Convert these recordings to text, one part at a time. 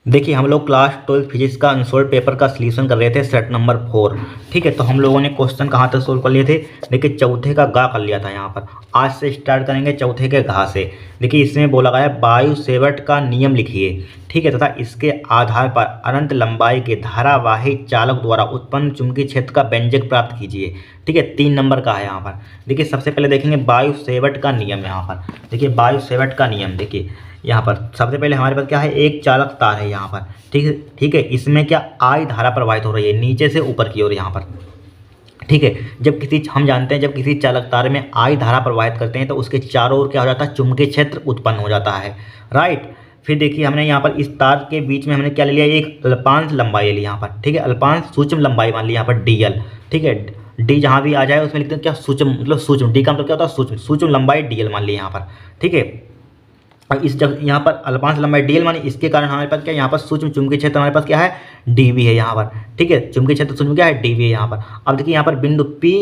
देखिए हम लोग क्लास 12 फिजिक्स का अनसोल्व पेपर का सॉल्यूशन कर रहे थे सेट नंबर 4। ठीक है, तो हम लोगों ने क्वेश्चन कहाँ तक सोल्व कर लिए थे। देखिए चौथे का गा कर लिया था यहाँ पर। आज से स्टार्ट करेंगे चौथे के घा से। देखिए इसमें बोला गया है बायू सेवर्ट का नियम लिखिए। ठीक है, तथा इसके आधार पर अनंत लंबाई के धारावाही चालक द्वारा उत्पन्न चुंबकीय क्षेत्र का व्यंजक प्राप्त कीजिए। ठीक है, 3 नंबर का है यहाँ पर। देखिए सबसे पहले देखेंगे बायू सेवर्ट का नियम। यहाँ पर देखिए बायू सेवर्ट का नियम। देखिए यहाँ पर सबसे पहले हमारे पास क्या है, एक चालक तार है यहाँ पर। ठीक है, इसमें क्या आई धारा प्रवाहित हो रही है नीचे से ऊपर की ओर यहाँ पर। ठीक है, हम जानते हैं जब किसी चालक तार में आई धारा प्रवाहित करते हैं तो उसके चारों ओर क्या हो जाता है, चुंबकीय क्षेत्र उत्पन्न हो जाता है। राइट। फिर देखिए हमने यहाँ पर इस तार के बीच में हमने क्या ले लिया, एक अल्पांश लंबाई ली यहाँ पर। ठीक है, अल्पांश सूक्ष्म लंबाई मान ली यहाँ पर DL। ठीक है, डी जहाँ भी आ जाए उसमें लिखते हैं क्या, सूक्ष्म, मतलब सूक्ष्म। डी का मतलब क्या होता है, सूक्ष्म। सूक्ष्म लंबाई DL मान ली यहाँ पर। ठीक है, और इस जब यहाँ पर अल्पांश लंबाई DL मानी, इसके कारण हमारे पास क्या, यहाँ पर सूक्ष्म चुंबकीय क्षेत्र हमारे पास क्या है, DB है यहाँ पर। ठीक है, चुंबकीय क्षेत्र सूक्ष्म क्या है, DB है यहाँ पर। अब देखिए यहाँ पर बिंदु P,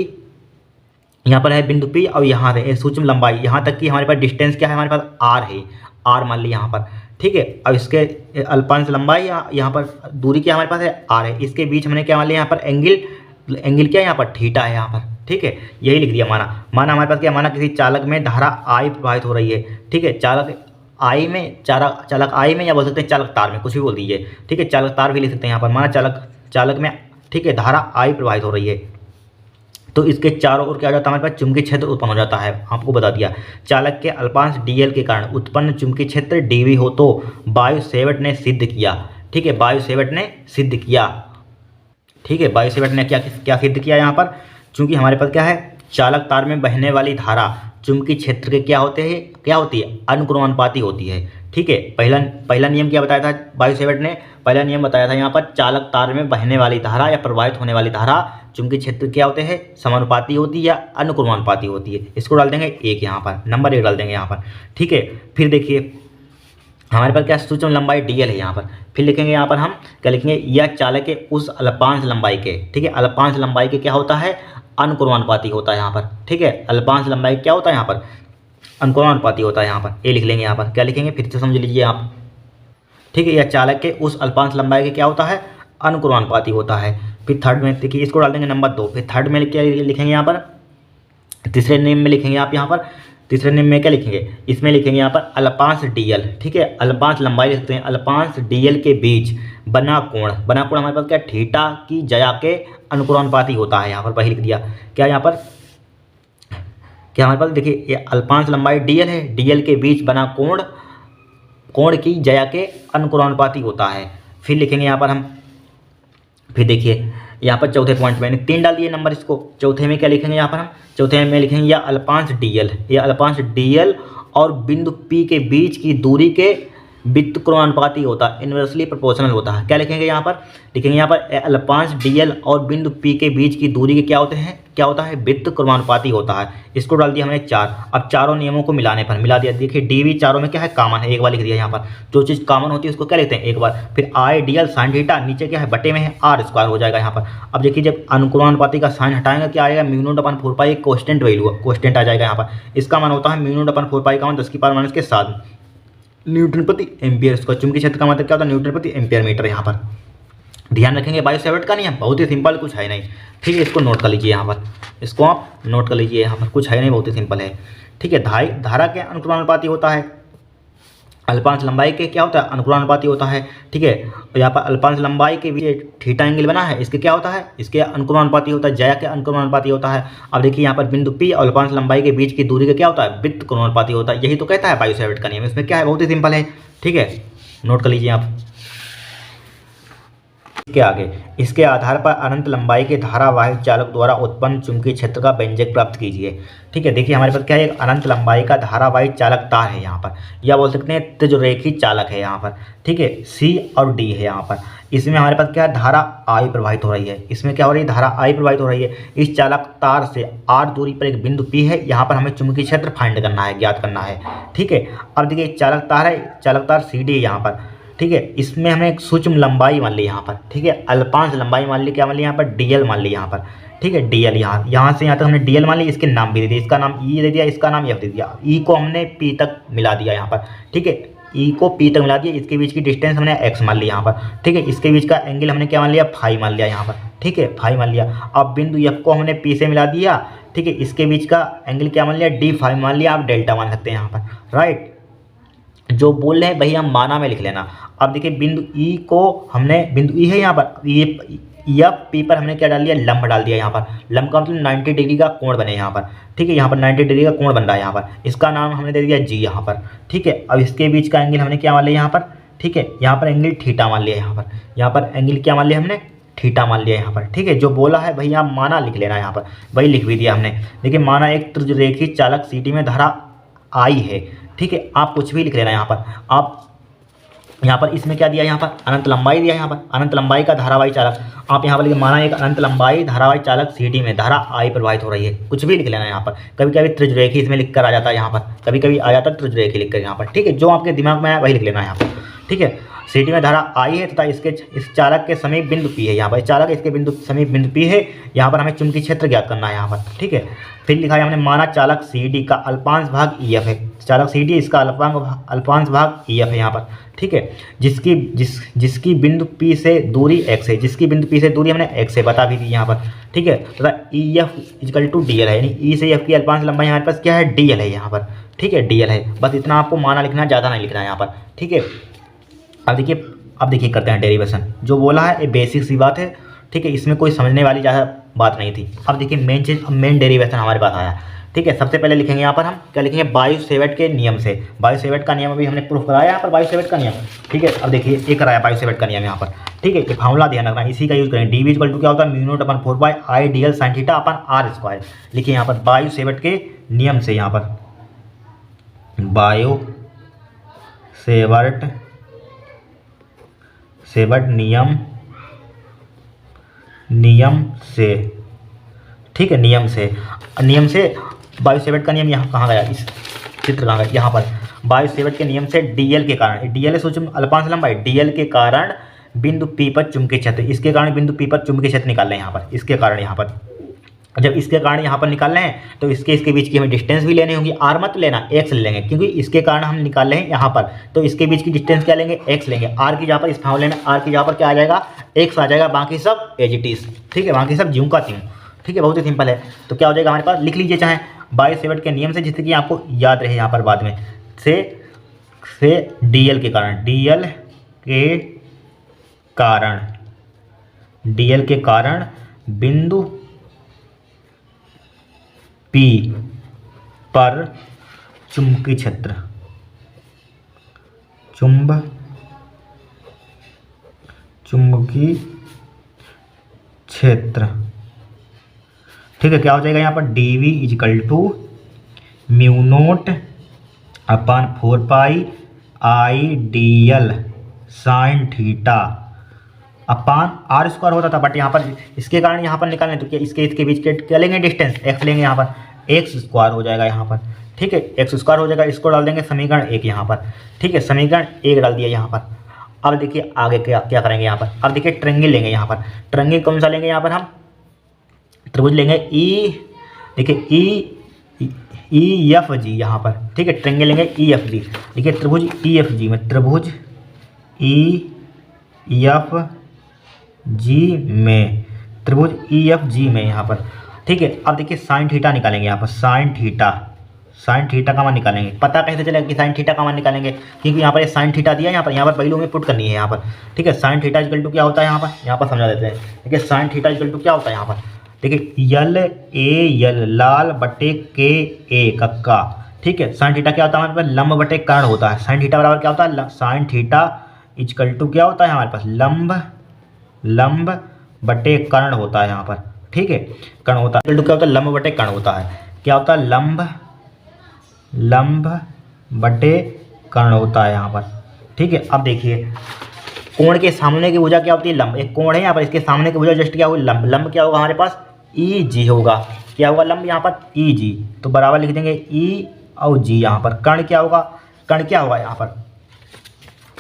यहाँ पर है बिंदु P और यहाँ है सूक्ष्म लंबाई, यहाँ तक की हमारे पास डिस्टेंस क्या है, हमारे पास R है, R मान ली यहाँ पर। ठीक है, अब इसके अल्पांश लंबाई यहाँ पर दूरी क्या हमारे पास है, R है। इसके बीच हमने क्या मान लिया, यहाँ पर एंगल क्या है, यहाँ पर थीटा है यहाँ पर। ठीक है, यही लिख दिया। माना हमारे पास क्या, माना किसी चालक में धारा I प्रवाहित हो रही है। ठीक है, चालक आई में या बोल सकते हैं चालक तार में, कुछ भी बोल दीजिए। ठीक है, चालक तार भी लिख सकते हैं यहाँ पर। माना चालक में, ठीक है, धारा आई प्रवाहित हो रही है तो इसके चारों ओर क्या हो जाता है, हमारे पास चुंबकीय क्षेत्र उत्पन्न हो जाता है। आपको बता दिया, चालक के अल्पांश DL के कारण उत्पन्न चुंबकीय क्षेत्र DB हो तो बायू सेवर्ट ने सिद्ध किया। ठीक है, बायू सेवर्ट ने सिद्ध किया। ठीक है, बायू सेवर्ट ने क्या सिद्ध किया यहाँ पर, चूंकि हमारे पास क्या है, चालक तार में बहने वाली धारा चुंबकीय क्षेत्र के क्या होती है, अनुक्रमानुपाती होती है। ठीक है, पहला नियम क्या बताया था बायू सेवर्ट ने, पहला नियम बताया था यहाँ पर, चालक तार में बहने वाली धारा या प्रवाहित होने वाली धारा चुंबकीय क्षेत्र क्या होते हैं, समानुपाती होती है या अनुक्रमानुपाती होती है। इसको डाल देंगे 1 यहाँ पर, नंबर 1 डाल देंगे यहाँ पर। ठीक है, फिर देखिए हमारे पास क्या सूक्ष्म लंबाई DL है यहाँ पर। फिर लिखेंगे यहाँ पर हम क्या लिखेंगे, यह चालक के उस अल्पांश लंबाई के, ठीक है, अल्पांश लंबाई के क्या होता है, अनुक्रमानुपाती होता है यहाँ पर। ठीक है, अल्पांश लंबाई क्या होता है यहाँ पर, अनुक्रमानुपाती होता है यहाँ पर। ये लिख लेंगे यहाँ पर, क्या लिखेंगे फिर से समझ लीजिए आप। ठीक है, यह चालक के उस अल्पांश लंबाई के क्या होता है, अनुक्रमानुपाती होता है। फिर थर्ड में देखिए इसको डाल देंगे नंबर 2। फिर थर्ड में क्या लिखेंगे यहाँ पर, तीसरे नियम में लिखेंगे आप यहाँ पर, तीसरे नियम में क्या लिखेंगे, इसमें लिखेंगे यहाँ पर अल्पांश DL। ठीक है, अल्पांश लंबाई लिखते हैं, अल्पांश DL के बीच बना कोण हमारे पास क्या, थीटा की जया के अनुक्रमानुपाती होता है। यहाँ पर वही लिख दिया। क्या यहाँ पर क्या हमारे पास देखिए, ये अल्पांश लंबाई DL है, DL के बीच बना कोण की जया के अनुक्रमानुपाती होता है। फिर लिखेंगे यहाँ पर हम, फिर देखिए यहाँ पर चौथे पॉइंट मैंने 3 डाल दिए नंबर। इसको चौथे में क्या लिखेंगे यहाँ पर हम, चौथे में लिखेंगे या अल्पांश DL और बिंदु P के बीच की दूरी के व्युत्क्रमानुपाती होता है, इन्वर्सली प्रोपोर्शनल होता है। क्या लिखेंगे यहाँ पर, लिखेंगे यहाँ पर अल्पांश DL और बिंदु P के बीच की दूरी के क्या होता है, व्युत्क्रमानुपाती होता है। इसको डाल दिया हमने 4। अब चारों नियमों को मिला दिया। देखिए DV चारों में क्या है, कॉमन है, एक बार लिख दिया यहाँ पर। जो चीज़ कॉमन होती है उसको क्या लिखते हैं, एक बार। फिर IDL साइन थीटा, नीचे क्या है, बटे में है R² हो जाएगा यहाँ पर। अब देखिए जब अनुक्रमानुपाती का साइन हटाएंगे क्या आएगा, μ0/4 एक कांस्टेंट वैल्यू, कांस्टेंट आ जाएगा यहाँ पर। इसका मान होता है μ0/4 का मान 10⁻⁻⁷ न्यूटन प्रति एम्पियर स्क्वायर। चुंबकीय क्षेत्र का मतलब क्या होता है, न्यूटन प्रति एम्पियर मीटर। यहाँ पर ध्यान रखेंगे बायू सेवर्ट का नियम बहुत ही सिंपल, कुछ है नहीं। ठीक है, इसको नोट कर लीजिए यहाँ पर, इसको आप नोट कर लीजिए यहाँ पर, कुछ है नहीं, बहुत ही सिंपल है। ठीक है, धारा के अनुक्रमानुपाती होता है, अल्पांश लंबाई के क्या होता है, अनुक्रमानुपाती होता है। ठीक है, और यहाँ पर अल्पांश लंबाई के बीच थीटा एंगल बना है, इसके क्या होता है, इसके अनुक्रमानुपाती होता है, जया के अनुक्रमानुपाती होता है। अब देखिए यहाँ पर बिंदु P और अल्पांश लंबाई के बीच की दूरी का क्या होता है, व्युत्क्रमानुपाती होता है। यही तो कहता है बायू सेवर्ट का नियम। इसमें क्या है, बहुत ही सिंपल है। ठीक है, नोट कर लीजिए आप। इसके आगे, इसके आधार पर अनंत लंबाई के धारावाही चालक द्वारा उत्पन्न चुंबकीय क्षेत्र का व्यंजक प्राप्त कीजिए। ठीक है, देखिए हमारे पास क्या है, एक अनंत लंबाई का धारावाही चालक तार है यहाँ पर, या बोल सकते हैं त्रिज्यरेखी चालक है यहाँ पर। ठीक है, C और D है यहाँ पर। इसमें हमारे पास क्या है, धारा I प्रवाहित हो रही है। इसमें क्या हो रही है, धारा I प्रवाहित हो रही है। इस चालक तार से R दूरी पर एक बिंदु P है, यहाँ पर हमें चुंबकीय क्षेत्र फाइंड करना है, ज्ञात करना है। ठीक है, अब देखिए चालक तार है, चालक तार CD है यहाँ पर। ठीक है, इसमें हमें एक सूक्ष्म लंबाई मान ली यहाँ पर। ठीक है, अल्पांश लंबाई मान ली, क्या मान ली यहाँ पर, DL मान ली यहाँ पर। ठीक है, DL यहाँ से यहाँ तक हमने DL मान ली, इसके नाम भी दे दिया, इसका नाम E दे दिया, इसका नाम F दे दिया। E को हमने P तक मिला दिया यहाँ पर। ठीक है, ई को पी तक मिला दिया, इसके बीच की डिस्टेंस हमने एक्स मान लिया यहाँ पर, ठीक है। इसके बीच का एंगल हमने क्या मान लिया, फाई मान लिया यहाँ पर, ठीक है, फाई मान लिया। अब बिंदु एफ को हमने पी से मिला दिया, ठीक है, इसके बीच का एंगल क्या मान लिया, डी फाई मान लिया, आप डेल्टा मान सकते हैं यहाँ पर, राइट। जो बोल रहे हैं भैया माना में लिख लेना। अब देखिए बिंदु ई को हमने, बिंदु ई है यहाँ पर, ये या पी पर हमने क्या डाल दिया, लंब डाल दिया यहाँ पर। लंब का मतलब 90 डिग्री का कोण बने यहाँ पर, ठीक है, यहाँ पर 90 डिग्री का कोण बन रहा है यहाँ पर। इसका नाम हमने दे दिया जी यहाँ पर, ठीक है। अब इसके बीच का एंगल हमने क्या मान लिया यहाँ पर, ठीक है, यहाँ पर एंगल थीटा मान लिया यहाँ पर, यहाँ पर एंगल क्या मान लिया हमने, थीटा मान लिया यहाँ पर, ठीक है। जो बोला है भैया माना लिख लेना यहाँ पर, वही लिख भी दिया हमने। देखिए माना एक त्रिज्यरेखी चालक सीटी में धारा आई है, ठीक है, आप कुछ भी लिख लेना यहाँ पर। आप यहाँ पर इसमें क्या दिया, यहाँ पर अनंत लंबाई दिया, यहाँ पर अनंत लंबाई का धारावाही चालक। आप यहाँ पर लिखिए माना एक अनंत लंबाई धारावाही चालक सीटी में धारा आई प्रवाहित हो रही है, कुछ भी लिख लेना यहाँ पर। कभी कभी त्रिज्यरेखी इसमें लिख कर आ जाता है यहाँ पर, कभी कभी आ जाता है त्रिज्यरेखी लिख कर यहाँ पर, ठीक है। जो आपके दिमाग में आया वही लिख लेना यहाँ पर, ठीक है। सीटी में धारा आई है तथा इसके इस चालक के समीप बिंदु पी है, यहाँ पर चालक इसके बिंदु समीप बिंदु पी है, यहाँ पर हमें चुंबकीय क्षेत्र ज्ञात करना है यहाँ पर, ठीक है। फिर लिखा है हमने माना चालक सी डी का अल्पांश भाग ई एफ है, चालक सी डी इसका अल्पांश भाग ई एफ है यहाँ पर, ठीक है। जिसकी बिंदु पी से दूरी एक्स है, जिसकी बिंदु पी से दूरी हमने एक्स है बता भी दी यहाँ पर, ठीक है। तथा E F equal to D L है, यानी ई से एफ की अल्पांश लंबाई हमारे पास क्या है, डी एल है यहाँ पर, ठीक है, डी एल है। बस इतना आपको माना लिखना, ज़्यादा नहीं लिखना है यहाँ पर, ठीक है। अब देखिए करते हैं डेरिवेशन। जो बोला है ये बेसिक सी बात है, ठीक है, इसमें कोई समझने वाली ज़्यादा बात नहीं थी। अब देखिए मेन चीज़, मेन डेरिवेशन हमारे पास आया, ठीक है। सबसे पहले लिखेंगे यहाँ पर हम क्या लिखेंगे, बायो सेवर्ट के नियम से। बायो सेवर्ट का नियम अभी हमने प्रूफ कराया यहाँ पर, बायो सेवर्ट का नियम, ठीक है। अब देखिए ये कराया बायो सेवर्ट का नियम यहाँ पर, ठीक है। ये फार्मूला ध्यान रखना, इसी का यूज करेंगे। डी वी इक्वल टू क्या होता है, mu naught upon 4/i D L sine theta upon R square. लिखिए यहाँ पर बायो सेवर्ट के नियम से, यहाँ पर बायो सेवर्ट नियम से, ठीक है, नियम से बायो सेवर्ट का नियम यहाँ कहाँ गया, इस चित्र कहाँ गया, यहाँ पर बायो सेवर्ट के नियम से डीएल के कारण, डीएल है सूक्ष्म अल्पांश लंबाई, डीएल के कारण बिंदु पी पर चुंबकीय क्षेत्र, इसके कारण बिंदु पी पर चुंबकीय क्षेत्र निकाल रहे हैं यहाँ पर, इसके कारण यहाँ पर। जब इसके कारण यहाँ पर निकाल रहे हैं तो इसके बीच की हमें डिस्टेंस भी लेनी होगी, आर मत लेना, एक्स ले लेंगे, क्योंकि इसके कारण हम निकाल रहे हैं यहाँ पर, तो इसके बीच की डिस्टेंस क्या लेंगे, एक्स लेंगे। आर की जहाँ पर इस फार्मूले में आर की जहाँ पर क्या आ जाएगा, एक्स आ जाएगा, बाकी सब एज इट इज, ठीक है, बाकी सब ज्यों का त्यों, ठीक है, बहुत ही सिंपल है। तो क्या हो जाएगा हमारे पास, लिख लीजिए चाहे बायो सेवर्ट के नियम से, जिससे कि आपको याद रहे यहाँ पर बाद में, से डीएल के कारण बिंदु पी पर चुंबकीय क्षेत्र, ठीक है। क्या हो जाएगा यहाँ पर, D V equal to mu naught upon 4/i D L sine theta upon R square होता था, बट यहाँ पर इसके कारण यहाँ पर निकालने, तो क्या इसके बीच के क्या लेंगे, डिस्टेंस एक्स लेंगे, यहाँ पर एक्स स्क्वायर हो जाएगा यहाँ पर, ठीक है, एक्स स्क्वायर हो जाएगा। इसको डाल देंगे समीकरण 1 यहाँ पर, ठीक है, समीकरण 1 डाल दिया यहाँ पर। अब देखिए आगे क्या करेंगे यहाँ पर, अब देखिए ट्रायंगल लेंगे यहाँ पर। ट्रायंगल कौन सा लेंगे यहाँ पर, हम त्रिभुज लेंगे ई, देखिए ई एफ जी यहाँ पर, ठीक है, ट्रायंगल लेंगे ई एफ जी। देखिए त्रिभुज ई एफ जी में, त्रिभुज ई एफ जी में यहाँ पर, ठीक है। अब देखिए साइन थीटा निकालेंगे यहाँ पर, साइन थीटा का मान निकालेंगे। पता कैसे चलेगा कि साइन थीटा का मान निकालेंगे, क्योंकि यहाँ पर साइन थीटा दिया है, यहाँ पर वैल्यू में पुट करनी है यहाँ पर, ठीक है। साइन थीटा इक्वल टू क्या होता है यहाँ पर समझा देते हैं। देखिए साइन थीटा इक्वल टू क्या होता है यहाँ पर, देखिए एल लाल बटे के ए कक्का, ठीक है। साइन थीटा क्या होता है हमारे पास, लंब बटे कर्ण होता है। साइन थीटा बराबर क्या होता है, साइन थीटा इक्वल टू क्या होता है हमारे पास, लंब बटे कर्ण होता है यहाँ पर, ठीक है, कर्ण होता है। क्या होता है, लंब बटे कर्ण होता है, क्या होता है, लंब बटे कर्ण होता है यहाँ पर, ठीक है। अब देखिए कोण के सामने की भुजा क्या होती है, लंब। एक कोण है यहाँ पर, इसके सामने की भुजा जस्ट क्या होगी, लंब क्या होगा हमारे पास, ई जी होगा। क्या होगा लंब यहाँ पर, ई जी, तो बराबर लिख देंगे ई और जी यहाँ पर। कर्ण क्या होगा यहाँ पर,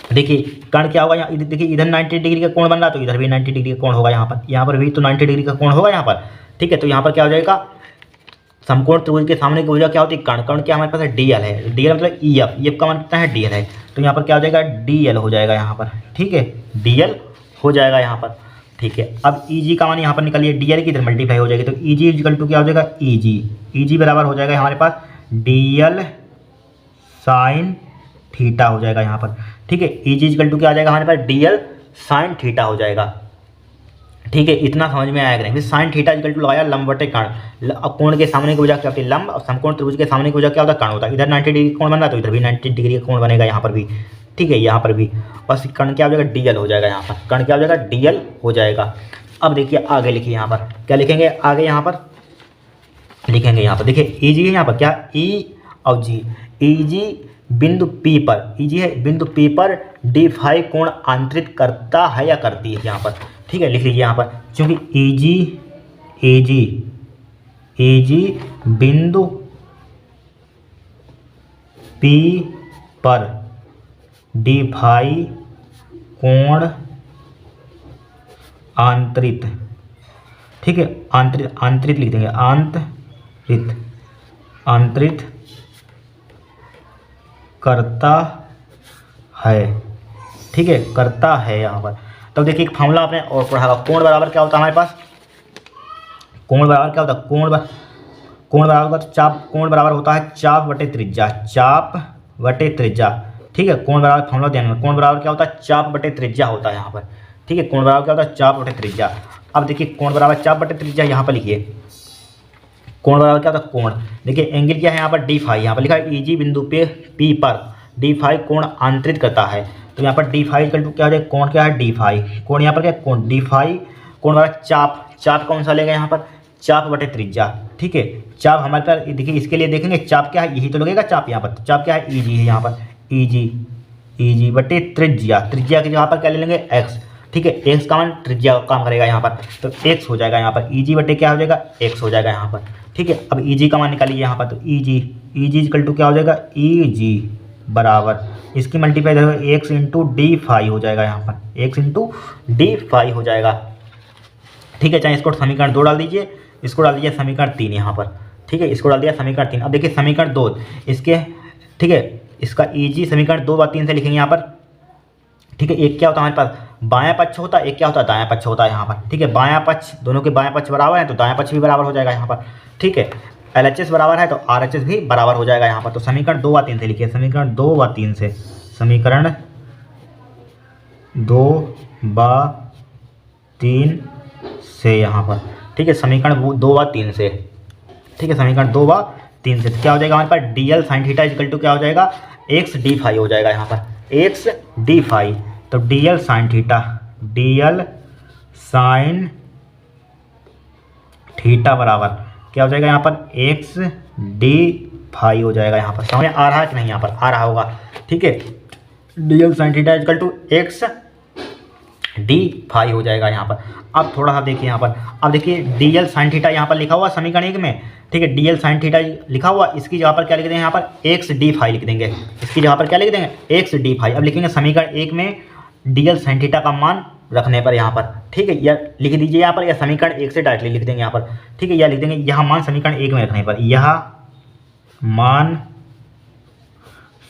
देखिए कर्ण क्या होगा, यहाँ देखिए इधर 90 डिग्री का कोण बन रहा, तो इधर भी 90 डिग्री का कोण होगा यहाँ पर भी तो 90 डिग्री का कोण होगा यहाँ पर, ठीक है। तो यहाँ पर क्या हो जाएगा, समकोण त्रिभुज के सामने की भुजा क्या होती है, कर्ण। कर्ण क्या हमारे पास है, डीएल है। डीएल मतलब ईएफ, ईएफ का मान कितना है, डीएल है। तो यहाँ पर क्या हो जाएगा, डीएल हो जाएगा यहाँ पर, ठीक है, डीएल हो जाएगा यहाँ पर, ठीक है। अब ईजी का मान यहाँ पर निकालिए, डीएल की इधर मल्टीप्लाई हो जाएगी, तो ईजी इक्वल टू क्या हो जाएगा, ईजी। ईजी बराबर हो जाएगा हमारे पास डीएल साइन थीटा हो जाएगा यहाँ पर, ठीक है। ईजी इक्वल टू क्या आ जाएगा हमारे पास, डीएल साइन थीटा हो जाएगा, ठीक है। इतना समझ में आएगा नहीं। फिर साइन थीटा इक्वल टू लगाया लंब बटे कर्ण। अब कोण के सामने की भुजा क्या होती है, लंब। और समकोण त्रिभुज के सामने की भुजा क्या होता है, कर्ण होता है। इधर 90 डिग्री कोण बन रहा है तो इधर भी 90 डिग्री का कोण बनेगा यहाँ पर भी, ठीक है, यहाँ पर भी। बस कर्ण क्या हो जाएगा, डीएल हो जाएगा यहाँ पर, कर्ण क्या हो जाएगा, डीएल हो जाएगा। अब देखिए आगे लिखिए, यहाँ पर क्या लिखेंगे, आगे यहाँ पर लिखेंगे, यहाँ पर देखिए ईजी है यहाँ पर क्या, ई और जी। ईजी बिंदु पी पर, ईजी है बिंदु पी पर डी फाई कोण आंतरित करता है या करती है यहाँ पर, ठीक है। लिख लीजिए यहाँ पर, क्योंकि ईजी ईजी ईजी बिंदु पी पर डी फाई कोण आंतरित, ठीक है, आंतरित, आंतरित लिख देंगे, आंतरित, आंतरित करता है, ठीक है, करता है यहाँ पर। तब देखिए एक फॉर्मूला आपने और पढ़ा होगा, कोण बराबर क्या होता है हमारे पास, कोण बराबर क्या होता है, कोण बराबर चाप, कोण बराबर होता है चाप बटे त्रिज्या, चाप बटे त्रिज्या, ठीक है। कोण बराबर फॉर्मूला ध्यान में, कोण बराबर क्या होता है, चाप बटे त्रिज्या होता है यहाँ पर, ठीक है। कोण बराबर क्या होता है, चाप बटे त्रिज्या। अब देखिए कोण बराबर चाप बटे त्रिज्या, यहाँ पर लिखिए कोण बराबर क्या होता है, कोण। देखिए एंगल क्या है यहाँ पर, डी फाई। यहाँ पर लिखा है ईजी बिंदु पे पी पर डी फाई कोण आंतरित करता है, तो यहाँ पर डी फाई इक्वल टू क्या हो जाएगा, कोण क्या है, डी फाई। कोण यहाँ पर क्या है, कोण, डी फाई कोण बराबर चाप, चाप कौन सा लेगा यहाँ पर, चाप बटे त्रिज्या, ठीक है। चाप हमारे पास देखिए, इसके लिए देखेंगे चाप क्या है, यही तो लगेगा चाप यहाँ पर। चाप क्या है, ईजी है यहाँ पर, ईजी, ईजी बटे त्रिज्या। त्रिज्या के यहाँ पर क्या ले लेंगे, एक्स, ठीक है। एक्स का मान त्रिज्या काम करेगा यहाँ पर, तो एक्स हो जाएगा यहाँ पर, ईजी बटे क्या हो जाएगा, एक्स हो जाएगा यहाँ पर, ठीक है। अब ईजी का मान निकालिए यहाँ पर, तो ईजी, ईजी इक्वल टू क्या हो जाएगा, ईजी बराबर इसकी multiply X into D phi हो जाएगा यहाँ पर, एक्स इंटू डी फाई हो जाएगा, ठीक है। चाहे इसको समीकरण 2 डाल दीजिए, इसको डाल दीजिए समीकरण 3 यहाँ पर, ठीक है, इसको डाल दिया समीकरण 3। अब देखिए समीकरण 2 इसके, ठीक है, इसका ईजी समीकरण 2 व 3 से लिखेंगे यहाँ पर, ठीक है। एक क्या होता है हमारे पास, बायां पक्ष होता है, एक क्या होता है, दायां पक्ष होता है यहाँ पर, ठीक है। बायां पक्ष, दोनों के बायां पक्ष बराबर है तो दायां पक्ष भी बराबर हो जाएगा यहाँ पर, ठीक है। LHS बराबर है तो RHS भी बराबर हो जाएगा यहाँ पर। तो समीकरण 2 व 3 से लिखिए, समीकरण 2 व 3 से, समीकरण 2 व 3 से यहाँ पर, ठीक है, समीकरण 2 व 3 से, ठीक है, समीकरण 2 व 3 से क्या हो जाएगा हमारे पास, d l sine theta equal to क्या हो जाएगा, एक्स डी फाई हो जाएगा यहाँ पर, एक्स डी फाई। तो DL sine theta, DL sine theta बराबर क्या हो जाएगा यहाँ पर, एक्स डी फाई हो जाएगा यहाँ पर। समझ आ रहा है कि नहीं, यहाँ पर आ रहा होगा, ठीक है। DL sine theta equal to X D phi हो जाएगा यहाँ पर। अब थोड़ा सा देखिए यहाँ पर, अब देखिए डीएल साइन थीटा यहाँ पर लिखा हुआ समीकरण 1 में, ठीक है, डीएल साइन थीटा लिखा हुआ, इसकी जगह पर क्या लिख देंगे यहाँ पर, एक्स डी फाई लिख देंगे, इसकी जगह पर क्या लिख देंगे, एक्स डी फाई। अब लिखेंगे समीकरण 1 में डीएल साइन थीटा का मान रखने पर यहाँ पर, ठीक है, या लिख दीजिए यहाँ पर, या समीकरण 1 से डायरेक्टली लिख देंगे यहाँ पर, ठीक है, या लिख देंगे यह मान समीकरण 1 में रखने पर, यह मान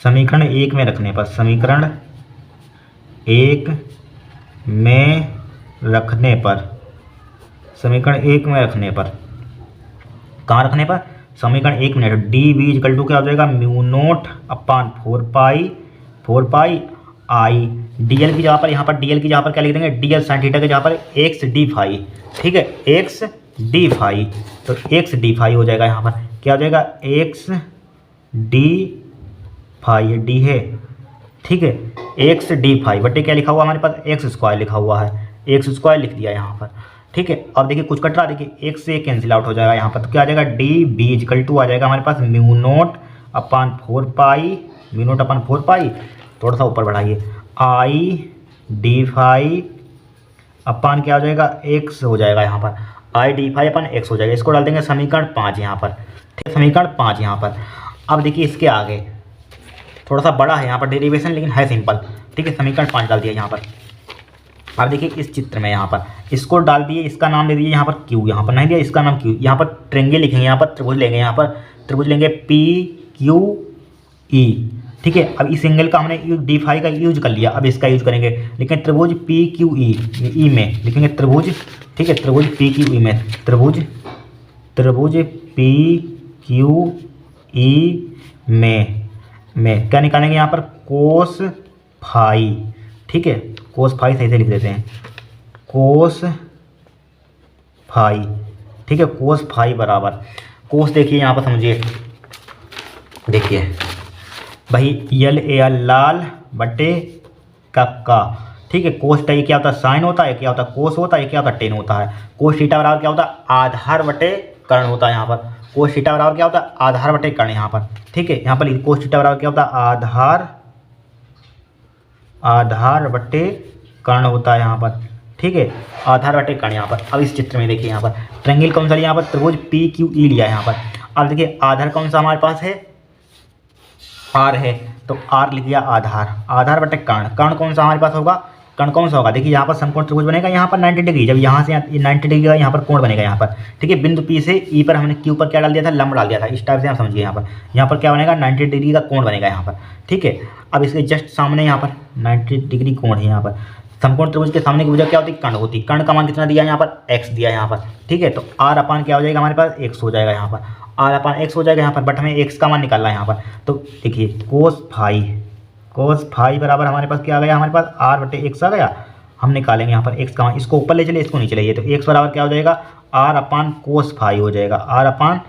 समीकरण 1 में रखने पर, समीकरण 1 में रखने पर, समीकरण 1 में रखने पर, कहाँ रखने पर, समीकरण 1 में, डी वी इक्वल टू क्या हो जाएगा, म्यू नोट अपान 4 पाई आई। डीएल की जगह पर, यहाँ पर डीएल की जगह पर क्या लिख देंगे, डीएल साइन थीटा की जगह पर एक्स डी फाई, ठीक है, एक्स डी फाई। तो एक्स डी फाई हो जाएगा यहाँ पर, क्या हो जाएगा, एक्स डी फाई, डी है, ठीक है, एक्स डी फाई बटे क्या लिखा हुआ हमारे पास, एक्स स्क्वायर लिखा हुआ है, एक्स स्क्वायर लिख दिया यहाँ पर, ठीक है। अब देखिए कुछ कट रहा, देखिए एक्स से कैंसिल आउट हो जाएगा यहाँ पर, तो क्या आ जाएगा, डी बी इक्वल टू आ जाएगा हमारे पास म्यू नोट अपान 4 पाई, म्यू नोट अपान 4 पाई, थोड़ा सा ऊपर बढ़ाइए, आई डी फाई अपान क्या हो जाएगा, एक्स हो जाएगा यहाँ पर, I D phi upon X हो जाएगा। इसको डाल देंगे समीकरण 5 यहाँ पर, ठीक है, समीकरण 5 यहाँ पर। अब देखिए इसके आगे थोड़ा सा बड़ा है यहाँ पर डेरिवेशन, लेकिन है सिंपल, ठीक है, समीकरण 5 डाल दिया यहाँ पर, अब देखिए इस चित्र में यहाँ पर इसको डाल दिए, इसका नाम दे दिए यहाँ पर क्यू, यहाँ पर नहीं दिया इसका नाम क्यू, यहाँ पर ट्रेंगल लिखेंगे, यहाँ पर त्रिभुज लेंगे, यहाँ पर त्रिभुज लेंगे पी क्यू ई, ठीक है। अब इस एंगल का हमने डी फाई का यूज कर लिया, अब इसका यूज करेंगे, लेकिन त्रिभुज पी क्यू ई में लिखेंगे त्रिभुज, ठीक है, त्रिभुज पी क्यू ई में, त्रिभुज पी क्यू ई में क्या निकालेंगे यहाँ पर कोस फाई, ठीक है, कोस फाई सही से लिख देते हैं, कोस फाई, ठीक है, कोस फाई बराबर कोस, देखिए यहाँ पर समझिए, देखिए भाई यल ए एल लाल बटे का, ठीक है। कोस का ये क्या होता है साइन होता है, क्या होता है कोस होता है, क्या होता है टेन होता है। कोस थीटा बराबर क्या होता है आधार बटे कर्ण होता है यहाँ पर, कोस थीटा बराबर क्या होता है आधार बटे कर्ण यहाँ पर, ठीक है। यहाँ पर कोस थीटा बराबर क्या होता है आधार बटे कर्ण होता है यहाँ पर, ठीक है, आधार बटे कर्ण यहाँ पर। अब इस चित्र में देखिए यहाँ पर ट्रायंगल कौन सा लिया, यहाँ पर त्रिभुज पी क्यू ई लिया है यहाँ पर। अब देखिए आधार कौन सा हमारे पास है आर है, तो आर लिख दिया आधार बटे कर्ण, कर्ण कौन सा हमारे पास होगा, कर्ण कौन सा होगा, देखिए यहाँ पर समकोण त्रिभुज बनेगा यहाँ पर 90 डिग्री, जब यहाँ से 90 डिग्री का यहाँ पर कोण बनेगा यहाँ पर, ठीक है। बिंदु पी से ई पर हमने क्यू पर क्या डाल दिया था लंब डाल दिया था, इस टाइप से आप समझिए यहाँ पर क्या बनेगा 90 डिग्री का कोण बनेगा यहाँ पर, ठीक है। अब इसके जस्ट सामने यहाँ पर 90 डिग्री कोण है यहाँ पर, समकोण त्रिभुज के सामने की भुजा क्या होती है कर्ण होती है, कर्ण का मान कितना दिया यहाँ पर x दिया यहाँ पर, ठीक है। तो r अपान क्या हो जाएगा हमारे पास x हो जाएगा यहाँ पर, r अपान x हो जाएगा यहाँ पर, बट हमें x का मान निकालना है यहाँ पर। तो देखिए कोस फाई बराबर हमारे पास क्या आ गया, हमारे पास r बटे x आ गया। हम निकालेंगे यहाँ पर x का मान, इसको ऊपर ले चलिए इसको नीचे लाइए, तो x बराबर क्या हो जाएगा r अपान कोस फाई हो जाएगा, r अपान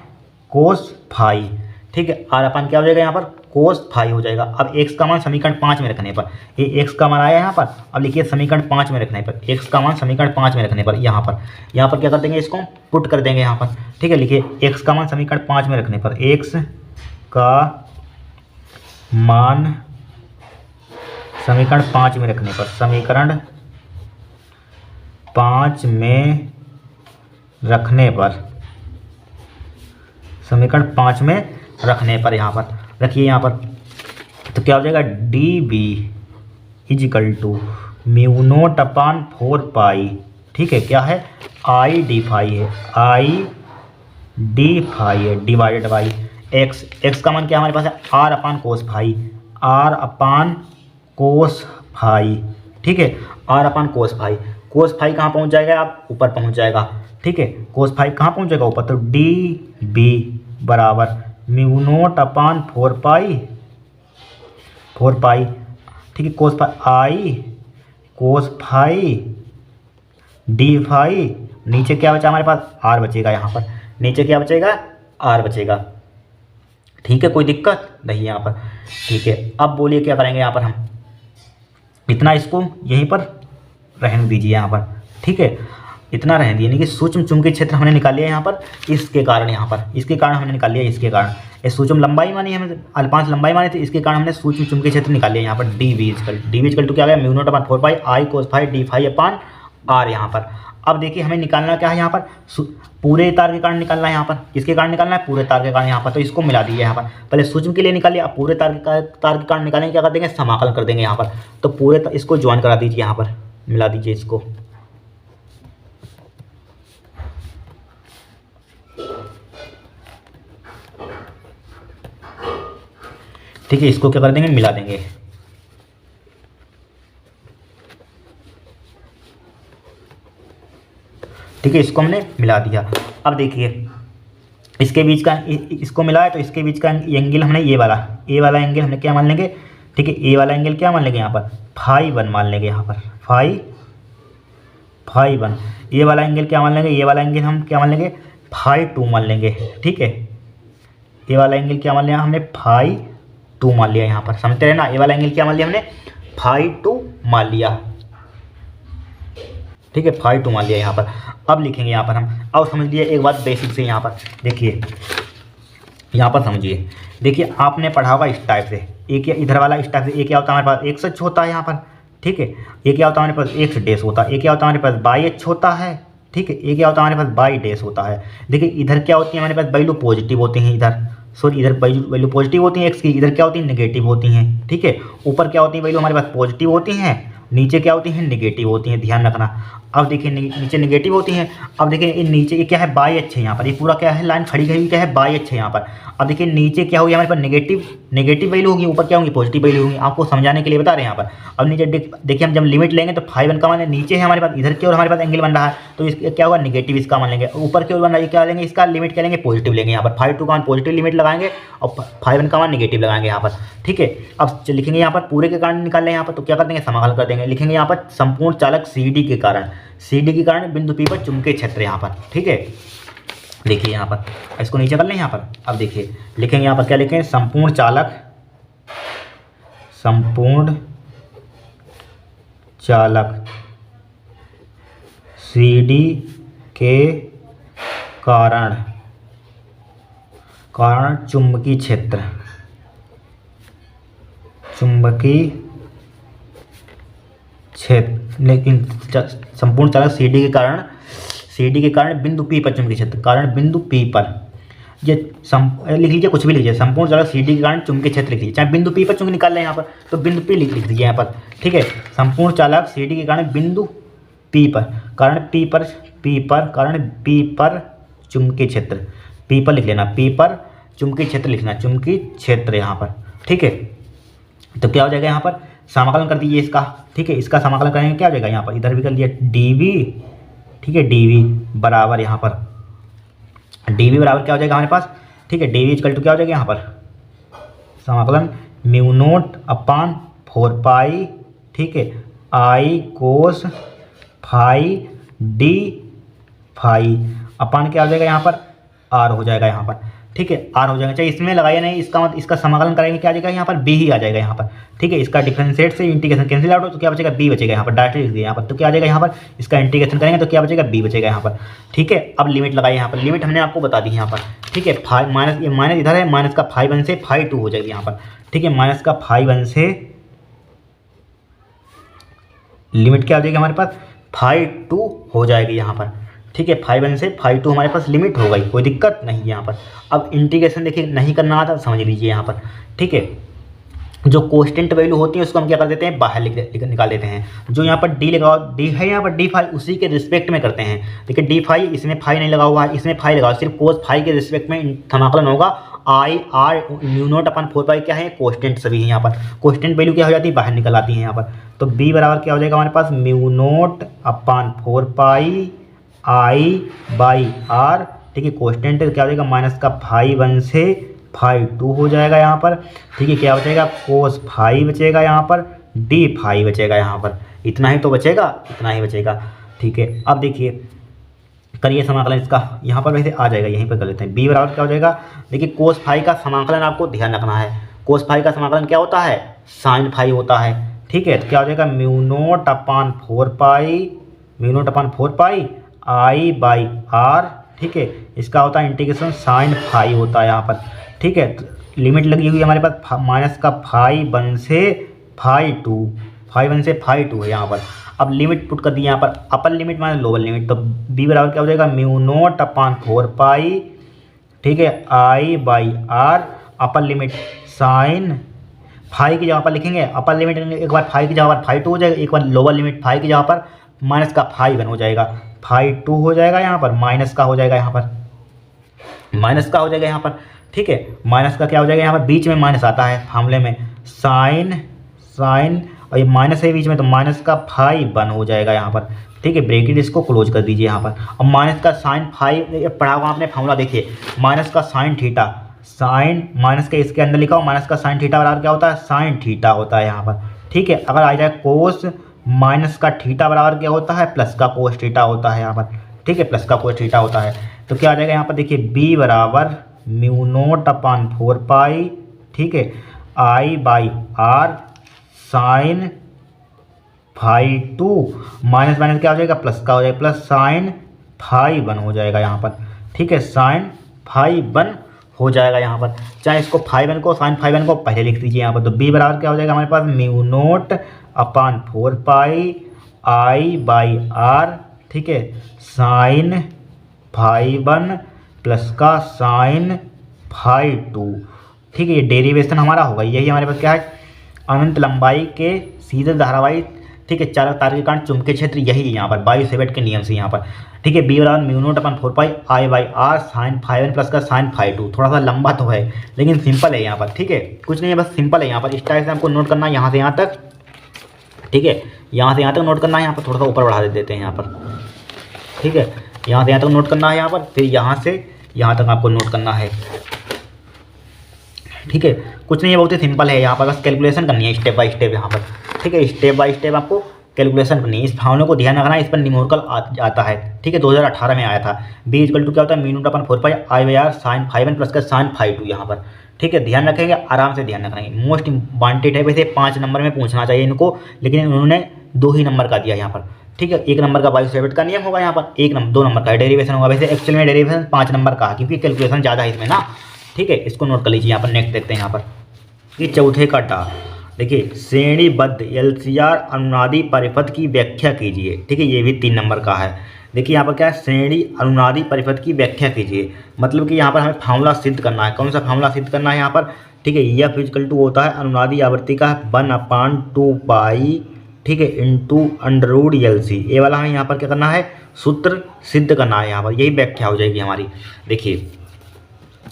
कोस फाई, ठीक है। r अपान क्या हो जाएगा यहाँ पर कोस फाई हो जाएगा। अब x का मान समीकरण 5 में रखने पर, ये x का मान आया यहाँ पर, अब लिखिए समीकरण 5 में रखने पर, x का मान समीकरण 5 में रखने पर यहाँ पर क्या कर देंगे, इसको पुट कर देंगे यहाँ पर, ठीक है। लिखिए x का मान समीकरण 5 में रखने पर, x का मान समीकरण 5 में रखने पर, समीकरण 5 में रखने पर, समीकरण 5 में रखने पर यहाँ पर रखिए यहाँ पर, तो क्या हो जाएगा d B is equal to mu naught upon 4 pi, ठीक है, क्या है आई डी फाई है, आई डी फाई है डिवाइडेड बाई एक्स का मान क्या हमारे पास है R upon cos phi, R upon cos phi, ठीक है, R upon cos phi. Cos phi कहाँ पहुँच जाएगा, आप ऊपर पहुँच जाएगा, ठीक है, कोस फाई कहाँ पहुँच जाएगा ऊपर, तो डी बी बराबर म्यू नोट अपान 4 पाई, ठीक है, कोस फाई आई कोस फाई डी फाई, नीचे क्या बचा हमारे पास आर बचेगा यहाँ पर, नीचे क्या बचेगा आर बचेगा, ठीक है, कोई दिक्कत नहीं यहाँ पर, ठीक है। अब बोलिए क्या करेंगे यहाँ पर हम, इतना इसको यहीं पर रहने दीजिए यहाँ पर, ठीक है, इतना रहने दीजिए, यानी कि सूक्ष्म चुंबकीय क्षेत्र हमने निकाल लिया यहाँ पर, इसके कारण यहाँ पर, इसके कारण हमने निकाल लिया, इसके कारण ये सूक्ष्म लंबाई मानी हमें अल्पांश लंबाई मानी थी, इसके कारण हमने सूक्ष्म चुंबकीय क्षेत्र निकाल लिया यहाँ पर डी वी इजकल टू क्या आ गया mu naught upon 4 pi I cos phi D phi upon R यहाँ पर। अब देखिए हमें निकालना क्या है यहाँ पर, पूरे तार के कारण निकालना है यहाँ पर, किसके कारण निकालना है पूरे तार के कारण यहाँ पर, तो इसको मिला दीजिए यहाँ पर, पहले सूक्ष्म के लिए निकालिए, अब पूरे तार के कारण निकालेंगे, क्या कर देंगे समाकलन कर देंगे यहाँ पर, तो पूरे इसको ज्वाइन करा दीजिए यहाँ पर, मिला दीजिए इसको, ठीक है, इसको क्या कर देंगे मिला देंगे, ठीक है, इसको हमने मिला दिया। अब देखिए इसके बीच का इसको मिला है, तो इसके बीच का एंगल हमने ए वाला एंगल हमने क्या मान लेंगे, ठीक है, ए वाला एंगल क्या मान लेंगे यहाँ पर फाई 1 मान लेंगे यहाँ पर, फाई 1। ये वाला एंगल क्या मान लेंगे, ये वाला एंगल हम क्या मान लेंगे फाई 2 मान लेंगे, ठीक है, ये वाला एंगल क्या मान लिया हमने फाई 2 मान लिया यहाँ पर, समझते हैं ना, ये वाला एंगल क्या मान लिया हमने फाई 2 मान लिया, ठीक है, फाई 2 मान लिया यहाँ पर। अब लिखेंगे यहाँ पर हम, और समझ लिए एक बात बेसिक से यहाँ पर, देखिए यहाँ पर समझिए, देखिए आपने पढ़ा होगा इस टाइप से, एक इधर वाला इस टाइप से, एक क्या होता है हमारे पास एक्स अक्ष होता है यहाँ पर, ठीक है, एक क्या होता है हमारे पास एक्स डैश होता है, एक क्या होता है हमारे पास बाई अक्ष होता है, ठीक है, एक क्या होता है हमारे पास बाई डैश होता है। देखिए इधर क्या होती है हमारे पास वैल्यू पॉजिटिव होती हैं, इधर सॉरी इधर वैल्यू पॉजिटिव होती है एक्स की, इधर क्या होती है नेगेटिव होती हैं, ठीक है, ऊपर क्या होती है वैल्यू हमारे पास पॉजिटिव होती हैं नीचे क्या होती हैं, निगेटिव होती हैं, ध्यान रखना। अब देखिए नीचे निगेटिव होती हैं। अब देखिए इन नीचे ये क्या है, बाई एच है यहाँ पर, ये पूरा क्या है, लाइन खड़ी गई क्या है, बाई एच है यहाँ पर। अब देखिए नीचे क्या होगी हमारे पास, नेगेटिव वैल्यू होगी, ऊपर क्या होंगी, पॉजिटिव वैल्यू होंगी। आपको समझाने के लिए बता रहे हैं यहाँ पर। अब नीचे देखिए हम जब लिमिट लेंगे तो फाई वन का मान नीचे है हमारे पास, इधर की ओर हमारे पास एंगल बन रहा है, तो इसका क्या होगा, निगेटिव इसका मान लेंगे। ऊपर की ओर बन रहा है, क्या लेंगे, इसका लिमिट क्या लेंगे, पॉजिटिव लेंगे। यहाँ पर फाई टू का मान पॉजिटिव लिमिट लगाएंगे और फाई वन का मान निगेटिव लगाएंगे यहाँ पर, ठीक है। अब लिखेंगे यहाँ पर पूरे के कारण निकाल लें यहाँ पर, तो क्या कर देंगे, समाकलन कर देंगे। लिखेंगे यहाँ पर संपूर्ण चालक CD के कारण बिंदु P पर चुंबकीय क्षेत्र यहाँ पर, ठीक है। देखिए यहाँ पर इसको नीचे कर लें यहाँ पर। अब देखिए लिखेंगे यहाँ पर क्या लिखें, संपूर्ण चालक CD के कारण चुंबकीय क्षेत्र लेकिन संपूर्ण चालक CD के कारण बिंदु P पर चुंबकीय क्षेत्र, कारण बिंदु P पर, ये लिख लीजिए, कुछ भी लीजिए, संपूर्ण चालक CD के कारण चुंबकीय क्षेत्र लिख लीजिए, चाहे बिंदु P पर चुंबक निकाल लें यहाँ पर, तो बिंदु P लिख दीजिए यहाँ पर, ठीक है। संपूर्ण चालक CD के कारण बिंदु P पर, कारण P पर चुंबकीय क्षेत्र, P पर लिख लेना, P पर चुंबकीय क्षेत्र लिखना, चुंबकीय क्षेत्र यहाँ पर, ठीक है। तो क्या हो जाएगा यहाँ पर, समाकलन कर दीजिए इसका, ठीक है। इसका समाकलन करेंगे क्या हो जाएगा यहाँ पर, इधर भी कर लिया dV, ठीक है, dV बराबर यहाँ पर, dV बराबर क्या हो जाएगा हमारे पास, ठीक है, dV इक्वल टू क्या हो जाएगा यहाँ पर, समाकलन म्यू नोट अपान 4 पाई, ठीक है, I cos phi D phi upon क्या हो जाएगा यहाँ पर, R हो जाएगा यहाँ पर, ठीक है, R हो जाएगा, चाहे इसमें लगाइए नहीं, इसका समाकलन करेंगे क्या आ जाएगा यहाँ पर, B ही आ जाएगा यहाँ पर, ठीक है। इसका डिफरेंशिएट से इंटीग्रेशन कैंसिल आउट हो तो क्या बचेगा, B बचेगा यहाँ पर, डायरेक्ट लिख दिया यहाँ पर, तो क्या आ जाएगा यहाँ पर, इसका इंटीग्रेशन करेंगे तो क्या बचेगा, B बचेगा यहाँ पर, ठीक है। अब लिमिट लगाइए यहाँ पर, लिमिट हमने आपको बता दी यहाँ पर, ठीक है। माइनस, ये माइनस इधर है, माइनस का फाई वन से फाई टू हो जाएगी यहाँ पर, ठीक है, माइनस का फाई वन से लिमिट क्या हो जाएगी हमारे पास, फाई टू हो जाएगी यहाँ पर, ठीक है। फाई वन से फाई टू हमारे पास लिमिट हो गई, कोई दिक्कत नहीं है यहाँ पर। अब इंटीग्रेशन देखिए नहीं करना आता समझ लीजिए यहाँ पर, ठीक है। जो कांस्टेंट वैल्यू होती है उसको हम क्या कर देते हैं, बाहर निकाल देते हैं। जो यहाँ पर D लगाओ, D है यहाँ पर, D फाई उसी के रिस्पेक्ट में करते हैं, देखिए D फाई, इसमें फाई नहीं लगा हुआ है, इसमें फाई लगाओ, सिर्फ कोस फाई के रिस्पेक्ट में समाकलन होगा। I म्यू नोट अपन 4 पाई क्या है, कांस्टेंट सभी है यहाँ पर, कांस्टेंट वैल्यू क्या हो जाती है, बाहर निकल आती है यहाँ पर। तो B बराबर क्या हो जाएगा हमारे पास, mu naught upon 4 pi I by R, ठीक है। कांस्टेंट क्या हो जाएगा, माइनस का फाई वन से फाई टू हो जाएगा यहाँ पर, ठीक है। क्या बचेगा, कोस फाई बचेगा यहाँ पर, D फाई बचेगा यहाँ पर, इतना ही तो बचेगा, इतना ही बचेगा, ठीक है। अब देखिए करिए समाकलन इसका, यहाँ पर वैसे आ जाएगा, यहीं पर कर लेते हैं। B बराबर क्या हो जाएगा, देखिए कोस फाई का समाकलन आपको ध्यान रखना है, कोस फाई का समाकलन क्या होता है, साइन फाई होता है, ठीक है। तो क्या हो जाएगा, mu naught upon 4 pi I by R, ठीक है। इसका होता है इंटीग्रेशन साइन फाई होता है यहाँ पर, ठीक है। तो लिमिट लगी हुई है हमारे पास, माइनस का फाई वन से फाई टू है यहाँ पर। अब लिमिट पुट कर दी यहाँ पर, upper limit minus lower limit, तो B बराबर क्या हो जाएगा, म्यू नोट अपान 4 पाई, ठीक है, I by R, upper limit sine phi की जगह पर लिखेंगे, अपर लिमिट एक बार फाई की जगह पर फाई टू हो जाएगा, एक बार लोअर लिमिट फाई की जगह पर माइनस का फाई वन हो जाएगा, फाई टू हो जाएगा यहाँ पर, माइनस का हो जाएगा यहाँ पर, ठीक है। माइनस का क्या हो जाएगा यहाँ पर, बीच में माइनस आता है फार्मूले में, साइन और ये माइनस है बीच में, तो माइनस का फाई वन हो जाएगा यहाँ पर, ठीक है। ब्रैकेट इसको क्लोज कर दीजिए यहाँ पर। और माइनस का साइन फाई पढ़ा हुआ आपने फार्मूला, देखिए माइनस का साइन थीटा, साइन माइनस के इसके अंदर लिखा हो, माइनस का साइन थीटा बराबर क्या होता है, साइन थीटा होता है यहाँ पर, ठीक है। अगर आ जाए कोस माइनस का थीटा बराबर क्या होता है, प्लस का कोस थीटा होता है यहाँ पर, ठीक है, प्लस का कोस थीटा होता है। तो क्या आ जाएगा यहाँ पर, देखिए B बराबर म्यू नोट अपान 4 पाई, ठीक है, I by R sine phi two, minus minus क्या हो जाएगा, प्लस का हो जाएगा, प्लस साइन फाई वन हो जाएगा यहाँ पर, ठीक है, साइन फाई वन हो जाएगा यहाँ पर। चाहे इसको फाई वन को साइन फाई वन को पहले लिख दीजिए यहाँ पर। तो B बराबर क्या हो जाएगा हमारे पास, mu naught upon 4 pi I by R, ठीक है, साइन फाई वन प्लस का साइन फाई टू, ठीक है। ये डेरिवेशन हमारा होगा, यही हमारे पास क्या है, अनंत लंबाई के सीधे धारावाही ठीक है। चालक तार के कारण चुंबकीय क्षेत्र यही है यहाँ पर, बायो सेवर्ट के नियम से यहाँ पर, ठीक है। बी बराबर mu naught upon 4 pi I by R sine phi 1 plus का साइन फाई 2, थोड़ा सा लंबा तो है लेकिन सिंपल है यहाँ पर, ठीक है। कुछ नहीं है, बस सिंपल है यहाँ पर। इस टाइप से हमको नोट करना है यहाँ से यहाँ तक, ठीक है। यहाँ से यहाँ तक नोट करना है, यहाँ पर थोड़ा सा ऊपर बढ़ा देते हैं यहाँ पर, ठीक है। यहाँ से यहाँ तक नोट करना है यहाँ पर, फिर यहाँ से यहाँ तक आपको नोट करना है, ठीक है। कुछ नहीं है, बहुत ही सिंपल है यहाँ पर, बस कैलकुलेशन करनी है स्टेप बाय स्टेप यहाँ पर, ठीक है। स्टेप बाय स्टेप आपको कैलकुलेशन करनी है। इस फार्मूले को ध्यान रखना है, इस पर न्यूमेरिकल आता है, ठीक है। 2018 में आया था। बी इक्वल टू क्या होता है, mu naught upon 4 pi I by R sine phi 1 plus का साइन फाई 2 यहाँ पर, ठीक है। ध्यान रखेंगे, आराम से ध्यान रखेंगे। मोस्ट इंपॉर्टेंट है, वैसे 5 नंबर में पूछना चाहिए इनको, लेकिन उन्होंने 2 ही नंबर का दिया यहाँ पर, ठीक है। 1 नंबर का बायो सेवर्ट का नियम होगा यहाँ पर, 2 नंबर का डेरिवेशन होगा। वैसे एक्चुअल में डेरिवेशन 5 नंबर का है, क्योंकि कैलकुलेशन ज़्यादा है इसमें ना, ठीक है। इसको नोट कर लीजिए यहाँ पर। नेक्स्ट देखते हैं यहाँ पर, ये चौथे का टा, देखिए श्रेणीबद्ध एलसीआर अनुनादी परिपथ की व्याख्या कीजिए, ठीक है। ये भी 3 नंबर का है। देखिए यहाँ पर क्या है, श्रेणी अनुनादी परिपथ की व्याख्या कीजिए, मतलब कि यहाँ पर हमें फार्मूला सिद्ध करना है। कौन सा फार्मूला सिद्ध करना है यहाँ पर, ठीक है। एफ इक्वल टू होता है अनुनादी आवृत्ति का 1/2 पाई, ठीक है, इंटू अंडर रूट एलसी। ये वाला हमें यहाँ पर क्या करना है, सूत्र सिद्ध करना है यहाँ पर, यही व्याख्या हो जाएगी हमारी। देखिए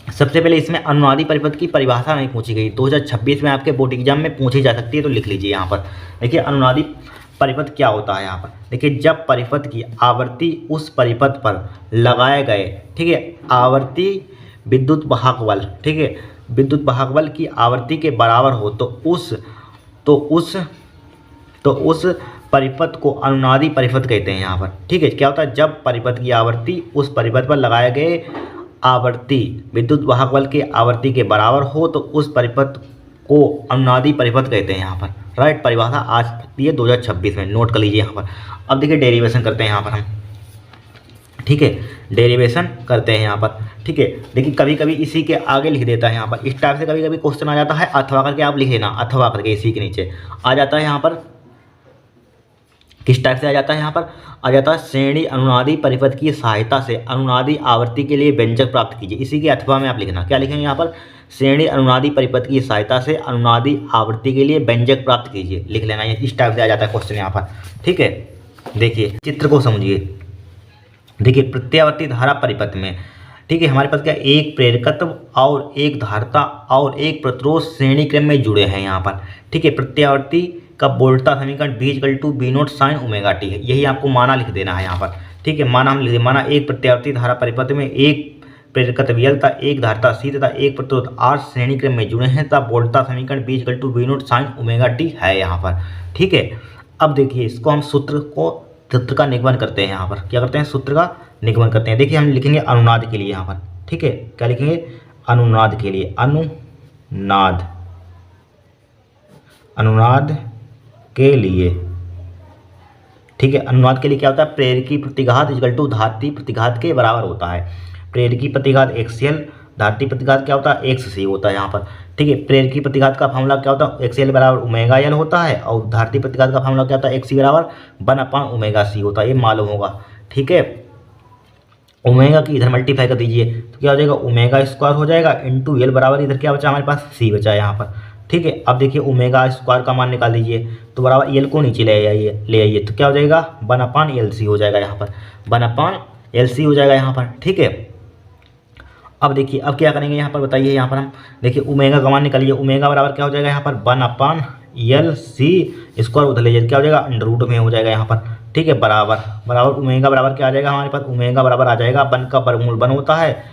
सबसे पहले इसमें अनुनादी परिपथ की परिभाषा नहीं पूछी गई, 2026 में आपके बोर्ड एग्जाम में पूछी जा सकती है, तो लिख लीजिए यहाँ पर। देखिए अनुनादी परिपथ क्या होता है यहाँ पर, देखिए जब परिपथ की आवृत्ति उस परिपथ पर लगाए गए, ठीक है, आवर्ती विद्युत वाहक बल, ठीक है, विद्युत वाहक बल की आवृत्ति के बराबर हो तो उस परिपथ को अनुनादी परिपथ कहते हैं यहाँ पर, ठीक है। क्या होता है, जब परिपथ की आवृत्ति उस परिपथ पर लगाए गए आवर्ती विद्युत वाहक बल के आवर्ती के बराबर हो तो उस परिपथ को अनुनादी परिपथ कहते हैं यहाँ पर, राइट। परिभाषा आज सकती है 2026 में, नोट कर लीजिए यहाँ पर। अब देखिए डेरिवेशन करते हैं यहाँ पर हम, ठीक है, डेरिवेशन करते हैं यहाँ पर, ठीक है। देखिए कभी कभी इसी के आगे लिख देता है यहाँ पर, इस टाइप से कभी कभी क्वेश्चन आ जाता है, अथवा करके आप लिख लेना, अथवा करके इसी के नीचे आ जाता है यहाँ पर। किस टाइप से आ जाता है यहाँ पर, आ जाता है श्रेणी अनुनादी परिपथ की सहायता से अनुनादी आवृत्ति के लिए व्यंजक प्राप्त कीजिए। इसी के अथवा में आप लिखना, क्या लिखेंगे यहाँ पर, श्रेणी अनुनादी परिपथ की सहायता से अनुनादी आवृत्ति के लिए व्यंजक प्राप्त कीजिए, लिख लेना। ये इस टाइप से आ जाता है क्वेश्चन यहाँ पर, ठीक है। देखिए चित्र को समझिए, देखिए प्रत्यावर्ती धारा परिपथ में, ठीक है, हमारे पास क्या एक प्रेरकत्व और एक धारिता और एक प्रतिरोध श्रेणी क्रम में जुड़े हैं यहाँ पर, ठीक है। प्रत्यावर्ती का बोल्टा समीकरण B equal to B naught sine omega T है, यही आपको माना लिख देना है यहाँ पर, ठीक है। माना हम लिख दें, माना एक प्रत्यावर्ती धारा परिपथ में एक प्रेरकत्व एल तथा एक धारिता सी तथा एक प्रतिरोध आर श्रेणी क्रम में जुड़े हैं तथा बोल्टा समीकरण B equal to B naught sine omega T है यहाँ पर, ठीक है। अब देखिए इसको हम सूत्र का निगमन करते हैं यहाँ पर, क्या करते हैं, सूत्र का निगमन करते हैं। देखिए हम लिखेंगे अनुनाद के लिए यहाँ पर, ठीक है, क्या लिखेंगे, अनुनाद के लिए, अनुनाद के लिए, ठीक है। अनुनाद के लिए क्या होता है, प्रेरकी प्रतिघात इक्वल टू धारती प्रतिघात के बराबर होता है। प्रेरकी प्रतिघात एक्सएल, धारती प्रतिघात क्या होता है, एक्स सी होता है यहाँ पर, ठीक है। प्रेरकी प्रतिघात का फार्मूला क्या होता है, एक्सएल बराबर ओमेगा एल होता है, और धारती प्रतिघात का फार्मूला क्या होता है, एक्स सी बराबर 1 ओमेगा सी होता है, ये मालूम होगा, ठीक है। ओमेगा की इधर मल्टीप्लाई कर दीजिए तो क्या हो जाएगा, ओमेगा स्क्वायर हो जाएगा इंटू एल बराबर इधर क्या बचा हमारे पास, सी बचा है यहाँ पर, ठीक है। अब देखिए ओमेगा स्क्वायर का मान निकाल दीजिए तो बराबर एल को नीचे ले आइए तो क्या हो जाएगा, 1/LC हो जाएगा यहाँ पर, 1/LC हो जाएगा यहाँ पर, ठीक है। अब देखिए अब क्या करेंगे यहाँ पर बताइए, यहाँ पर हम देखिए ओमेगा का मान निकालिए, ओमेगा बराबर क्या हो जाएगा यहाँ पर 1/LC स्क्वायर उधर लीजिए क्या हो जाएगा, अंडर रूट में हो जाएगा यहाँ पर, ठीक है। बराबर ओमेगा बराबर क्या आ जाएगा हमारे पास, ओमेगा बराबर आ जाएगा 1 का वर्गमूल 1 होता है,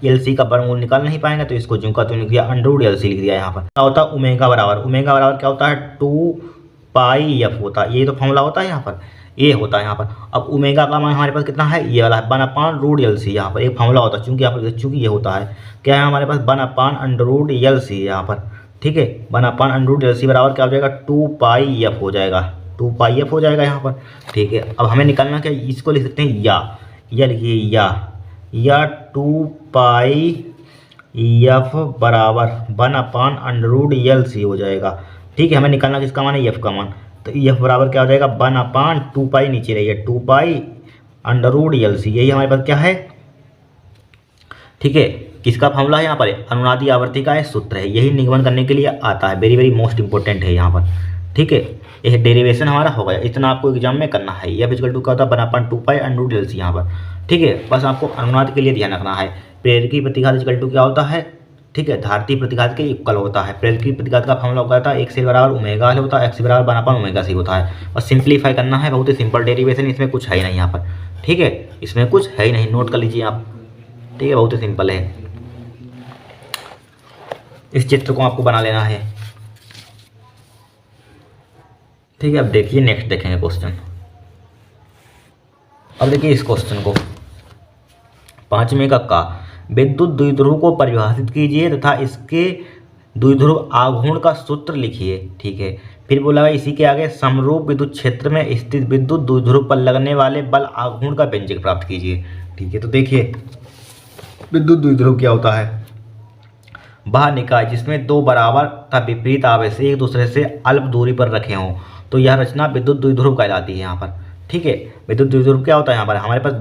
LC का वर्गमूल निकाल नहीं पाएंगे तो इसको जो का तो लिख दिया, अंडर रूट LC लिख दिया यहाँ पर। क्या होता है ओमेगा बराबर क्या होता है 2 पाई एफ होता है, ये तो फॉर्मूला होता है यहाँ पर, ये होता है यहाँ पर। अब ओमेगा का मान हमारे पास कितना है, ये वाला है 1/√LC, यहाँ पर एक फॉर्मूला होता है, चूंकि ये होता है क्या है हमारे पास 1/√LC यहाँ पर, ठीक है। 1/√LC बराबर क्या हो जाएगा 2 पाई एफ हो जाएगा, 2 पाई एफ हो जाएगा यहाँ पर, ठीक है। अब हमें निकालना क्या, इसको लिख सकते हैं या लिखिए या 2 पाई एफ बराबर 1/√LC हो जाएगा, ठीक है। हमें निकालना किसका मान है, एफ का मान, तो एफ बराबर क्या हो जाएगा 1/2 पाई, नीचे रहिए 2 पाई √LC, यही हमारे पास क्या है, ठीक है। किसका फॉर्मूला है यहाँ पर, अनुनादी आवर्ती का सूत्र है, यही निगमन करने के लिए आता है, वेरी वेरी मोस्ट इंपॉर्टेंट है यहाँ पर, ठीक है, ये डेरिवेशन हमारा हो गया। इतना आपको एग्जाम में करना है। यह इक्वल टू क्या होता है, 1/2 पाई अंडर रूट LC यहाँ पर। ठीक है, बस आपको अनुनाद के लिए ध्यान रखना है। प्रेरकी प्रतिघात इक्वल टू क्या होता है, ठीक है, धारती प्रतिघात के इक्वल होता है। प्रेरकी प्रतिघात का फॉर्मूला होता है 1 बराबर ओमेगा एल होता है, x बराबर 1/ओमेगा c होता है। बस सिंप्लीफाई करना है, बहुत ही सिंपल डेरिवेशन, इसमें कुछ है ही नहीं यहाँ पर। ठीक है, इसमें कुछ है ही नहीं, नोट कर लीजिए आप। ठीक है, बहुत ही सिंपल है। इस चित्र को आपको बना लेना है। ठीक है, अब देखिए नेक्स्ट देखेंगे क्वेश्चन। अब देखिए इस क्वेश्चन को, 5वें का विद्युत द्विध्रुव को परिभाषित कीजिए तथा इसके द्विध्रुव आघूर्ण का सूत्र लिखिए। ठीक है, फिर बोला है इसी के आगे समरूप विद्युत क्षेत्र में स्थित विद्युत द्विध्रुव पर लगने वाले बल आघूर्ण का व्यंजक प्राप्त कीजिए। ठीक है, तो देखिए विद्युत द्विध्रुव क्या होता है, वह निकाय जिसमें दो बराबर तथा विपरीत आवेश एक दूसरे से अल्प दूरी पर रखे हों, तो यह रचना विद्युत द्विध्रुव कहलाती है यहाँ पर। ठीक है, विद्युत द्विध्रुव क्या होता है, यहाँ पर हमारे पास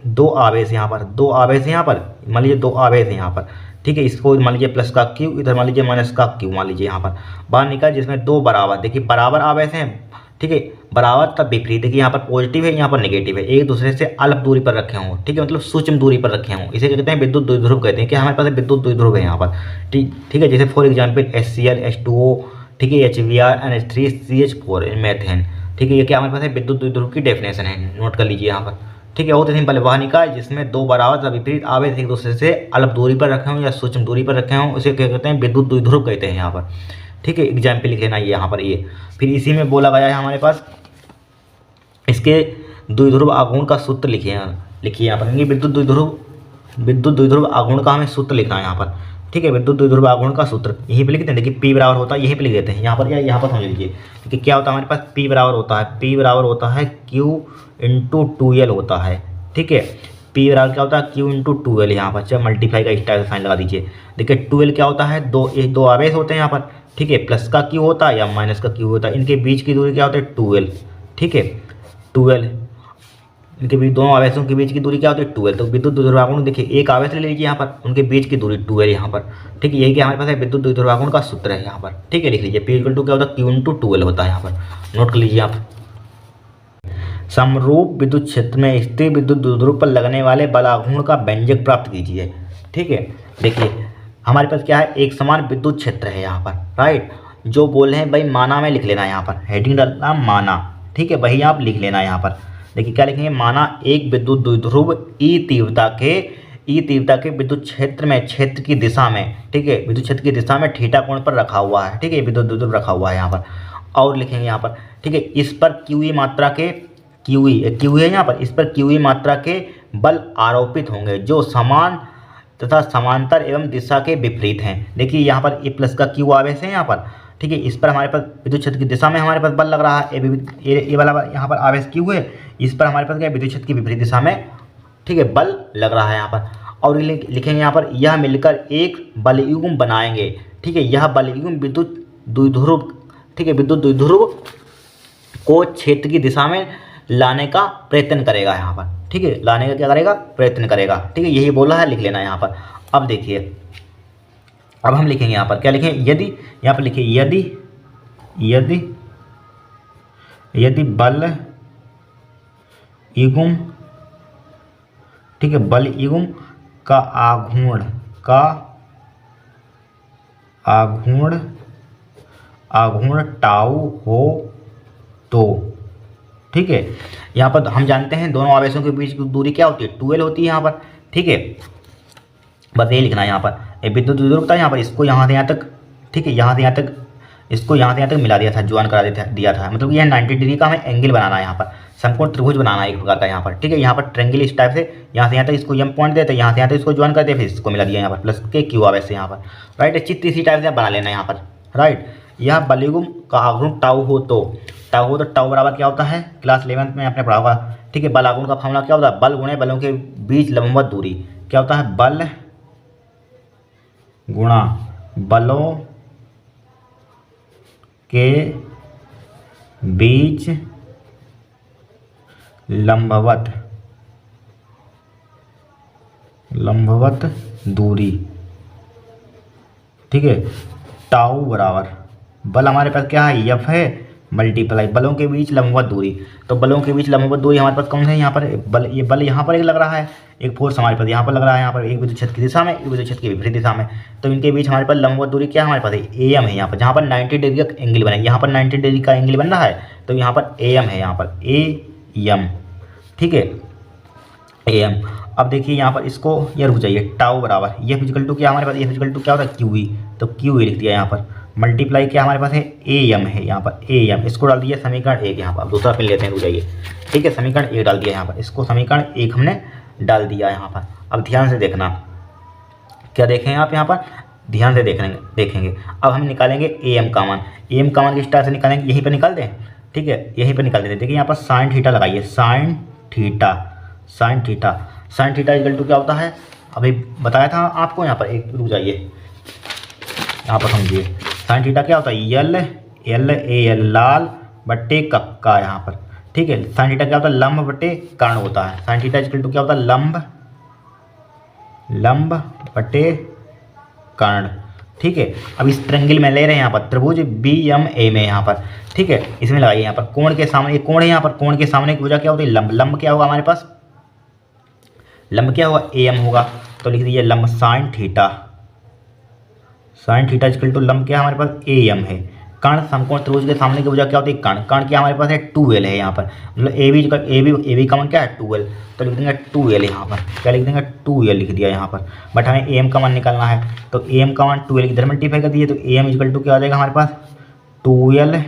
दो आवेश, यहाँ पर दो आवेश, यहाँ पर मान लीजिए दो आवेश है यहाँ पर। ठीक है, इसको मान लीजिए प्लस का क्यू, इधर मान लीजिए माइनस का क्यू, मान लीजिए यहाँ पर बाहर निकाय जिसमें दो बराबर, देखिए बराबर आवेश हैं। ठीक है, बराबर तब विपरीत, देखिए यहाँ पर पॉजिटिव है, यहाँ पर नेगेटिव है, एक दूसरे से अल्प दूरी पर रखे हों। ठीक है, मतलब सूक्ष्म दूरी पर रखे हों, इसे कहते हैं विद्युत द्विध्रुव कहते हैं कि हमारे पास विद्युत द्विध्रुव है यहाँ पर। ठीक है, जैसे फॉर एग्जाम्पल HCl H2O, ठीक है, HBr NH3 CH4 मेथेन। ठीक है, ये क्या हमारे पास है, विद्युत द्विध्रुव की डेफिनेशन है, नोट कर लीजिए यहाँ पर। ठीक है, बहुत ही सिंपल है, वह निकाय जिसमें दो बराबर तथा विपरीत आवेश एक दूसरे से अल्प दूरी पर रखे हों या सूक्ष्म दूरी पर रखे हों, उसे क्या कहते हैं, विद्युत द्विध्रुव कहते हैं यहाँ पर। ठीक है, एग्जाम्पल लिख लेना ये यहाँ पर। ये फिर इसी में बोला गया है हमारे पास, इसके द्विध्रुव आघूर्ण का सूत्र लिखिए यहाँ पर। विद्युत द्विध्रुव आघूर्ण का हमें सूत्र लिखना है यहाँ पर। ठीक है, विद्युत द्विध्रुव आघूर्ण का सूत्र यहीं पे लिखते हैं, देखिए P बराबर होता है, यहीं पे लिख देते हैं यहाँ पर, या यहाँ पर समझ लीजिए कि क्या होता है हमारे पास, P बराबर होता है, P बराबर होता है Q × 2L होता है। ठीक है, P बराबर क्या होता है, Q × 2L, यहाँ पर चाहे मल्टीप्लाई का स्टाइल साइन लगा दीजिए। देखिए 2L क्या होता है, दो आवेश होते हैं यहाँ पर। ठीक है, प्लस का Q होता है या माइनस का Q होता है, इनके बीच की दूरी क्या होता है, 2L। ठीक है, 2L, इनके बीच दोनों आवेशों के बीच की दूरी क्या होती है, 2L। तो विद्युत द्विध्रुव आघूर्ण देखिए एक आवेश ले लीजिए यहाँ पर, उनके बीच की दूरी 2L यहाँ पर। ठीक है, यही कि हमारे पास है विद्युत द्विध्रुव आघूर्ण का सूत्र है यहाँ पर। ठीक है, लिख लीजिए P = क्या होता है, Q × 2L होता है यहाँ पर, नोट कर लीजिए आप। समरूप विद्युत क्षेत्र में स्थित विद्युत द्विध्रुव पर लगने वाले बल आघूर्ण का व्यंजक प्राप्त कीजिए। ठीक है, देखिए हमारे पास क्या है, एक समान विद्युत क्षेत्र है यहाँ पर, राइट। जो बोल रहे हैं भाई माना में लिख लेना यहाँ पर, हेडिंग डालना माना। ठीक है, वही आप लिख लेना यहाँ पर। देखिए क्या लिखेंगे, माना एक विद्युत द्विध्रुव ई तीव्रता के विद्युत क्षेत्र में क्षेत्र की दिशा में, ठीक है, विद्युत क्षेत्र की दिशा में थीटा कोण पर रखा हुआ है। ठीक है, विद्युत द्विध्रुव रखा हुआ है यहाँ पर। और लिखेंगे यहाँ पर, ठीक है, इस पर क्यूई मात्रा के क्यू है यहाँ पर, इस पर क्यूई मात्रा के बल आरोपित होंगे जो समान तथा समांतर एवं दिशा के विपरीत हैं। देखिए यहाँ पर ए प्लस का क्यू आवेश है यहाँ पर। ठीक है, इस पर हमारे पास विद्युत क्षेत्र की दिशा में हमारे पास बल लग रहा है, ये वाला यहाँ पर आवेश क्यू है, इस पर हमारे पास क्या विद्युत क्षेत्र की विपरीत दिशा में, ठीक है, बल लग रहा है यहाँ पर। और लिखेंगे यहाँ पर, यह मिलकर एक बलयुग्म बनाएंगे। ठीक है, यह बलयुग्म विद्युत द्विध्रुव, ठीक है, विद्युत द्विध्रुव को क्षेत्र की दिशा में लाने का प्रयत्न करेगा यहाँ पर। ठीक है, लाने का क्या करेगा, प्रयत्न करेगा। ठीक है, यही बोला है, लिख लेना यहाँ पर। अब देखिए, अब हम लिखेंगे यहाँ पर, क्या लिखें, यदि, यहाँ पर लिखिए यदि बल युग्म, ठीक है, बल युग्म का आघूर्ण टाउ हो तो, ठीक है, यहाँ पर हम जानते हैं दोनों आवेशों के बीच की दूरी क्या होती है, 2L होती है यहाँ पर। ठीक है, बस यही लिखना है यहाँ पर। ये विद्युत द्विध्रुव था यहाँ पर, इसको यहाँ से यहाँ तक, ठीक है, यहाँ से यहाँ तक, इसको यहाँ से यहाँ तक मिला दिया था, ज्वाइन करा दिया था, मतलब यह 90 डिग्री का हमें एंगल बनाना है यहाँ पर, समकोण त्रिभुज बनाना है एक प्रकार का यहाँ पर। ठीक है, यहाँ पर ट्रेंगल इस टाइप से यहाँ से यहाँ तक इसको एम पॉइंट देते, यहाँ से यहाँ तक इसको ज्वाइन करते, फिर इसको मिला दिया यहाँ पर प्लस के क्यू आवेश से यहाँ पर, राइट। चित्र इसी टाइप से बना लेना है यहाँ पर, राइट। यह बलयुग्म का आघूर्ण टाउ हो तो टाउ बराबर क्या होता है, क्लास 11th में आपने पढ़ा होगा। ठीक है, बल आघूर्ण का फॉर्मूला क्या होता है, बल गुणे बलों के बीच लंबवत दूरी, क्या होता है, बल गुणा बलों के बीच लंबवत दूरी। ठीक है, टाउ बराबर, बल हमारे पास क्या है, एफ है, मल्टीप्लाई बलों के बीच लंबवत दूरी। तो बलों के बीच लंबवत दूरी हमारे पास कौन है, यहाँ पर बल, ये बल यहाँ पर एक लग रहा है, एक फोर्स हमारे पास यहाँ पर लग रहा है, यहाँ पर एक विद्युत क्षेत्र की दिशा में, एक विद्युत क्षेत्र की विपरीत दिशा में। तो इनके बीच हमारे पास लंबवत दूरी क्या हमारे पास है, AM है यहाँ पर, जहाँ पर 90 डिग्री का एंगल बनेगा, यहाँ पर 90 डिग्री का एंगल बन रहा है, तो यहाँ पर AM है, यहाँ पर AM, ठीक है AM। अब देखिए यहाँ पर इसको ये रुक जाइए, टाउ बराबर ये फिजिकल टू क्या हमारे पास, ये फिजिकल टू क्या होता है QE, तो QE लिख दिया यहाँ पर, मल्टीप्लाई क्या हमारे पास है AM है यहाँ पर AM, इसको डाल दिया समीकरण 1 यहाँ पर। अब दूसरा पेन लेते हैं, रुक जाइए, ठीक है, समीकरण 1 डाल दिया यहाँ पर, इसको समीकरण 1 हमने डाल दिया यहाँ पर। अब ध्यान से देखना, क्या देखें आप यहाँ पर, ध्यान से देखेंगे। अब हम निकालेंगे AM का मान, AM का मान किस तरह से निकालेंगे, यहीं पर निकाल दें, ठीक है, यहीं पर निकाल देते हैं। देखिए यहाँ पर साइन थीटा लगाइए, साइन थीटा इक्वल टू क्या होता है, अभी बताया था आपको, यहाँ पर एक रुक जाइए, यहाँ पर समझिए, साइन थीटा क्या होता है, L लाल बट्टे कक्का यहाँ पर, ठीक है। साइन थीटा क्या होता है, लंब बट्टे कर्ण होता है, साइन थीटा इक्वल टू क्या होता है, लंब बट्टे कर्ण, ठीक है। अब इस ट्रायंगल में ले रहे हैं यहाँ पर त्रिभुज BMA में यहाँ पर, ठीक है, इसमें लगाइए यहाँ पर कोण के सामने, एक कोण है यहाँ पर, कोण के सामने की भुजा क्या होती है, लंब क्या होगा हमारे पास, लंब क्या होगा AM होगा, तो लिख दीजिए लंब साइन थीटा इक्वल टू लंब क्या हमारे पास AM है। कर्ण समकोण त्रिभुज के सामने की भुजा क्या होती है, कर्ण क्या हमारे पास है 2L है यहाँ पर, मतलब AB का मान क्या है 2L, तो लिख देंगे 2L यहाँ पर, क्या लिख देंगे 2L लिख दिया यहाँ पर। बट हमें AM का मान निकालना है, तो AM का मान 2L इधर मल्टीप्लाई कर दिए, तो AM इक्वल टू क्या हो जाएगा हमारे पास 2L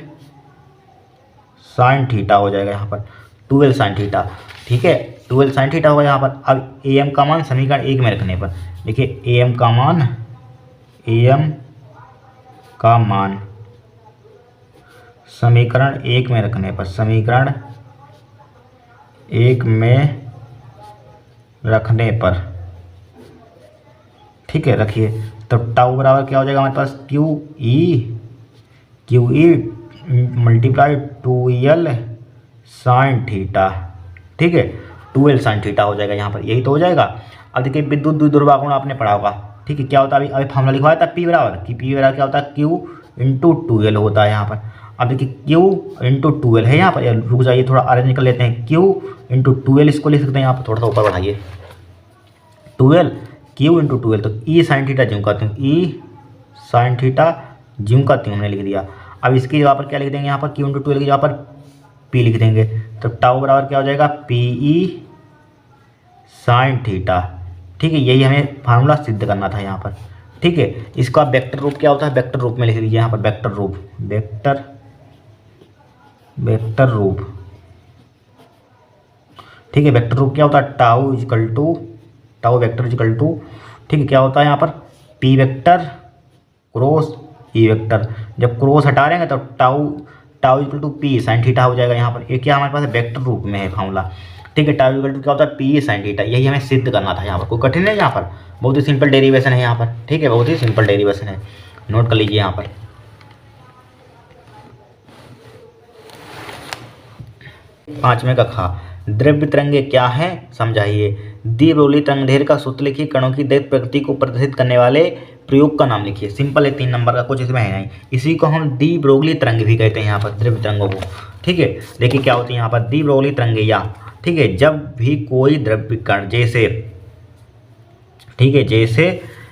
साइन थीटा हो जाएगा यहाँ पर, 2L साइन थीटा, ठीक है, 2L साइन थीटा होगा यहाँ पर। अब AM का मान समीकरण 1 में रखने पर, देखिए AM का मान समीकरण 1 में रखने पर, समीकरण 1 में रखने पर, ठीक है, रखिए, तो टाउ बराबर क्या हो जाएगा हमारे पास QE multiply 2L sine theta, ठीक है, 2L साइन थीटा हो जाएगा यहाँ पर, यही तो हो जाएगा। अब देखिए विद्युत द्विध्रुवाकोण आपने पढ़ा होगा, ठीक है, क्या होता है, अभी फॉर्मूला लिखवाया था P बराबर क्या होता है, Q इंटू 2L होता है यहाँ पर। अब देखिए Q इंटू 2L है यहाँ पर, रुक जाइए थोड़ा अरेंज निकल लेते हैं, Q इंटू 2L इसको लिख सकते हैं यहाँ पर, थोड़ा सा ऊपर बढ़ाइए, 2L Q इंटू 2L, तो E साइन थीटा ज्यों का त्यों, E साइन थीटा ज्यों का त्यों हमने लिख दिया। अब इसकी जगह पर क्या लिख देंगे यहाँ पर, Q इंटू 2L की जगह पर P लिख देंगे, तो टाउ बराबर क्या हो जाएगा PE साइन थीटा, ठीक है, यही हमें फार्मूला सिद्ध करना था यहाँ पर, ठीक है। इसका वेक्टर रूप क्या होता है, वेक्टर रूप में लिख दीजिए यहाँ पर, वेक्टर रूप, ठीक है, वेक्टर रूप क्या होता है, टाउ वेक्टर इक्वल टू, ठीक है, क्या होता है यहाँ पर P vector cross E vector, जब क्रॉस हटा देंगे तो tau equal to P sine theta हो जाएगा यहाँ पर। ये क्या हमारे पास वेक्टर रूप में है फार्मूला, ठीक है, टाउ इक्वल टू क्या होता है P साइन थीटा, यही हमें सिद्ध करना था यहाँ पर, कोई कठिन है यहाँ पर, बहुत ही सिंपल डेरिवेशन है यहाँ पर, ठीक है, बहुत ही सिंपल डेरिवेशन है, नोट कर लीजिए यहाँ पर। 5वें का खा, द्रव्य तरंगे क्या है समझाइए, द्विब्रोली तरंगदैर्घ्य का सूत्र लिखिए, कणों की दैर्घ्य प्रकृति को प्रदर्शित करने वाले प्रयोग का नाम लिखिए। सिंपल है, 3 नंबर का, कुछ इसमें है नहीं। इसी को हम द्विब्रोली तरंग भी कहते हैं यहाँ पर, द्रव्य तरंगों को, ठीक है। देखिए क्या होती है यहाँ पर द्विब्रोली तरंगे, या ठीक है, जब भी कोई द्रव्य कण जैसे, ठीक है, जैसे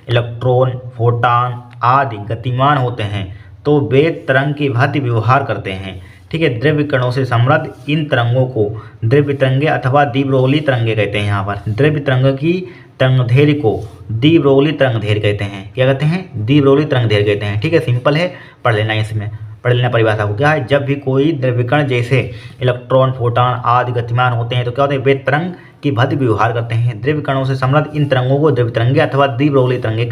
इलेक्ट्रॉन, फोटॉन आदि गतिमान होते हैं तो वे तरंग की भांति व्यवहार करते हैं, ठीक है। द्रव्य कणों से समृद्ध इन तरंगों को द्रव्य तरंगे अथवा द्विब्रोली तरंगे कहते हैं। यहाँ पर द्रव्य तरंग की तरंगदैर्घ्य को द्विब्रोली तरंगदैर्घ्य कहते हैं। क्या कहते हैं? द्विब्रोली तरंगदैर्घ्य कहते हैं, ठीक है। सिंपल है, पढ़ लेना इसमें, पढ़ लेना परिभाषा को। क्या है? जब भी कोई द्रव्यकण जैसे इलेक्ट्रॉन, फोटॉन आदि गतिमान होते हैं तो क्या होते हैं? वे तरंग की भांति व्यवहार करते हैं। द्रव्य कणों से समृद्ध इन तरंगों को द्रव्य तरंगे अथवा द्विब्रोली तरंगे,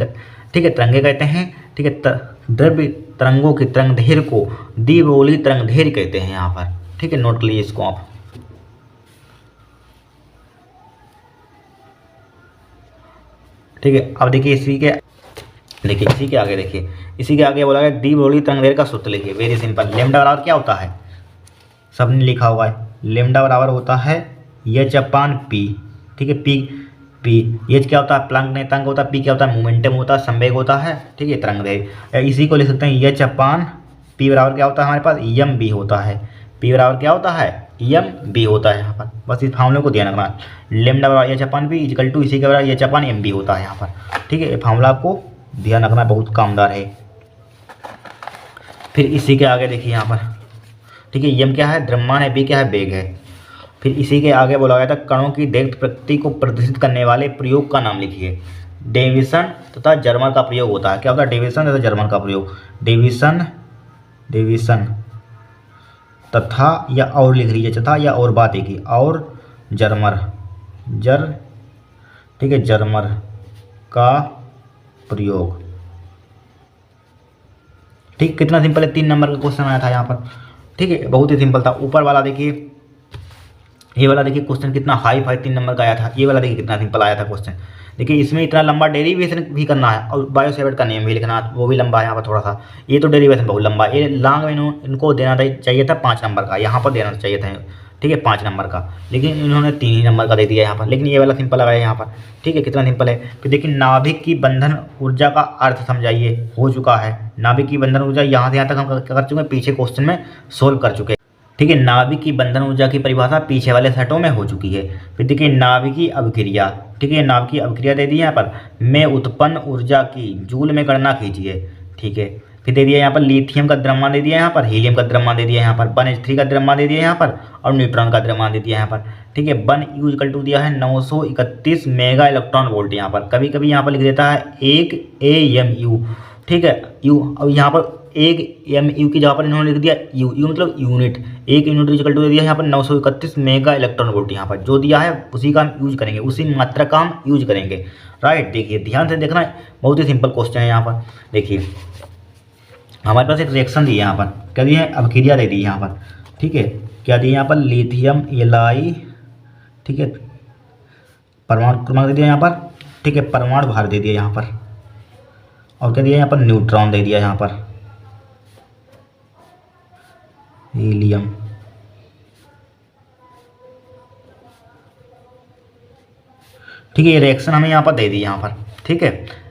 ठीक है, तरंगे कहते हैं, ठीक है। द्रव्य तरंगों की तरंगदैर्घ्य को द्विब्रोली तरंगदैर्घ्य कहते हैं यहाँ पर, ठीक है। नोट कर लीजिए इसको आप, ठीक है। अब देखिए इसी के आगे देखिए, इसी के आगे बोला गया द्विब्रोली तरंगदैर्घ्य का सूत्र लिखिए। वेरी सिंपल, लैम्डा बराबर क्या होता है? सबने लिखा हुआ है, लैम्डा बराबर होता है h/p, ठीक है। पी एच क्या होता है? प्लांक नियतांक होता है। पी क्या होता है? मोमेंटम होता है, संवेग होता है, ठीक है, तरंगदैर्घ्य। इसी को लिख सकते हैं h/p पी बराबर क्या होता है हमारे पास, एम बी होता है। पी बराबर क्या होता है, एम बी होता है यहाँ पर। बस इस फार्मूले को ध्यान रखना, लेमडा बराबर H upon B equal to इसी के बराबर एच अपन एम बी होता है यहाँ पर। ठीक है, ये फार्मूला आपको ध्यान रखना, बहुत कामदार है। फिर इसी के आगे देखिए यहाँ पर, ठीक है, एम क्या है, द्रव्यमान है, बी क्या है, वेग है। फिर इसी के आगे बोला गया था कणों की दीर्घ प्रकृति को प्रदर्शित करने वाले प्रयोग का नाम लिखिए। डेविसन तथा जर्मर का प्रयोग होता है। क्या होता है, डेविसन तथा जर्मर का प्रयोग। डेविसन तथा या और लिख लीजिए, तथा या और बात एक ही, और जर्मर ठीक है, जर्मर का प्रयोग। ठीक, कितना सिंपल है, 3 नंबर का क्वेश्चन आया था यहाँ पर। ठीक है, बहुत ही सिंपल था। ऊपर वाला देखिए, ये वाला देखिए क्वेश्चन कितना हाई 3 नंबर का आया था। ये वाला देखिए कितना सिंपल आया था क्वेश्चन। देखिए इसमें इतना लंबा डेरिवेशन भी करना है और बायोसेवर्ट का नियम भी लिखना है, वो भी लंबा है यहाँ पर थोड़ा सा। ये तो डेरिवेशन बहुत लंबा है, ये लॉन्ग में इनको देना चाहिए था 5 नंबर का, यहाँ पर देना चाहिए था, ठीक है, 5 नंबर का, लेकिन इन्होंने 3 ही नंबर का दे दिया यहाँ पर। लेकिन ये वाला सिंपल लगाया यहाँ पर। ठीक है, कितना सिंपल है। फिर देखिए नाभिक की बंधन ऊर्जा का अर्थ समझाइए, हो चुका है। नाभिक की बंधन ऊर्जा यहाँ से यहाँ तक हम कर चुके हैं, पीछे क्वेश्चन में सोल्व कर चुके हैं। ठीक है, नाभिक की बंधन ऊर्जा की परिभाषा पीछे वाले सेटों में हो चुकी है। फिर देखिए नाभिकीय अभिक्रिया, ठीक है, नाभिकीय अभिक्रिया दे दी यहाँ पर, में उत्पन्न ऊर्जा की जूल में गणना कीजिए। ठीक है, फिर दे दिया यहाँ पर लिथियम का द्रव्यमान दे दिया यहाँ पर, हीलियम का द्रव्यमान दे दिया यहाँ पर, 1h3 का द्रव्यमान दे दिया यहाँ पर, और न्यूट्रॉन का द्रव्यमान दे दिया यहाँ पर। ठीक है, 1 इक्वल टू दिया है 931 मेगा इलेक्ट्रॉन वोल्ट यहाँ पर। कभी कभी यहाँ पर लिख देता है 1 AMU। ठीक है, यू, अब यहाँ पर 1 MU की जगह पर इन्होंने लिख दिया यू, यू मतलब यूनिट। 1 यूनिट इक्वल टू दे दिया यहाँ पर 931 मेगा इलेक्ट्रॉन वोल्ट यहाँ पर। जो दिया है उसी का हम यूज करेंगे, उसी मात्रा का हम यूज करेंगे। राइट, देखिए ध्यान से देखना, बहुत ही सिंपल क्वेश्चन है यहाँ पर। देखिए हमारे पास एक रिएक्शन दी है यहाँ पर, क्या दी है, अभिक्रिया दे दी यहाँ पर। ठीक है, क्या दी है यहाँ पर, लिथियम Li, ठीक है, परमाणु क्रमांक दे दिया यहाँ पर। ठीक है, परमाणु भार दे दिया यहाँ पर, और क्या दिया यहाँ पर, न्यूट्रॉन दे दिया यहाँ पर, हीलियम। ठीक है, ये रिएक्शन हमें यहाँ पर दे दी यहाँ पर। ठीक है,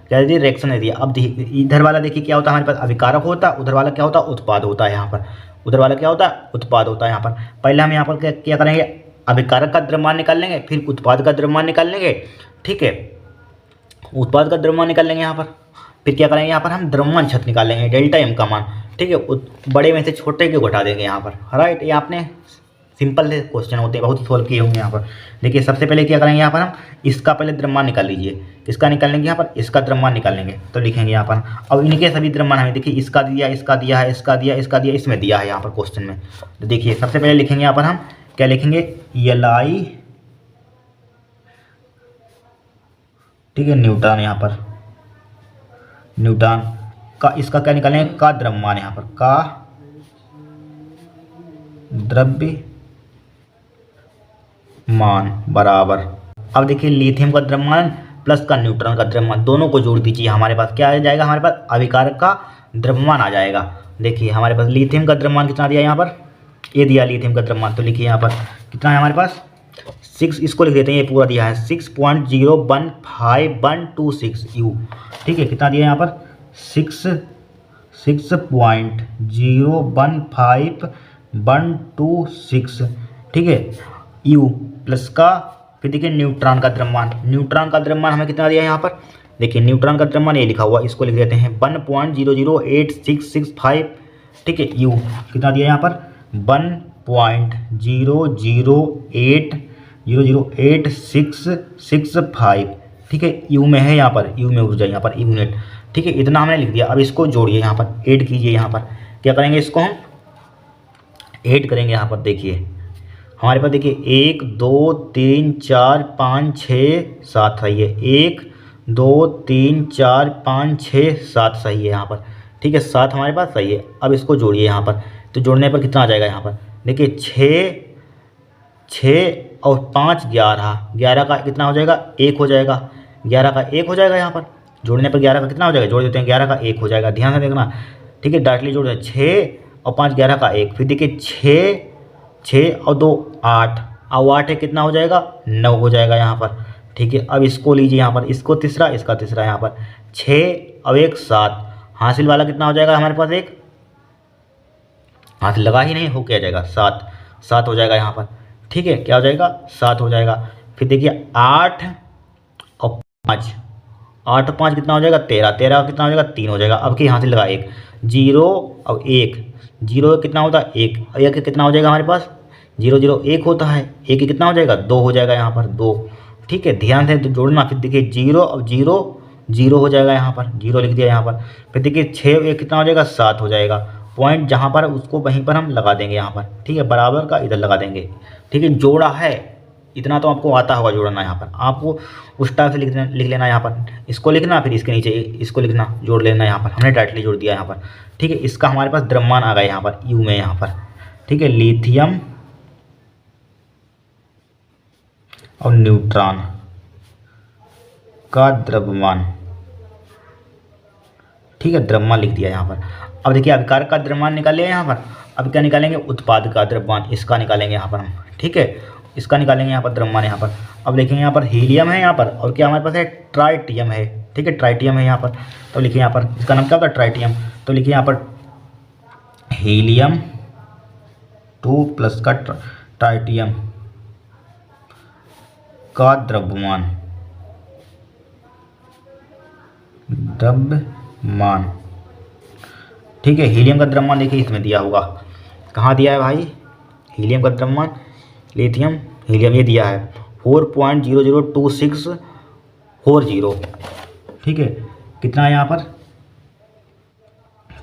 क्या दे दी, रिएक्शन दे दिया। अब इधर वाला देखिए क्या होता है हमारे पास, अभिकारक होता है, उधर वाला क्या होता है, उत्पाद होता है यहाँ पर। उधर वाला क्या होता है, उत्पाद होता है यहाँ पर। पहले हम यहाँ पर क्या करेंगे, अभिकारक का द्रव्यमान निकाल लेंगे, फिर उत्पाद का द्रव्यमान निकाल लेंगे। ठीक है, उत्पाद का द्रव्यमान निकाल लेंगे यहाँ पर, फिर क्या करेंगे यहाँ पर, हम द्रव्यमान छत निकाल लेंगे, डेल्टा एम का मान। ठीक है, बड़े में से छोटे को घटा देंगे यहाँ पर। राइट, ये आपने सिंपल से क्वेश्चन होते हैं, बहुत ही सॉल्व किए होंगे यहाँ पर। देखिए सबसे पहले क्या करेंगे यहाँ पर, हम इसका पहले द्रव्यमान निकाल लीजिए। किसका निकालेंगे यहाँ पर, इसका द्रव्यमान निकालेंगे, तो लिखेंगे यहाँ पर। अब इनके सभी द्रव्यमान हमें देखिए, इसका दिया, इसका दिया है, इसका दिया, इसका दिया, इसमें दिया है यहाँ पर क्वेश्चन में। तो देखिए सबसे पहले लिखेंगे यहाँ पर हम, क्या लिखेंगे, Li, ठीक है, न्यूटन यहाँ पर, न्यूटन का, इसका क्या निकालेंगे, का द्रव्यमान यहाँ पर, का द्रव्य मान बराबर। अब देखिए लिथियम का द्रव्यमान प्लस का न्यूट्रॉन का द्रव्यमान, दोनों को जोड़ दीजिए। हमारे पास क्या आ जाएगा, हमारे पास अभिकारक का द्रव्यमान आ जाएगा। देखिए हमारे पास लिथियम का द्रव्यमान कितना दिया यहाँ पर, ये दिया लिथियम का द्रव्यमान, तो लिखिए यहाँ पर कितना है हमारे पास, 6, इसको लिख देते हैं, ये पूरा दिया है 6.015126 U। ठीक है, कितना दिया यहाँ पर, 6.015126। ठीक है, U प्लस का, फिर देखिए न्यूट्रॉन का द्रव्यमान, न्यूट्रॉन का द्रव्यमान हमें कितना दिया है यहाँ पर, देखिए न्यूट्रॉन का द्रव्यमान ये लिखा हुआ, इसको लिख देते हैं 1.0086665। ठीक है, U कितना दिया यहाँ पर, 1.0086665। ठीक है, U में है यहाँ पर, U में ऊर्जा यहाँ पर यूनिट। ठीक है, इतना हमने लिख दिया। अब इसको जोड़िए यहाँ पर, ऐड कीजिए यहाँ पर। क्या करेंगे, इसको हम ऐड करेंगे यहाँ पर। देखिए हमारे पास देखिए 1 2 3 4 5 6 7 सही है, 1 2 3 4 5 6 7 सही है यहाँ पर। ठीक है, 7 हमारे पास सही है। अब इसको जोड़िए यहाँ पर, तो जोड़ने पर कितना आ जाएगा यहाँ पर, देखिए 6 और 5 11 का कितना हो जाएगा, 1 हो जाएगा, 11 का 1 हो जाएगा यहाँ पर। जोड़ने पर 11 का कितना हो जाएगा, जोड़ देते हैं, 11 का 1 हो जाएगा, ध्यान से देखना। ठीक है, डायरेक्टली जोड़ दें, 6 और 5 11 का 1, फिर देखिए 6 और 2 8, और 8 है कितना हो जाएगा, 9 हो जाएगा यहाँ पर। ठीक है, अब इसको लीजिए यहाँ पर, इसको तीसरा, इसका तीसरा यहाँ पर, 6 और 1 7, हासिल वाला कितना हो जाएगा हमारे पास, एक हाथ लगा ही नहीं, हो क्या जाएगा 7, 7 हो जाएगा यहाँ पर। ठीक है, क्या हो जाएगा 7 हो जाएगा। फिर देखिए 8 और 5, 8 और 5 कितना हो जाएगा 13, 13 कितना हो जाएगा 3 हो जाएगा। अब कि यहाँ से लगा 1, 0 और 1, 0 कितना होता है 1, और 1 कितना हो जाएगा हमारे पास 0 0 1 होता है, 1 कितना हो जाएगा 2 हो जाएगा यहाँ पर 2। ठीक है, ध्यान से जोड़ना। फिर देखिए 0 और 0 0 हो जाएगा यहाँ पर, 0 लिख दिया यहाँ पर। फिर देखिए 6 1 कितना हो जाएगा 7 हो जाएगा। पॉइंट जहाँ पर उसको वहीं पर हम लगा देंगे यहाँ पर। ठीक है, बराबर का इधर लगा देंगे। ठीक है, जोड़ा है, इतना तो आपको आता होगा जोड़ना। यहाँ पर आपको उस टाइप से लिख लेना यहाँ पर, इसको लिखना, फिर इसके नीचे इसको लिखना, जोड़ लेना यहाँ पर। हमने डायरेक्टली जोड़ दिया यहाँ पर। ठीक है, इसका हमारे पास द्रव्यमान आ गया यहाँ पर यू में यहाँ पर। ठीक है, लिथियम और न्यूट्रॉन का द्रव्यमान। ठीक है, द्रव्यमान लिख दिया यहाँ पर। अब देखिए अभिकारक का द्रव्यमान निकाल लिया यहाँ पर। अब क्या निकालेंगे, उत्पाद का द्रव्यमान, इसका निकालेंगे यहाँ पर हम। ठीक है, इसका निकालेंगे यहाँ पर द्रव्यमान यहाँ पर। अब देखेंगे यहाँ पर हीलियम है यहाँ पर, और क्या हमारे पास है ट्राइटियम है। ठीक है, ट्राइटियम है यहाँ पर। तो लिखिए यहाँ पर, इसका नाम क्या होता है ट्राइटियम। तो लिखिए यहाँ पर हीलियम 2+ का ट्राइटियम का द्रव्यमान, द्रव्यमान। ठीक है, हीलियम का द्रव्यमान देखिए इसमें दिया होगा, कहाँ दिया है भाई, हीलियम का द्रव्यमान, लिथियम हीलियम ये दिया है 4.002640। ठीक है, कितना है यहाँ पर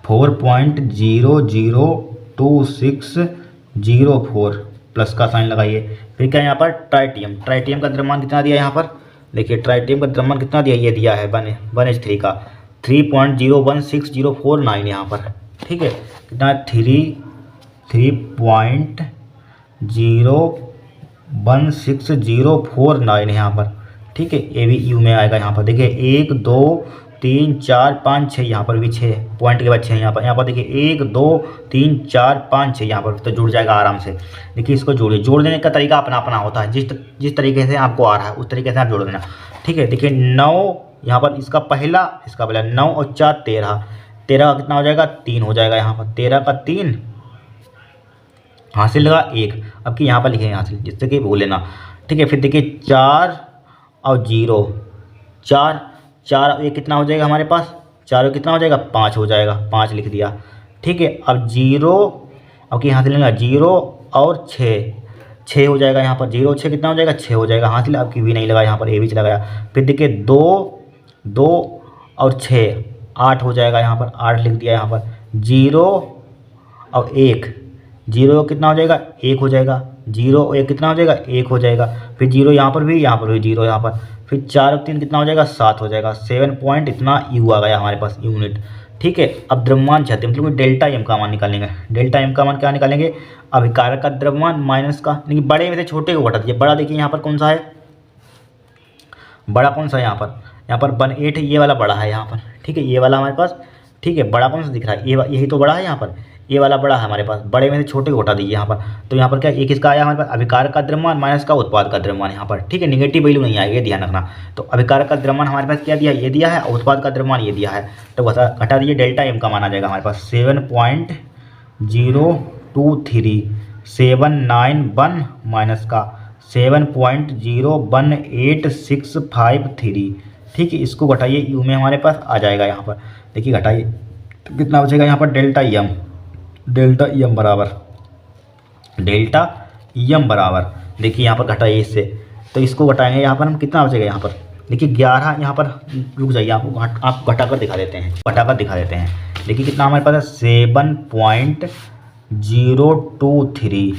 4.002604, प्लस का साइन लगाइए। फिर क्या यहाँ पर ट्राइटियम, ट्राइटियम का द्रव्यमान कितना दिया है यहाँ पर, देखिए ट्राइटियम का द्रव्यमान कितना दिया, ये दिया है 1H3 का 3.016049 यहाँ पर। ठीक है, कितना 3.016049 यहाँ पर। ठीक है, ये भी यू में आएगा यहाँ पर। देखिए 1 2 3 4 5 6, यहाँ पर भी 6 पॉइंट के बाद 6 यहाँ पर। यहाँ पर देखिए 1 2 3 4 5 6 यहाँ पर, तो जुड़ जाएगा आराम से। देखिए इसको जोड़िए, जोड़ देने का तरीका अपना अपना होता है, जिस तरीके से आपको आ रहा है उस तरीके से आप जोड़ देना। ठीक है, देखिए 9 यहाँ पर, इसका पहला 9 और 4 13, 13 का कितना हो जाएगा 3 हो जाएगा यहाँ पर। 13 का 3 हासिल लगा 1। अब कि यहाँ पर लिखेंगे हासिल, जिससे कि भूल लेना। ठीक है, फिर देखिए 4 और 0, 4 4 ये कितना हो जाएगा हमारे पास, 4 कितना हो जाएगा 5 हो जाएगा, 5 लिख दिया। ठीक है, अब 0, अब कि यहाँ से लेना 0 और 6 हो जाएगा यहाँ पर। 0 और 6 कितना हो जाएगा 6 हो जाएगा। हासिल अब की भी नहीं लगा यहाँ पर, ए भी चला गया। फिर देखिए 2 और 6 8 हो जाएगा यहाँ पर, 8 लिख दिया यहाँ पर। 0 और 1, 0 कितना हो जाएगा 1 हो जाएगा, 0 और 1 कितना हो जाएगा 1 हो जाएगा। फिर 0 यहाँ पर भी 0 यहाँ पर। फिर 4 और 3 कितना हो जाएगा 7 हो जाएगा। 7 पॉइंट इतना यू आ गया हमारे पास, यूनिट। ठीक है, अब द्रव्यमान चाहते हैं, मतलब डेल्टा एम का मान निकालेंगे। डेल्टा एम का मान क्या निकालेंगे, अभिकारक का द्रव्यमान माइनस का, लेकिन बड़े में से छोटे को घटा दीजिए। बड़ा देखिए यहाँ पर कौन सा है, बड़ा कौन सा है यहाँ पर, 1/8 ये वाला बड़ा है यहाँ पर। ठीक है, ये वाला हमारे पास। ठीक है, बड़ा कौन सा दिख रहा है, यही तो बड़ा है यहाँ पर, ये वाला बड़ा है हमारे पास। बड़े में से छोटे को हटा दीजिए यहाँ पर। तो यहाँ पर क्या एक इसका आया हमारे पास अभिकारक का द्रव्यमान माइनस का उत्पाद का द्रव्यमान यहाँ पर। ठीक है, निगेटिव वैल्यू नहीं आएगी, ध्यान रखना। तो अभिकारक का द्रव्यमान हमारे पास क्या दिया, ये दिया है, और उत्पाद का द्रव्यमान ये दिया है। तो घटा दीजिए, डेल्टा एम का मान आ जाएगा हमारे पास 7.023 माइनस का 7.018653। ठीक है, इसको घटाइए, यू में हमारे पास आ जाएगा यहाँ पर। देखिए घटाइए तो कितना बचेगा यहाँ पर, डेल्टा एम बराबर देखिए यहाँ पर घटाइए इससे, तो इसको घटाएंगे यहाँ पर हम, कितना बचेगा यहाँ पर, देखिए 11 यहाँ पर। रुक जाइए, आप घटाकर दिखा देते हैं, देखिए कितना हमारे पास है 7.023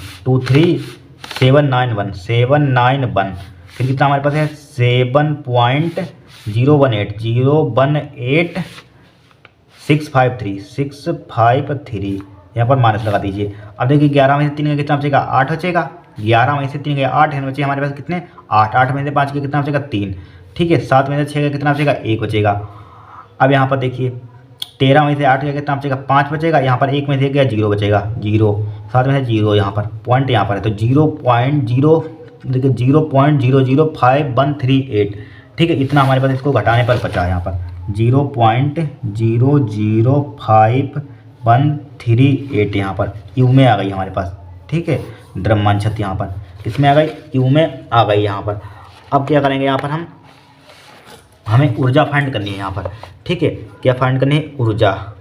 फिर कितना हमारे पास है 7.018653 यहाँ पर माइनस लगा दीजिए। अब देखिए 11 में से 3 का कितना बचेगा 8 बचेगा। 11 में से 3 गया 8 है, बचे हमारे पास कितने 8। 8 में से 5 का कितना बचेगा 3। ठीक है, 7 में से 6 का कितना बचेगा 1 बचेगा। अब यहाँ पर देखिए 13 में से 8 का कितना बचेगा 5 बचेगा। यहाँ पर 1 में से गया 0 बचेगा 0। 7 में से 0 यहाँ पर पॉइंट यहाँ पर है, तो 0.0 देखिए 0.005138। ठीक है, इतना हमारे पास इसको घटाने पर बचा है यहाँ पर 0.0053 138 यहाँ पर यू में आ गई हमारे पास, ठीक है। द्रव्यमान शक्ति यहाँ पर किसमें आ गई, यू में आ गई यहाँ पर। अब क्या करेंगे यहाँ पर हमें ऊर्जा फाइंड करनी है यहाँ पर, ठीक है। क्या फाइंड करनी है, ऊर्जा,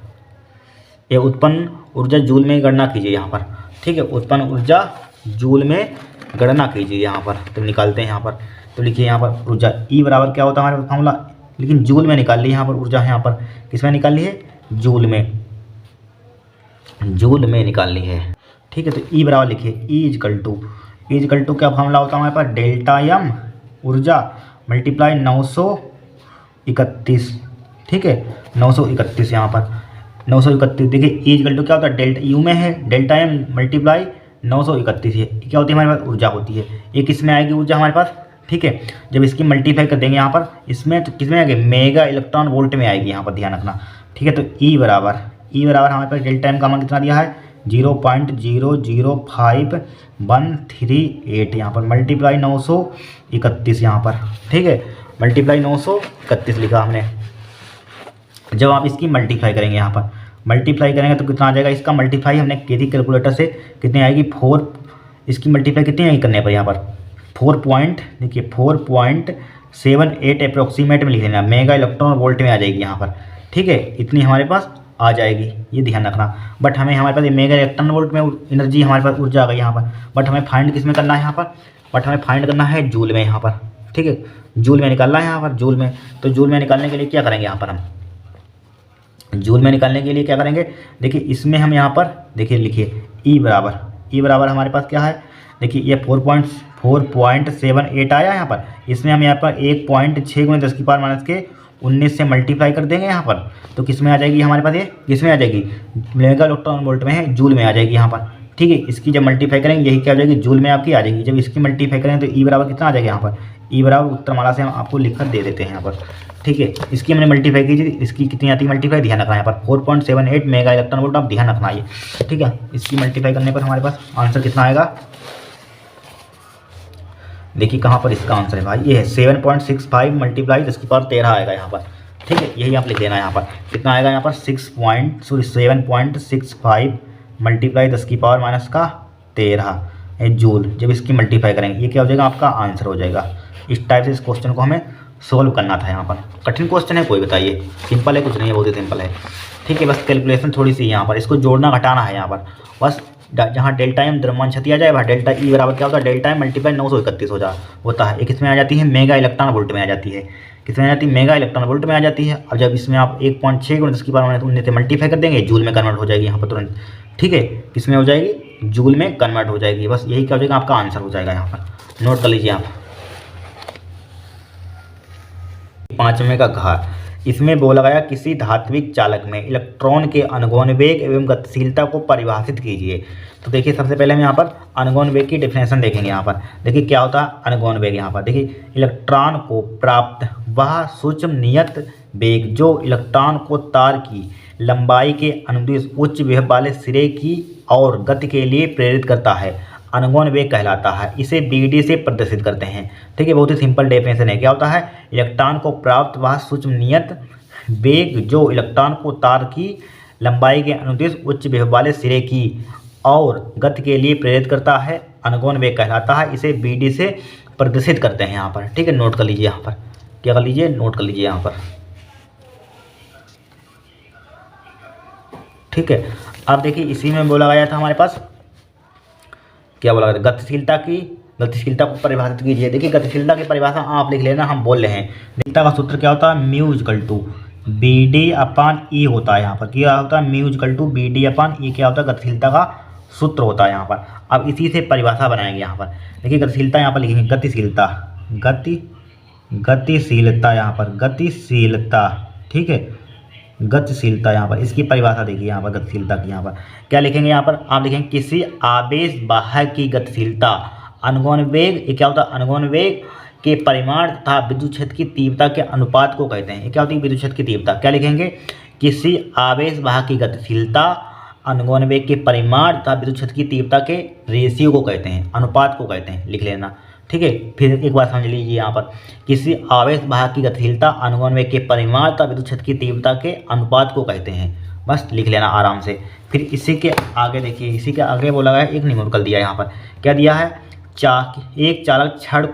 ये उत्पन्न ऊर्जा जूल में गणना कीजिए यहाँ पर, ठीक है। उत्पन्न ऊर्जा जूल में गणना कीजिए यहाँ पर, तो निकालते हैं यहाँ पर। तो लिखिए यहाँ पर ऊर्जा ई बराबर क्या होता है हमारे फॉर्मूला, लेकिन जूल में निकाल ली यहाँ पर ऊर्जा है, यहाँ पर किस में निकाल ली है, जूल में, जूल में निकाल ली है, ठीक है। तो ई बराबर लिखिए ई इजकल टू क्या फॉर्मूला होता है हमारे पास, डेल्टा एम ऊर्जा मल्टीप्लाई 931, ठीक है। 931 यहाँ पर 931, देखिए ई इजकल टू क्या होता है, डेल्टा यू में है, डेल्टा एम मल्टीप्लाई 931 है, क्या होती है हमारे पास, ऊर्जा होती है। ये किस में आएगी ऊर्जा हमारे पास, ठीक है। जब इसकी मल्टीप्लाई कर देंगे यहाँ पर इसमें, तो किस में आएगी, मेगा इलेक्ट्रॉन वोल्ट में आएगी यहाँ पर, ध्यान रखना, ठीक है। तो ई बराबर हमारे पास डेल्टा एम का मान कितना दिया है, 0.005138 यहाँ पर, मल्टीप्लाई 931 यहाँ पर, ठीक है। मल्टीप्लाई 931 लिखा हमने। जब आप इसकी मल्टीप्लाई करेंगे यहाँ पर, मल्टीप्लाई करेंगे तो कितना आ जाएगा, इसका मल्टीप्लाई हमने की थी कैलकुलेटर से, कितनी आएगी 4, इसकी मल्टीप्लाई कितनी आएगी करने पर यहाँ पर 4.78 अप्रोक्सीमेट में लिख देना, मेगा इलेक्ट्रॉन वोल्ट में आ जाएगी यहाँ पर, ठीक है। इतनी हमारे पास आ जाएगी, ये ध्यान रखना। बट हमें हमारे पास ये मेगा इलेक्ट्रॉन वोल्ट में एनर्जी हमारे पास ऊर्जा आ गई यहाँ पर, बट हमें फाइंड किस में करना है यहाँ पर, बट हमें फाइंड करना है जूल में यहाँ पर, ठीक है। जूल में निकालना है यहाँ पर, जूल में। तो जूल में निकालने के लिए क्या करेंगे यहाँ पर, हम जूल में निकालने के लिए क्या करेंगे, देखिए इसमें हम यहाँ पर देखिए लिखिए ई बराबर हमारे पास क्या है, देखिए ये 4.78 आया यहाँ पर, इसमें हम यहाँ पर 1.6 × 10⁻⁻19 से मल्टीप्लाई कर देंगे यहाँ पर, तो किस में आ जाएगी हमारे पास, ये किस में आ जाएगी, मेगा इलेक्ट्रॉन वोल्ट में है, जूल में आ जाएगी यहाँ पर, ठीक है। इसकी जब मल्टीप्लाई करेंगे यही क्या हो जाएगी, जूल में आपकी आ जाएगी। जब इसकी मल्टीप्लाई करेंगे तो ई बराबर कितना आ जाएगा यहाँ पर, ई बराबर उत्तरमाला से हम आपको लिखकर दे देते हैं यहाँ पर, ठीक है। इसकी हमने मल्टीप्लाई की थी, इसकी कितनी आती है मल्टीप्लाई, ध्यान रखना यहाँ पर 4.78 मेगा इलेक्ट्रॉन वोल्ट, आप ध्यान रखना ये, ठीक है। इसकी मल्टीप्लाई करने पर हमारे पास आंसर कितना आएगा, देखिए कहाँ पर इसका आंसर है भाई, ये है 7.65 मल्टीप्लाई 10⁻13 आएगा यहाँ पर, ठीक है। यही आप लिख देना यहाँ पर, कितना आएगा यहाँ पर 7.65 मल्टीप्लाई 10⁻13 जूल। जब इसकी मल्टीप्लाई करेंगे ये क्या हो जाएगा, आपका आंसर हो जाएगा। इस टाइप से इस क्वेश्चन को हमें सोल्व करना था यहाँ पर। कठिन क्वेश्चन है कोई, बताइए, सिंपल है, कुछ नहीं है, बहुत ही सिंपल है, ठीक है। बस कैलकुलेशन थोड़ी सी यहाँ पर, इसको जोड़ना घटाना है यहाँ पर, बस जहाँ डेल्टा एम द्रव्यमान शक्ति आ जाए वहाँ डेल्टा ई बराबर क्या होता है, डेल्टा एम मल्टीप्लाई 931 होता है। एक इसमें आ जाती है मेगा इलेक्ट्रॉन वोल्ट में आ जाती है, किसमें आ जाती है, मेगा इलेक्ट्रॉन वोल्ट में आ जाती है। अब जब इसमें आप 1.6 × 10⁻19 से मल्टीप्लाई कर देंगे, जूल में कन्वर्ट हो जाएगी यहाँ पर तुरंत, ठीक है। किसमें हो जाएगी, जूल में कन्वर्ट हो जाएगी। बस यही क्या हो जाएगा, आपका आंसर हो जाएगा यहाँ पर, नोट कर लीजिए आप। 5वें का घ, इसमें बोला गया किसी धात्विक चालक में इलेक्ट्रॉन के अनुगौण वेग एवं गतिशीलता को परिभाषित कीजिए। तो देखिए सबसे पहले हम यहाँ पर अनुगौण वेग की डेफिनेशन देखेंगे। यहाँ पर देखिए क्या होता है अनुगौण वेग। यहाँ पर देखिए इलेक्ट्रॉन को प्राप्त वह सूक्ष्म नियत वेग जो इलेक्ट्रॉन को तार की लंबाई के अनुदिश उच्च विभव वाले सिरे की और गति के लिए प्रेरित करता है, अनुगौण वेग कहलाता है। इसे BD से प्रदर्शित करते हैं, ठीक है। बहुत ही सिंपल डेफिनेशन है। क्या होता है, इलेक्ट्रॉन को प्राप्त वह सूक्ष्म नियत वेग जो इलेक्ट्रॉन को तार की लंबाई के अनुदिश उच्च विभव वाले सिरे की और गति के लिए प्रेरित करता है, अनुगौण वेग कहलाता है। इसे BD से प्रदर्शित करते हैं यहाँ पर, ठीक है। नोट कर लीजिए यहाँ पर, क्या कर लीजिए, नोट कर लीजिए यहाँ पर, ठीक है। अब देखिए इसी में बोला गया था हमारे पास, क्या बोला गया था, गतिशीलता को परिभाषित कीजिए। देखिए गतिशीलता की परिभाषा आप लिख लेना, हम बोल रहे हैं। गतिशीलता का सूत्र क्या होता है, म्यू इक्वल टू BD/E होता है। यहाँ पर क्या होता है, म्यू इक्वल टू BD/E क्या होता है, गतिशीलता का सूत्र होता है यहाँ पर। अब इसी से परिभाषा बनाएंगे यहाँ पर। देखिए गतिशीलता यहाँ पर लिखेंगे, गतिशीलता यहाँ पर, गतिशीलता, ठीक है, गतिशीलता यहाँ पर, इसकी परिभाषा देखिए यहाँ पर गतिशीलता की। यहाँ पर क्या लिखेंगे, यहाँ पर आप लिखेंगे किसी आवेश वाहक की गतिशीलता अनुगौण वेग, ये क्या होता है, अनुगौण वेग के परिमाण तथा विद्युत क्षेत्र की तीव्रता के अनुपात को कहते हैं। ये क्या होती है, विद्युत क्षेत्र की तीव्रता। क्या लिखेंगे, किसी आवेश वाहक की गतिशीलता अनुगौण वेग के परिमाण तथा विद्युत क्षेत्र की तीव्रता के रेशियो को कहते हैं, अनुपात को कहते हैं, लिख लेना, ठीक है, फिर एक बात समझ लीजिए यहाँ पर, किसी आवेश भाग की गतिशीलता अनुगमन वेग के परिमाण तथा विद्युत क्षेत्र की तीव्रता के अनुपात को कहते हैं। बस लिख लेना आराम से। फिर इसी के आगे देखिए, इसी के आगे बोला गया एक न्यूमेरिकल दिया है यहाँ पर, क्या दिया है, एक चालक छड़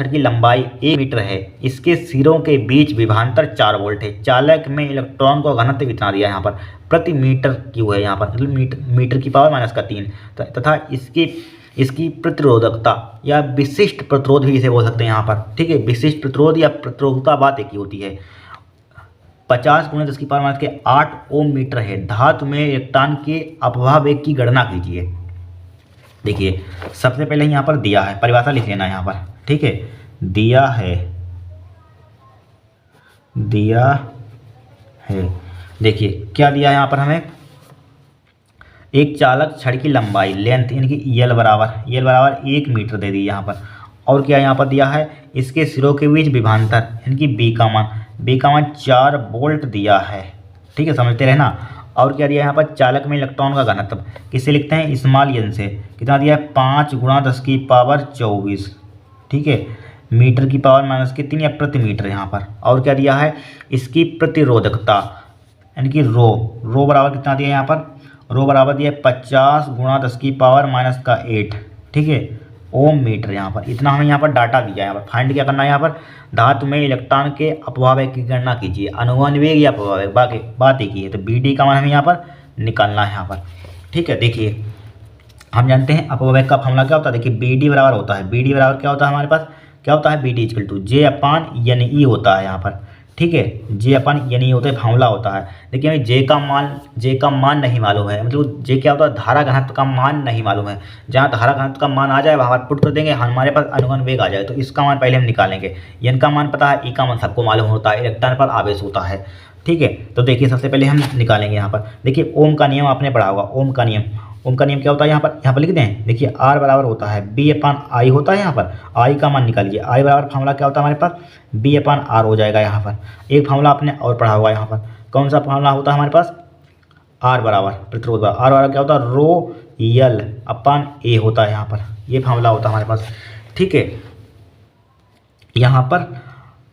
की लंबाई 1 मीटर है, इसके सिरों के बीच विभवांतर 4 वोल्ट है, चालक में इलेक्ट्रॉन का घनत्व इतना दिया है यहाँ पर, प्रति मीटर क्यों है यहाँ पर, मतलब मीटर की पावर -3, तथा इसकी प्रतिरोधकता या विशिष्ट प्रतिरोध भी इसे बोल सकते हैं यहाँ पर, ठीक है। विशिष्ट प्रतिरोध या प्रतिरोधकता बात एक ही होती है। 50 × 10⁻8 ओम मीटर है। धातु में इलेक्ट्रॉन के अपवाह वेग की गणना कीजिए। देखिए सबसे पहले यहाँ पर दिया है, परिभाषा लिख लेना यहाँ पर, ठीक है। दिया है देखिए क्या दिया है यहाँ पर हमें, एक चालक छड़ की लंबाई लेंथ यानी कि यल बराबर 1 मीटर दे दी यहाँ पर, और क्या यहाँ पर दिया है, इसके सिरों के बीच विभवांतर यानी कि बी का मान 4 वोल्ट दिया है, ठीक है, समझते रहना। और क्या दिया यहाँ पर, चालक में इलेक्ट्रॉन का घनत्व किससे लिखते हैं, स्मॉल एन से, कितना दिया है, 5 × 10⁻24, ठीक है, मीटर की पावर -3 या प्रति मीटर यहाँ पर। और क्या दिया है, इसकी प्रतिरोधकता यानी कि रो बराबर कितना दिया है यहाँ पर, रो बराबर दिया है 50 × 10⁻8, ठीक है, ओम मीटर यहाँ पर। इतना हमें यहाँ पर डाटा दिया है। यहाँ पर फाइंड क्या करना है, यहाँ पर धातु में इलेक्ट्रॉन के अपवाह वेग की गणना कीजिए, अनुगमन वेग या अपवाह वेग, बात एक ही है। तो बी डी का मान हमें यहाँ पर निकालना है यहाँ पर, ठीक है। देखिए हम जानते हैं अपवाह वेग का फॉर्मूला क्या होता है, देखिए बी डी बराबर होता है, बी डी बराबर क्या होता है हमारे पास, क्या होता है, B D equal to J/NE होता है यहाँ पर, ठीक है, J/NE होता है, फॉर्मूला होता है। देखिए हमें जे का मान नहीं मालूम है, मतलब जे क्या होता है, धारा घनत्व का मान नहीं मालूम है। जहाँ धारा घनत्व का मान आ जाए वहाँ पर पुट कर देंगे, हमारे पास अनुगमन वेग आ जाए, तो इसका मान पहले हम निकालेंगे। एन का मान पता है, ई का मान सबको मालूम होता है, इलेक्ट्रॉन पर आवेश होता है, ठीक है। तो देखिए सबसे पहले हम निकालेंगे यहाँ पर, देखिए ओम का नियम आपने पढ़ा होगा, ओम का नियम क्या होता है, यहाँ पर लिख दें। देखिए R बराबर होता है B/I होता है, यहाँ पर I का मान निकालिए, I बराबर फॉर्मूला क्या होता है हमारे पास, B/R हो जाएगा यहाँ पर। एक फॉर्मूला आपने और पढ़ा होगा यहाँ पर, कौन सा फॉर्मूला होता है हमारे पास, R बराबर प्रतिरोध, R बराबर क्या होता है, ρL/A होता है यहाँ पर, ये फॉर्मूला होता है हमारे पास, ठीक है। यहाँ पर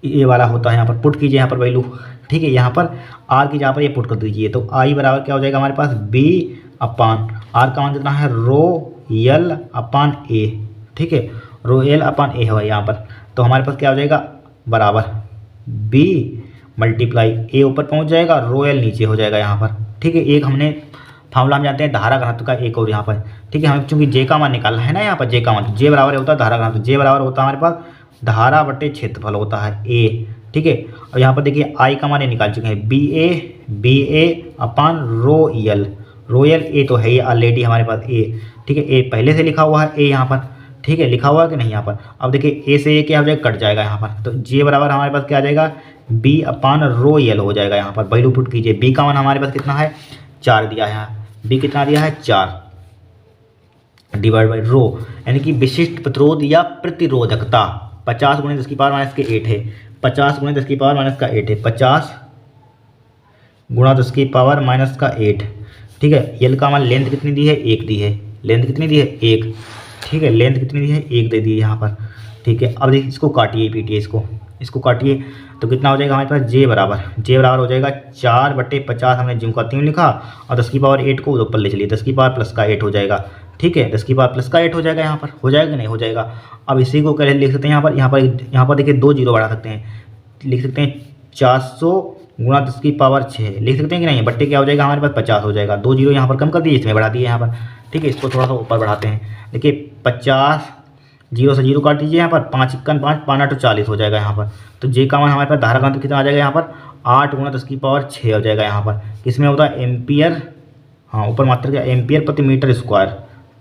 ये वाला होता है, यहाँ पर पुट कीजिए यहाँ पर वैल्यू, ठीक है। यहाँ पर R की जगह पर ये पुट कर दीजिए, तो I बराबर क्या हो जाएगा हमारे पास, R का मान कितना है, ρL/A, ठीक है, ρL/A है यहाँ पर। तो हमारे पास क्या हो जाएगा, बराबर B × A ऊपर पहुँच जाएगा, ρL नीचे हो जाएगा यहाँ पर, ठीक है। एक हमने फार्मूला हम जानते हैं धारा घनत्व का, एक और यहाँ पर, ठीक है। हमें चूंकि J का मान निकालना है ना, यहाँ पर J का मान, J बराबर होता है धारा घनत्व, J बराबर होता है हमारे पास धारा बटे क्षेत्रफल होता है A, ठीक है। और यहाँ पर देखिए I का मान निकाल चुके हैं, BA/ρL, ρL A तो है ही ऑलरेडी हमारे पास A, ठीक है, A पहले से लिखा हुआ है, A यहाँ पर, ठीक है, लिखा हुआ है कि नहीं यहाँ पर। अब देखिए A से A क्या हो जाएगा, कट जाएगा यहाँ पर, तो J बराबर हमारे पास क्या आ जाएगा, B/ρL हो जाएगा यहाँ पर। वैल्यू पुट कीजिए, B का मान हमारे पास कितना है, 4 दिया है, B कितना दिया है, 4 डिवाइड बाई रो यानी कि विशिष्ट प्रतिरोध या प्रतिरोधकता 50 × 10⁻8 है, 50 × 10⁻8 है, 50 × 10⁻8, ठीक है। यल का मान लेंथ कितनी दी है, 1 दी है, लेंथ कितनी दी है, 1, ठीक है, लेंथ कितनी दी है, 1 दे दी है यहाँ पर, ठीक है। अब देखिए इसको काटिए, पीटिए इसको काटिए, तो कितना हो जाएगा हमारे पास, J बराबर हो जाएगा 4/50, हमने जिम का 3 लिखा, और 10⁸ को ऊपर ले चलिए, 10⁻8 हो जाएगा, ठीक है, 10⁻8 हो जाएगा यहाँ पर, हो जाएगा कि नहीं हो जाएगा। अब इसी को कैसे लिख सकते हैं, यहाँ पर देखिए 2 जीरो बढ़ा सकते हैं, लिख सकते हैं 400 × 10⁻6 लिख सकते हैं कि नहीं, बट्टे क्या हो जाएगा हमारे पास, 50 हो जाएगा। 2 जीरो यहाँ पर कम कर दिए, इसमें बढ़ा दिए यहाँ पर, ठीक है। इसको थोड़ा सा ऊपर बढ़ाते हैं, देखिए 50, 0 से 0 काट दीजिए यहाँ पर, 5 × 5 5 × 40 हो जाएगा यहाँ पर। तो J का मान हमारे पास धारा घनत्व कितना आ जाएगा यहाँ पर, 8 × 10⁻6 हो जाएगा यहाँ पर। किसमें होता है, एम्पियर, हाँ ऊपर मात्रा क्या, एम्पियर प्रति मीटर स्क्वायर,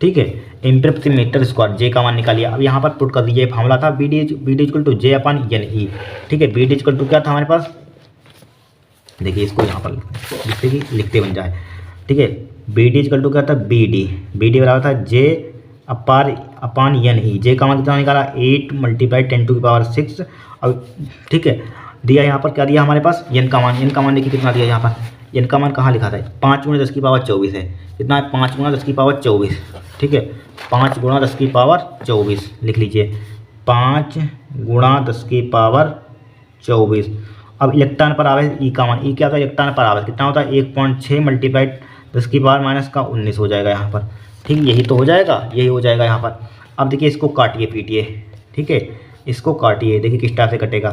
ठीक है, एम्पियर प्रति मीटर स्क्वायर। J का मान निकालिए। अब यहाँ पर पुट कर दीजिए, फार्मूला था BD = J/NE, ठीक है। BD = क्या था हमारे पास, देखिए इसको यहाँ पर लिखते बन जाए, ठीक है। BD = क्या था, BD बराबर था J/NE, J का मान कितना निकाला, 8 × 10⁻6, अब ठीक है। दिया यहाँ पर क्या दिया हमारे पास, n का मान देखिए कितना दिया यहाँ पर, इनका मान कहाँ लिखा था, 5 गुणा 10 की पावर 24 है। कितना है, 5 गुणा 10 की पावर 24। ठीक है, 5 गुणा 10 की पावर 24 लिख लीजिए, 5 गुणा 10 की पावर 24। अब इलेक्ट्रॉन पर आवेश ई का मान, ई क्या होता है, इलेक्ट्रॉन पर आवेश कितना होता है, 1.6 मल्टीप्लाइड 10 की पावर माइनस का 19 हो जाएगा यहाँ पर। ठीक, यही तो हो जाएगा, यही हो जाएगा यहाँ पर। अब देखिए इसको काटिए पीटिए, ठीक है, इसको काटिए, देखिए किस टाइप से कटेगा।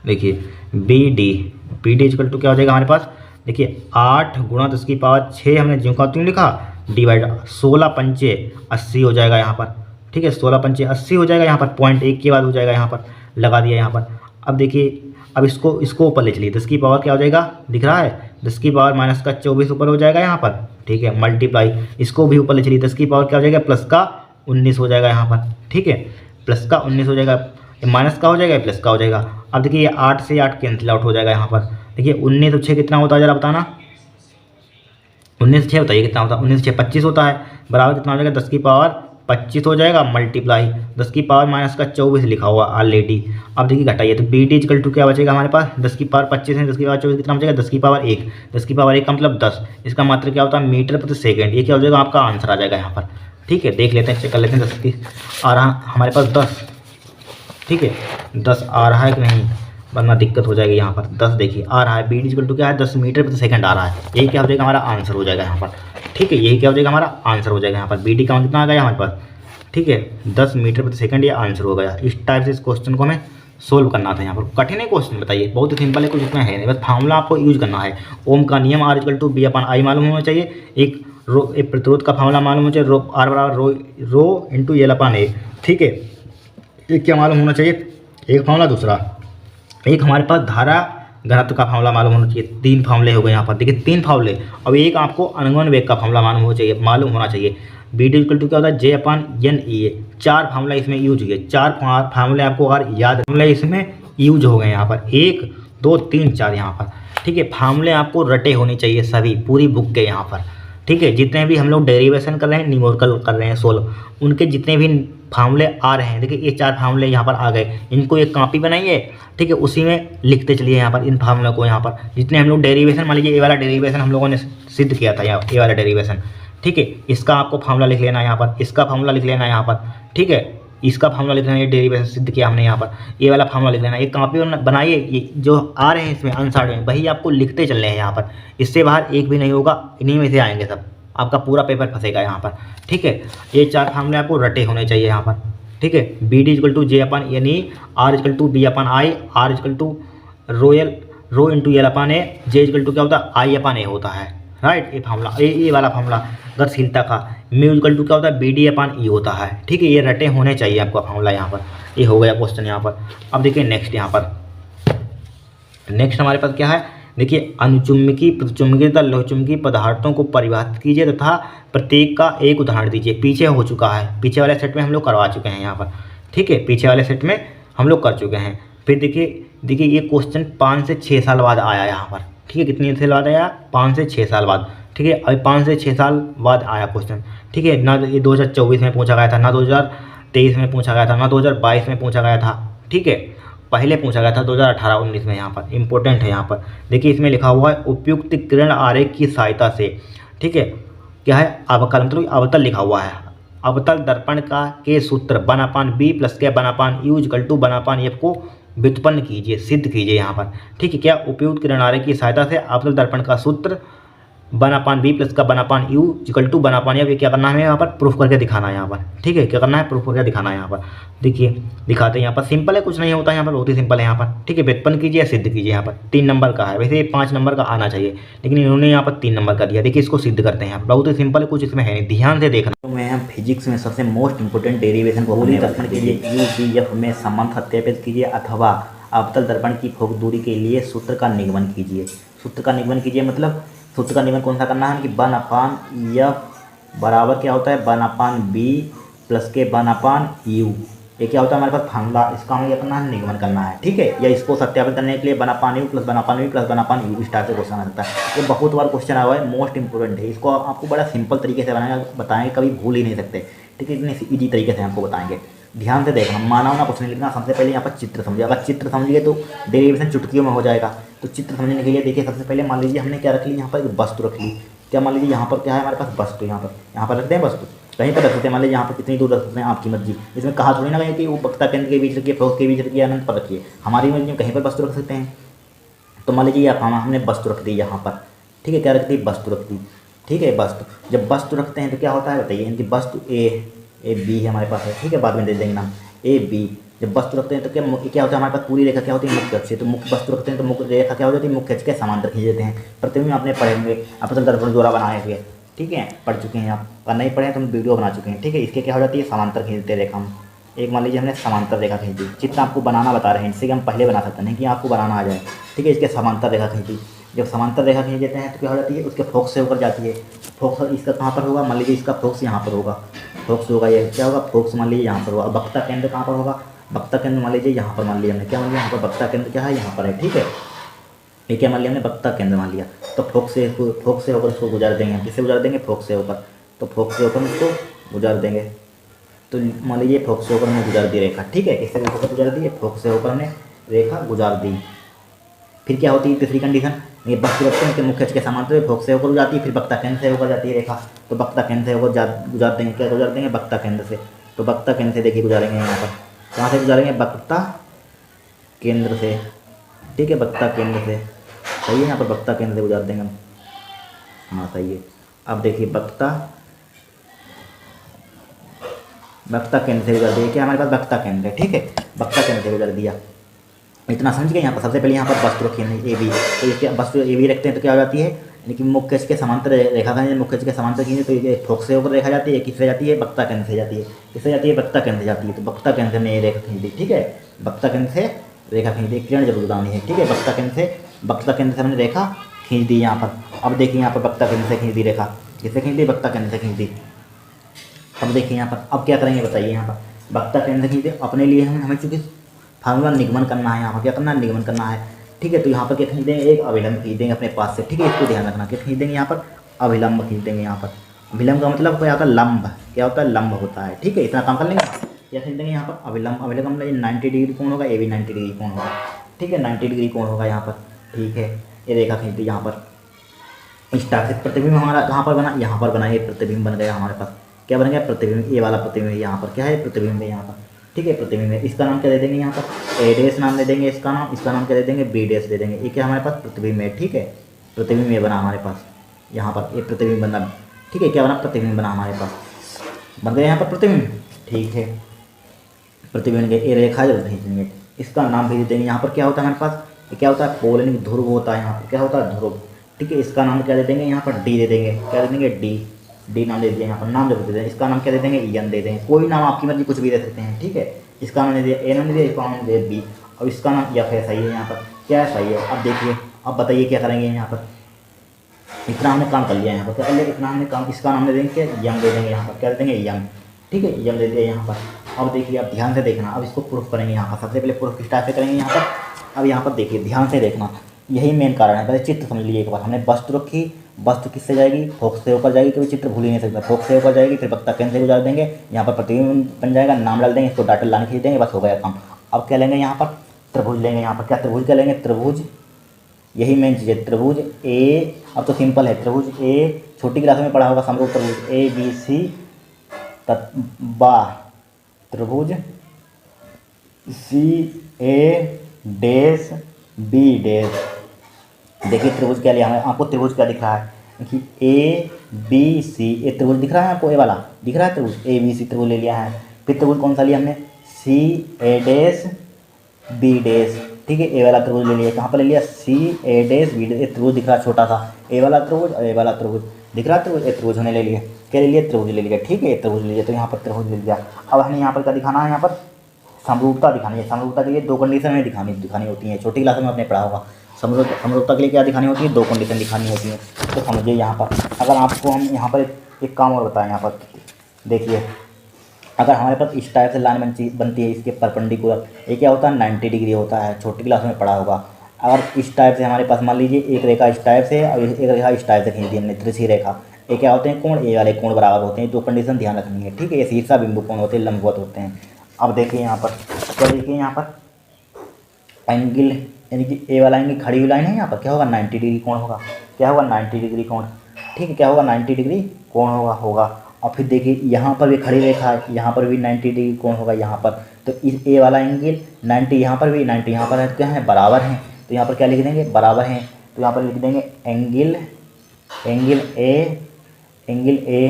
देखिए बी डी इक्वल टू क्या हो जाएगा हमारे पास, देखिए 8 गुणा 10 की पावर 6 हमने ज्यों का त्यों लिखा, डिवाइड 16 पंचे 80 हो जाएगा यहाँ पर। ठीक है, 16 पंचे 80 हो जाएगा यहाँ पर, पॉइंट 1 के बाद हो जाएगा यहाँ पर, लगा दिया यहाँ पर। अब देखिए, अब इसको ऊपर ले चलिए, 10 की पावर क्या हो जाएगा, दिख रहा है, 10 की पावर माइनस का 24 ऊपर हो जाएगा यहाँ पर। ठीक है, मल्टीप्लाई, इसको भी ऊपर ले चलिए, 10 की पावर क्या हो जाएगा, प्लस का 19 हो जाएगा यहाँ पर। ठीक है, प्लस का 19 हो जाएगा, माइनस का हो जाएगा, प्लस का हो जाएगा। अब देखिए 8 से 8 कैंसिल आउट हो जाएगा यहाँ पर। देखिए 19 और 6 कितना होता है, जरा बताना, 19 से 6 बताइए कितना होता है, 19 से 6 25 होता है, बराबर कितना हो जाएगा, 10 की पावर 25 हो जाएगा, मल्टीप्लाई 10 की पावर माइनस का 24 लिखा हुआ ऑलरेडी। अब देखिए घटाइए, तो बी डी इक्वल टू क्या बचेगा हमारे पास, 10 की पावर 25 है, 10 की पावर 24 कितना बचेगा, 10 की पावर 1, 10 की पावर 1 का मतलब 10, इसका मात्र क्या होता है, मीटर प्रति सेकेंड। ये क्या हो जाएगा, आपका आंसर आ जाएगा यहाँ पर। ठीक है, देख लेते हैं, चेक कर लेते हैं, 10 की आ रहा हमारे पास 10। ठीक है, 10 आ रहा है कि नहीं, वरना दिक्कत हो जाएगी यहाँ पर। 10 देखिए आ रहा है, बी डी इक्वल टू क्या है, 10 मीटर प्रति सेकंड आ रहा है, यही क्या हो जाएगा हमारा आंसर हो जाएगा यहाँ पर। ठीक है, यही क्या हो जाएगा हमारा आंसर हो जाएगा यहाँ पर, बी डी का मान कितना आ गया हमारे पास। ठीक है, 10 मीटर प्रति सेकंड ये आंसर हो गया। इस टाइप से इस क्वेश्चन को हमें सोल्व करना था यहाँ पर। कठिन है क्वेश्चन, बताइए, बहुत ही सिंपल है, कुछ इसमें है नहीं, बस फार्मूला आपको यूज करना है। ओम का नियम are equal to B upon आई मालूम होना चाहिए, एक प्रतिरोध का फार्मूला मालूम होना चाहिए, रो आर बराबर रो इंटू एल अपन ए। ठीक है, एक क्या मालूम होना चाहिए, एक फार्मूला, दूसरा एक हमारे पास धारा घनत्व का फार्मूला मालूम होना चाहिए। 3 फार्मूले हो गए यहाँ पर, देखिए 3 फार्मूले। अब एक आपको अनुगमन वेग का फार्मूला मालूम होना चाहिए। बी डी इक्वल टू क्या होता है, जे अपन एन ई ए। 4 फार्मूला इसमें यूज हुए, 4 फार्मूले आपको अगर याद, फार्मूले इसमें यूज हो गए यहाँ पर, 1 2 3 4 यहाँ पर। ठीक है, फार्मूले आपको रटे होने चाहिए सभी, पूरी बुक के यहाँ पर। ठीक है, जितने भी हम लोग डेरिवेशन कर रहे हैं, न्यूमेरिकल कर रहे हैं सोल्व, उनके जितने भी फार्मूले आ रहे हैं, देखिए ये 4 फार्मूले यहाँ पर आ गए, इनको एक कॉपी बनाइए। ठीक है, उसी में लिखते चलिए यहाँ पर इन फार्मूलों को, यहाँ पर जितने हम लोग डेरिवेशन, मान लीजिए ये वाला डेरिवेशन हम लोगों ने सिद्ध किया था, ये वाला डेरिवेशन। ठीक है, इसका आपको फार्मूला लिख लेना है यहाँ पर, इसका फार्मूला लिख लेना है यहाँ पर। ठीक है, इसका फार्मूला लिख लेना, ये डेरिवेशन सिद्ध किया हमने यहाँ पर, ये वाला फार्मूला लिख लेना, एक कॉपी बनाइए, ये जो आ रहे हैं इसमें आंसर में, वही आपको लिखते चलने हैं यहाँ पर। इससे बाहर एक भी नहीं होगा, इन्हीं में से आएंगे सब, आपका पूरा पेपर फंसेगा यहाँ पर। ठीक है, ये 4 फार्मूले आपको रटे होने चाहिए यहाँ पर। ठीक है, B D equal to J upon N E, R equal to B upon I, R equal to rho into L upon A, J equal to क्या होता है, आई अपन ए होता है। राइट, ये फार्मूला, ये वाला फार्मूला गतिशीलता का, म्यू इक्वल टू क्या होता है, बी डी अपन ई होता है। ठीक है, ये रटे होने चाहिए आपका फार्मूला यहाँ पर। ये हो गया क्वेश्चन यहाँ पर। अब देखिए नेक्स्ट यहाँ पर, नेक्स्ट हमारे पास क्या है, देखिए अनुचुंबकी प्रतिचुंबकीय तथा लोहचुंबकीय पदार्थों को परिभाषित कीजिए तथा प्रत्येक का एक उदाहरण दीजिए। पीछे हो चुका है, पीछे वाले सेट में हम लोग करवा चुके हैं यहाँ पर। ठीक है, पीछे वाले सेट में हम लोग कर चुके हैं। फिर देखिए ये क्वेश्चन 5 से 6 साल बाद आया यहाँ पर। ठीक है, कितने साल बाद आया, 5 से 6 साल बाद। ठीक है, अभी 5 से 6 साल बाद आया क्वेश्चन। ठीक है, ना ये 2024 में पूछा गया था, ना 2023 में पूछा गया था, ना 2022 में पूछा गया था। ठीक है, पहले पूछा गया था 2018-19 में। यहाँ पर इंपॉर्टेंट है, यहाँ पर देखिए इसमें लिखा हुआ है उपयुक्त किरण आरेख की सहायता से। ठीक है, क्या है, अवकल मतलब अवतल लिखा हुआ है। अवतल दर्पण का के सूत्र 1/b प्लस के 1/u इक्वल टू 1/f को व्युत्पन्न कीजिए, सिद्ध कीजिए यहाँ पर। ठीक है, क्या उपयुक्त किरण आरेख की सहायता से अवतल दर्पण का सूत्र 1/b प्लस का 1/u इक्वल टू 1/f, ये क्या करना है यहाँ पर, प्रूफ करके दिखाना है यहाँ पर। ठीक है, क्या करना है, प्रूफ करके दिखाना है यहाँ पर। देखिए दिखाते हैं यहाँ पर, सिंपल है, कुछ नहीं होता है यहाँ पर, बहुत ही सिंपल है यहाँ पर। ठीक है, व्युत्पन्न कीजिए, सिद्ध कीजिए। यहाँ पर 3 नंबर का है, वैसे 5 नंबर का आना चाहिए, लेकिन इन्होंने यहाँ पर 3 नंबर का दिया। देखिए इसको सिद्ध करते हैं यहाँ पर, बहुत ही सिंपल है, कुछ इसमें है नहीं, ध्यान से देखना। तो मैं हम फिजिक्स में सबसे मोस्ट इंपोर्टेंट डेरिवेशन को पूरी दर्पण के लिए UVF में संबंध सत्यापित कीजिए अथवा अवतल दर्पण की फोक दूरी के लिए सूत्र का निगमन कीजिए। सूत्र का निगमन कीजिए मतलब सूत्र का निगमन कौन सा करना है कि 1/f बराबर क्या होता है 1/b प्लस के 1/u। ये क्या होता है हमारे पास फार्मूला, इसका हमें क्या करना है, निगमन करना है। ठीक है, या इसको सत्यापित करने के लिए 1/u plus 1/v plus 1/u इस टाइप से क्वेश्चन आ सकता है। ये बहुत बार क्वेश्चन आया हुआ है, मोस्ट इंपोर्टेंट है। इसको आपको बड़ा सिंपल तरीके से बताएंगे, कभी भूल ही नहीं सकते। ठीक है, इतने ईजी तरीके से आपको बताएंगे। ध्यान से देखना, माना ना कुछ नहीं लिखना, सबसे पहले यहाँ पर चित्र समझिए। अगर चित्र समझिए तो डेरिवेशन चुटकियों में हो जाएगा। तो चित्र समझने के लिए देखिए, सबसे पहले मान लीजिए हमने क्या रख ली, यहाँ पर एक वस्तु रख ली। क्या मान लीजिए यहाँ पर क्या है हमारे पास, वस्तु। यहाँ पर रखते हैं वस्तु, कहीं पर रख सकते हैं, मान लीजिए यहाँ पर कितनी दूर रख सकते हैं, आपकी मर्जी। इसमें कहा थोड़ी ना कहीं कि वो वक्ता केंद्र के बीच रखिए, फोकस के बीच रखिए, अनंत पर रखिए, हमारी मर्जी में कहीं पर वस्तु रख सकते हैं। तो मान लीजिए हमने वस्तु रख दी यहाँ पर, ठीक है, क्या रख दी, वस्तु रख दी, ठीक है। वस्तु, जब वस्तु रखते हैं तो क्या होता है बताइए, इनकी वस्तु ए बी है हमारे पास है, ठीक है, बाद में दे देंगे नाम ए बी। जब वस्तु रखते हैं तो क्या होता है हमारे पास, पूरी रेखा क्या होती है, मुख्य अक्ष से। तो मुख्य वस्तु रखते हैं तो मुख्य रेखा क्या हो जाती है, मुख्य अक्ष के समांतर खींच देते हैं। प्रतिबिंब में आपने पढ़े होंगे, अपतल दर्पण द्वारा बनाए हुए, ठीक है, पढ़ चुके हैं आप, और नहीं पढ़े तो हम वीडियो बना चुके हैं, ठीक है। इसके क्या हो जाती है, समांतर खींचते रेखा हम। एक मान लीजिए हमने समांतर रेखा खींच दी, चित्र आपको बनाना बता रहे हैं, इससे कि हम पहले बना सकते नहीं कि आपको बनाना आ जाए, ठीक है। इसके समांतर रेखा खींच दी, जब समांतर रेखा खींच देते हैं तो क्या हो जाती है, उसके फोकस से होकर जाती है। फोकस इसका कहाँ पर होगा, मान लीजिए इसका फोकस यहाँ पर होगा, फोकस होगा, ये क्या होगा, फोकस मान लीजिए यहाँ पर होगा। वक्ता केंद्र कहाँ पर होगा, वक्ता केंद्र मान लीजिए यहाँ पर, मान लिया हमने, क्या मान लिया यहाँ पर वक्ता केंद्र क्या है, यहाँ पर है, ठीक है। ये क्या मान लिया हमने, वक्ता केंद्र मान लिया। तो फोकस से होकर इसको गुजार देंगे, हम किससे गुजार देंगे, फोकस से होकर। तो फोकस से होकर इसको गुजार देंगे, तो मान लीजिए फोकस से होकर हमने गुजार दी रेखा, ठीक है। किससे होकर गुजार दी, फोकस से होकर हमने रेखा गुजार दी। फिर क्या होती है तीसरी कंडीशन, ये वस्तु रखते हैं कि मुख्य अक्ष के समांतर फोकस से होकर जाती है, फिर वक्ता केंद्र से होकर जाती है रेखा। तो वक्ता केंद्र से होकर गुजार देंगे, क्या गुजार देंगे, वक्ता केंद्र से। तो वक्ता केंद्र से देखिए गुजारेंगे यहाँ पर, कहाँ से गुजारेंगे, वक्ता केंद्र से, ठीक है, वक्ता केंद्र से, सही है। यहाँ पर वक्ता केंद्र से गुजार देंगे हम, हाँ सही है। अब देखिए वक्ता केंद्र से गुजार दिया, क्या हमारे पास वक्ता केंद्र है, ठीक है, वक्ता केंद्र से गुजार दिया। इतना समझ गए। यहाँ पर सबसे पहले यहाँ पर वस्तु रखी है ए बी, तो इसके वस्तु ए बी रखते हैं तो क्या हो जाती है, यानी कि मुख्य अक्ष के समांतर रेखा खींचे, मुख्य अक्ष के समांतर खींचे तो ये फोकस से होकर रेखा जाती है, किससे जाती है, वक्ता केंद्र से जाती है, किससे जाती है, वक्ता केंद्र से जाती है। तो वक्ता केंद्र में ये रेखा खींच दी, ठीक है, वक्ता केंद्र से रेखा खींच दी, किरण जरूर बतानी है, ठीक है। वक्ता केंद्र से हमने रेखा खींच दी यहाँ पर। अब देखिए यहाँ पर वक्ता केंद्र से खींच दी रेखा, किससे खींच दी, वक्ता केंद्र से खींच दी। अब देखिए यहाँ पर, अब क्या करेंगे बताइए, यहाँ पर वक्ता केंद्र से खींच दे, अपने लिए हमें चूँकि फार्मूला निगमन करना है, यहाँ पर क्या करना है, निगमन करना है, ठीक है। तो यहाँ पर क्या खींच देंगे, एक अभिलंब खींच देंगे अपने पास से, ठीक है, इसको ध्यान रखना, क्या खींच देंगे यहाँ पर, अभिलंब खींच देंगे यहाँ पर। अभिलंब का मतलब क्या होता है, लंब, क्या होता है, लंब होता है, ठीक है। इतना काम कर लेंगे, क्या खींच देंगे यहाँ पर, अभिलंब। अभिलंब मतलब 90 डिग्री कोण होगा, ये भी 90 डिग्री कोण होगा, ठीक है, 90 डिग्री कोण होगा यहाँ पर, ठीक है। ये रेखा खींच दी यहाँ पर। इस टाइप से प्रतिबिंब हमारा कहाँ पर बना, यहाँ पर बना, ये प्रतिबिंब बन गया हमारे पास, क्या बन गया, प्रतिबिंब। ये वाला प्रतिबिंब यहाँ पर क्या है, प्रतिबिंब है यहाँ पर, ठीक है, प्रतिबिंब है। इसका नाम क्या दे देंगे यहाँ पर, ए डैश नाम दे देंगे इसका नाम क्या दे देंगे, बी डैश दे देंगे। ये क्या हमारे पास प्रतिबिंब है, ठीक है, प्रतिबिंब ये बना हमारे पास, यहाँ पर ये प्रतिबिंब बना, ठीक है, क्या बना, प्रतिबिंब बना हमारे पास, बन गया यहाँ पर प्रतिबिंब, ठीक है। प्रतिबिंब के ये रेखा जरूर खींचेंगे, इसका नाम भेज देंगे। यहाँ पर क्या होता है हमारे पास, ये क्या होता है, पोल यानी ध्रुव होता है, यहाँ पर क्या होता है, ध्रुव, ठीक है। इसका नाम क्या दे देंगे, यहाँ पर डी दे देंगे, क्या दे देंगे, डी नाम दे दिया, यहाँ पर नाम जरूर दे देंगे। इसका नाम क्या दे देंगे, एन दे देंगे, कोई नाम आपकी मर्जी कुछ भी दे सकते हैं, ठीक है। इसका नाम दे दिया ए, नाम दे दिया, इसका नाम दे बी, और इसका नाम एफ है, सही है। यहाँ पर क्या है, सही है। अब देखिए, अब बताइए क्या करेंगे यहाँ पर, इतना हमने काम कर लिया यहाँ पर, क्या कर लिया, इतना हमने काम, इसका नाम दे देंगे क्या, यम दे देंगे यहाँ पर, क्या दे देंगे, यम, ठीक है, यम दे दिया यहाँ पर। अब देखिए, अब ध्यान से देखना, अब इसको प्रूफ करेंगे यहाँ पर। सबसे पहले प्रूफ किस टाइप से करेंगे यहाँ पर, अब यहाँ पर देखिए ध्यान से देखना, यही मेन कारण है। पहले चित्र समझ लीजिए एक बार, हमने वस्तु रखी, वस्तु किससे जाएगी, फोकस से होकर जाएगी, कभी चित्र भूल ही नहीं सकता, फोकस से होकर जाएगी, फिर वक्ता केंद्र से गुजार देंगे, यहाँ पर प्रतिबिंब बन जाएगा, नाम डाल देंगे, इसको डॉटेड लाइन खींच देंगे, बस हो गया काम। अब क्या लेंगे यहाँ पर, त्रिभुज लेंगे, यहाँ पर क्या त्रिभुज क्या लेंगे, त्रिभुज, यही मेन चीज़ है, त्रिभुज ए। अब तो सिंपल है, त्रिभुज ए, छोटी क्लास में पढ़ा होगा, समरूप त्रिभुज ए बी सी बा, त्रिभुज सी ए डैश बी डैश। देखिए त्रिभुज क्या लिया हमें, आपको त्रिभुज क्या दिख रहा है, देखिए ए बी सी, ये त्रिभुज दिख रहा है आपको, ए वाला दिख रहा है त्रिभुज, ए बी सी त्रिभुज ले लिया है। फिर त्रिभुज कौन सा लिया हमने, सी ए डैश बी डैश, ठीक है, ए वाला त्रिभुज ले लिया, कहाँ पर ले लिया, सी ए डैश बी डैश। त्रिभुज दिख रहा है छोटा सा, ए वाला त्रिभुज और ए वाला त्रिभुज दिख रहा है त्रिभुज, ए त्रिभुज हमने ले लिया, क्या ले लिया, त्रिभुज ले लिया, ठीक है, त्रिभुज ले लिया। तो यहाँ पर त्रिभुज ले लिया। अब हमें यहाँ पर क्या दिखाना है, यहाँ पर समरूपता दिखानी है। समरूपता के लिए दो कंडीशन हमें दिखानी होती है, छोटी क्लास में आपने पढ़ा होगा। समरूपता के लिए क्या दिखानी होती है, दो कंडीशन दिखानी होती है। तो समझिए यहाँ पर, अगर आपको हम यहाँ पर एक काम और बताएं, यहाँ पर देखिए, अगर हमारे पास इस टाइप से लाइन बनती है इसके परपेंडिकुलर, ये क्या होता है, 90 डिग्री होता है, छोटी क्लास में पढ़ा होगा। अगर इस टाइप से हमारे पास मान लीजिए एक रेखा इस टाइप से और एक रेखा इस टाइप से खींच दी हमने, त्रिसी रेखा, ये क्या होते हैं, कोण, ए वाले कोण बराबर होते हैं। दो कंडीशन ध्यान रखनी है, ठीक है। ये शीर्षा बिंदु कोण होते हैं, लंबवत होते हैं। अब देखिए यहाँ पर क्या, देखिए यहाँ पर एंगल यानी कि ए वाला एंगल खड़ी हुई लाइन है, यहाँ पर क्या होगा 90 डिग्री कोण होगा, क्या होगा 90 डिग्री कोण, ठीक है, क्या होगा 90 डिग्री कोण होगा। और फिर देखिए यहाँ पर भी खड़ी रेखा है, यहाँ पर भी 90 डिग्री कोण होगा यहाँ पर। तो इस ए वाला एंगल 90 यहाँ पर भी 90 यहाँ पर है, तो क्या है बराबर हैं। तो यहाँ पर क्या लिख देंगे बराबर हैं, तो यहाँ पर लिख देंगे एंगल ए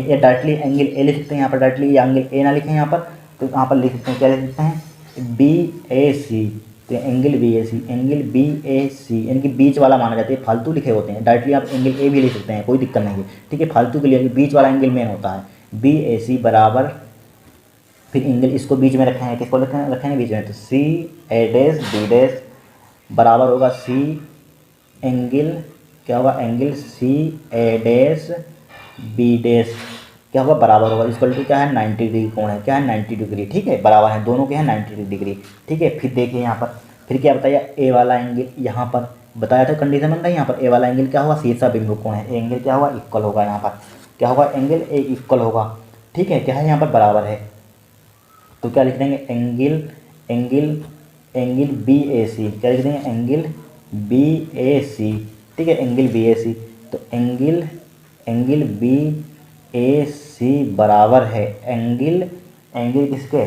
या डायरेक्टली एंगल ए लिख सकते हैं यहाँ पर, डायरेक्टली या एंगल ए ना लिखें यहाँ पर, तो यहाँ पर लिख सकते हैं, क्या लिख सकते हैं बी ए सी। तो एंगल बी ए सी यानी कि बीच वाला माना जाता है, फालतू लिखे होते हैं। डायरेक्टली आप एंगल ए भी लिख सकते हैं, कोई दिक्कत नहीं है, ठीक है। फालतू के लिए बीच वाला एंगल मेन होता है, बी ए सी बराबर, फिर एंगल इसको बीच में रखेंगे, किसको रखेंगे बीच में, तो सी ए डैश बी डैश बराबर होगा सी एंगल, क्या होगा एंगल सी ए डैश बी डैश, क्या होगा बराबर होगा, इक्वल टू क्या है 90 डिग्री कोण है, क्या है 90 डिग्री, ठीक है, बराबर है, दोनों के हैं 90 डिग्री, ठीक है। फिर देखिए यहाँ पर फिर क्या बताया, ए वाला एंगल यहाँ पर बताया था, कंडीशन बन रहा है यहाँ पर, ए वाला एंगल क्या होगा शीर्षा बिंदु कोण है, एंगल क्या होगा इक्वल होगा, यहाँ पर क्या होगा एंगल ए इक्वल होगा, ठीक है, क्या है यहाँ पर बराबर है। तो क्या लिख देंगे एंगल बी ए सी, क्या लिख देंगे एंगल बी ए सी, ठीक है, एंगल बी ए सी। तो एंगल बी ए सी बराबर है एंगल किसके,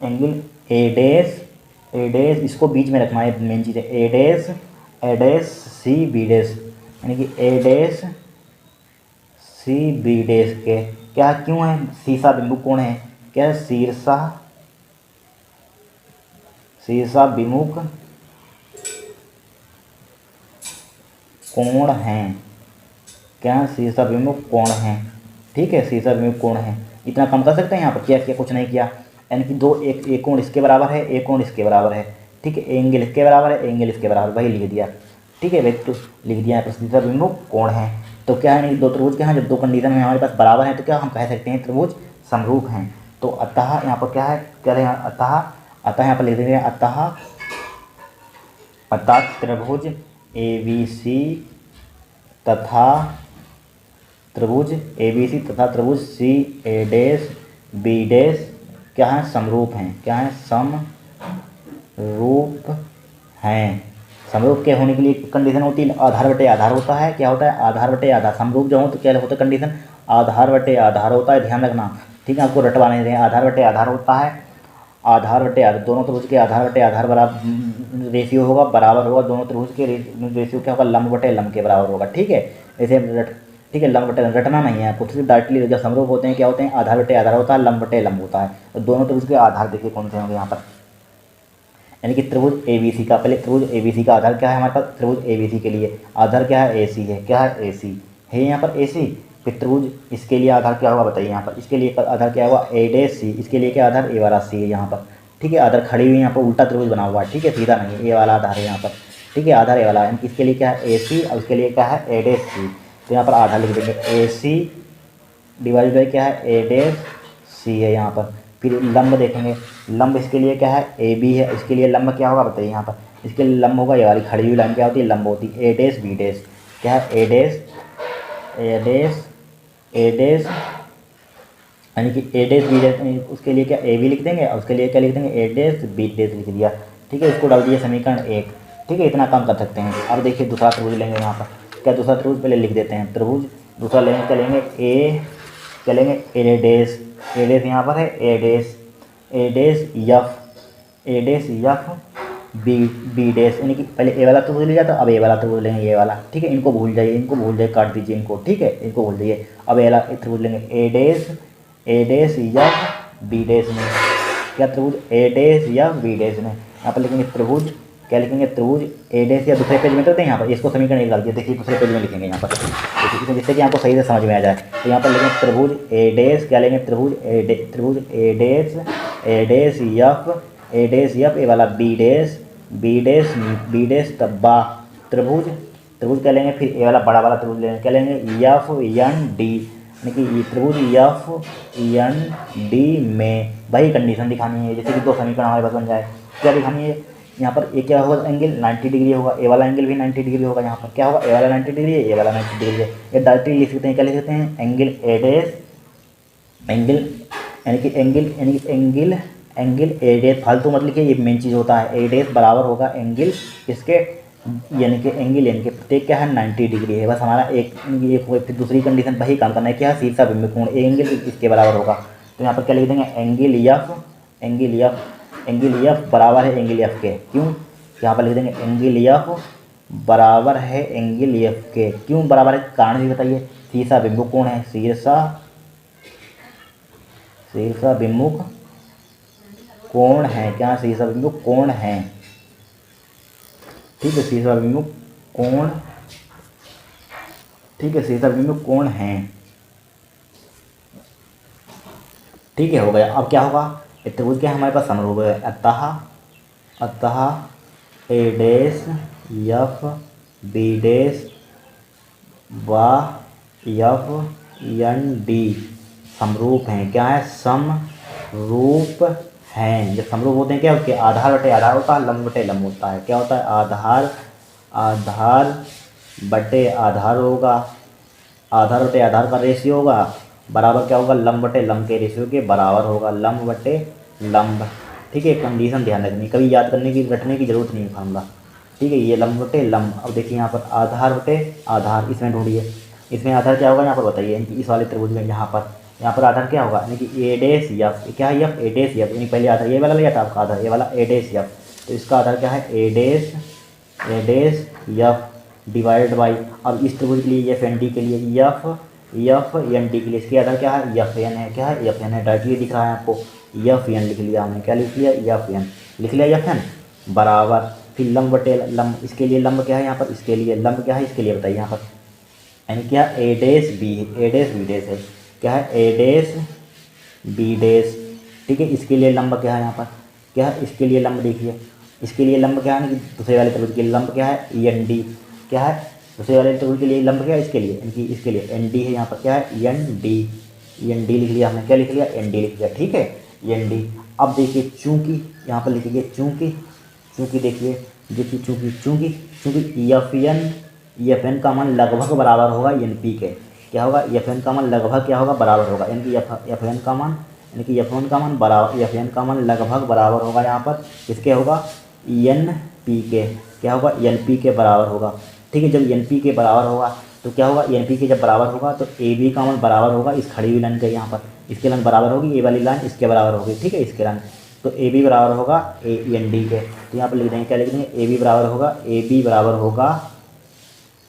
एंगल ए डैश इसको बीच में रखना है, मेन चीज़ है ए डैश सी बी डैश, यानी कि ए डैश सी बी डैश के क्या क्यों है, शीर्षा बिंदु कोण है, क्या शीर्षा विमुख कोण हैं, क्या शीर्षा विमुख कोण हैं, ठीक है, शीर्षा विमुख कोण हैं। इतना कम कर सकते हैं यहाँ पर, क्या कुछ नहीं किया, यानी कि दो एक कोण इसके बराबर है, एक कोण इसके बराबर है, ठीक है, एंगल इसके बराबर है, एंगल इसके बराबर, वही लिख दिया, ठीक है भाई, तो लिख दिया यहाँ पर शीर्षा विमुख कोण है। तो क्या है, दो त्रिभुज के हैं, जब दो कंडीशन में हमारे पास बराबर है तो क्या हम कह सकते हैं त्रिभुज समरूप हैं। तो अतः यहाँ पर क्या है, क्या है अतः यहाँ पर लिख देंगे अतः त्रिभुज ए बी सी तथा त्रिभुज ए बी सी तथा त्रिभुज सी ए डैश बी डैश क्या है समरूप हैं, क्या है समरूप हैं। समरूप के होने के लिए कंडीशन होती है आधार बटे आधार होता है, क्या होता है आधार बटे आधार, समरूप जो हो तो क्या होता है कंडीशन आधार बटे आधार होता है, ध्यान रखना, ठीक है, आपको रटवा नहीं रहे, आधार बटे आधार होता है, आधार बटे आधार, दोनों त्रिभुज के आधार बटे आधार बराबर रेशियो होगा, बराबर होगा, दोनों त्रिभुज के रेशियो क्या होगा लंब बटे लंब के बराबर होगा, ठीक है, ऐसे ठीक है, लंब बटे रटना नहीं है आपको, सिर्फ डायरेक्टली जब समरूप होते हैं क्या होते हैं आधार बटे आधार होता है, लंब बटे लंब होता है। तो दोनों त्रिभुज के आधार देखिए कौन से होंगे यहाँ पर, यानी कि त्रिभुज ए बी सी का, पहले त्रिभुज ए बी सी का आधार क्या है हमारे पास, त्रिभुज ए बी सी के लिए आधार क्या है ए सी है, क्या है ए सी है यहाँ पर ए सी। फिर त्रिभुज इसके लिए आधार क्या होगा बताइए यहाँ पर, इसके लिए आधार क्या होगा ए डैश सी, इसके लिए क्या आधार ए वाला सी है यहाँ पर, ठीक है, आधार खड़ी हुई यहाँ पर उल्टा त्रिभुज बना हुआ है, ठीक है, सीधा नहीं है, ए वाला आधार है यहाँ पर, ठीक है, आधार ए वाला है, इसके लिए क्या है ए सी और उसके लिए क्या है ए डैश सी। तो यहाँ पर आधार लिख देंगे ए सी डिवाइड बाई क्या है ए डैश सी है यहाँ पर। फिर लंब देखेंगे, लंब इसके लिए क्या है ए बी है, इसके लिए लंब क्या होगा बताइए यहाँ पर, इसके लिए लंब होगा ये वाली खड़ी हुई लाइन क्या होती है लंब होती है ए डैश बी डैश, क्या है ए डैश यानी कि ए डैश बी डैश, उसके लिए क्या ए बी लिख देंगे और उसके लिए क्या लिख देंगे ए डैश बी डैश लिख दिया, ठीक है, इसको डाल दिया समीकरण 1, ठीक है, इतना काम कर सकते हैं। अब देखिए दूसरा त्रिभुज लेंगे यहाँ पर, क्या दूसरा त्रिभुज पहले लिख देते हैं, त्रिभुज दूसरा लेंगे, क्या लेंगे ए डैश यहाँ पर है ए डैश एफ बी डैश, यानी कि पहले ए वाला त्रिभुज ले जाता, अब ए वाला त्रिभुज लेंगे ये वाला, ठीक है, इनको भूल जाइए, काट दीजिए इनको, ठीक है, इनको भूल जाइए। अब ए वाला त्रिभुज लेंगे ए डैश एफ बी डैश में, क्या त्रिभुज ए डैश एफ बी डैश में, यहाँ पर लिखेंगे त्रिभुज, क्या लिखेंगे त्रिभुज ए डैश या दूसरे पेज में करते हैं यहाँ पर, इसको समीकरण 1 डाल दिया, देखिए दूसरे पेज में लिखेंगे यहाँ पर, देखिए जिससे कि आपको सही से समझ में आ जाए। तो यहाँ पर लिखेंगे त्रिभुज ए डैश, क्या लेंगे त्रिभुज ए डैश एफ ए वाला बी डैश तब बा त्रिभुज क्या लेंगे, फिर ए वाला बड़ा वाला त्रिभुज लेंगे, क्या लेंगे एफ एन डी, यानी कि त्रिभुज एफ एन डी में वही कंडीशन दिखानी है, जैसे कि दो समीकरण हमारे पास बन जाए, क्या दिखानी है यहाँ पर, ए क्या होगा एंगल 90 डिग्री होगा, ए वाला एंगल भी 90 डिग्री होगा, यहाँ पर क्या होगा ए वाला 90 डिग्री है, ए वाला 90 डिग्री है, ये डायरेक्टली लिख सकते हैं, क्या लिख सकते हैं angle A dash angle angle A dash, फालतू मत लिखिए, ये मेन चीज़ होता है। ए डैश बराबर होगा एंगल इसके, यानी कि एंगल यानी कि प्रत्येक क्या है 90 डिग्री है। बस हमारा एक फिर दूसरी कंडीशन वही काम करना है, क्या है शीर्षा बिंदु कोण एंगल इसके बराबर होगा। तो यहाँ पर क्या लिख देंगे एंगल एफ, एंगल एफ बराबर है एंगल एफ के। क्यों, यहाँ पर लिख देंगे एंगल एफ बराबर है एंगल एफ के। क्यों बराबर है, कारण भी बताइए। शीर्षा बिंदु कोण है, शीर्षा विमुख कोण है, क्या शीर्षा विमुख कोण है, ठीक है, शीर्षा विमुख कोण, ठीक है, शीर्षा विमुख कोण है, ठीक है, हो गया। अब क्या होगा, त्रिभुज क्या है हमारे पास समरूप है, अतः ए डैश एफ बी डैश व एफ एन डी समरूप हैं। क्या है, समरूप हैं। जब समरूप होते हैं क्या, उसके आधार बटे आधार होता है, लंब बटे लंब होता है। क्या होता है, आधार बटे आधार होगा, आधार बटे आधार का रेशियो होगा बराबर क्या होगा, लंब बटे लंब के रेशियो के बराबर होगा, लंब बटे लंब। ठीक है, कंडीशन ध्यान रखनी, कभी याद करने की रटने की जरूरत नहीं है फॉर्मूला। ठीक है, ये लंब बटे लंब। अब देखिए यहाँ पर आधार बटे आधार, इसमें ढूंढिए, इसमें आधार क्या होगा यहाँ पर बताइए, इस वाले त्रिभुज में यहाँ पर आधार क्या होगा, यानी कि ए डैश एफ, क्या है एफ, ए डैश एफ, यानी पहले आधार ये वाला लिया था आपका आधार, ये वाला ए डैश एफ, तो इसका आधार क्या है ए डैश एफ डिवाइड बाई, अब इस त्रिभुज के लिए एफ एन डी के लिए एफ एन डी के लिए इसके आधार क्या है एफ एन है, क्या है एफ एन है, डायरेक्टली दिख रहा है आपको, एफ एन लिख लिया हमने, क्या लिख लिया एफ एन, लिख लिया एफ एन बराबर, फिर लंब बटे लंब, इसके लिए लंब क्या है यहाँ पर, इसके लिए लंब क्या है, इसके लिए बताइए यहाँ पर, यानी क्या ए डैश बी डैश है, क्या है ए डैश बी डैश। ठीक है, इसके लिए लंब क्या है यहाँ पर, क्या है इसके लिए लंब देखिए, इसके लिए लंब क्या है ना, दूसरे वाले त्रिभुज के लिए लंब क्या है एन डी, क्या है दूसरे वाले त्रिभुज के लिए लंब क्या है इसके लिए, यानी कि इसके लिए एन डी है, यहाँ पर क्या है एन डी लिख लिया हमने, क्या लिख लिया एन डी लिख लिया। ठीक है, एन डी। अब देखिए चूंकि, यहाँ पर लिखिए चूंकि देखिए चूंकि एफ एन का मान लगभग बराबर होगा एन पी के, क्या होगा एफ एन का मान लगभग क्या होगा बराबर होगा, यानी कि एफ एन का मान, यानी कि एफ एन का मान बराबर, एफ एन का मान लगभग बराबर होगा यहाँ पर किसके होगा एन पी के, क्या होगा एन पी के बराबर होगा। ठीक है, जब एन पी के बराबर होगा तो क्या होगा, एन पी के जब बराबर होगा तो ए बी का मान बराबर होगा इस खड़ी हुई लाइन के, यहाँ पर इसके लाइन बराबर होगी, ए वाली लाइन इसके बराबर होगी। ठीक है, इसके लाइन तो ए बी बराबर होगा ए एन डी के, तो यहाँ पर लिख देंगे, क्या लिख देंगे ए बी बराबर होगा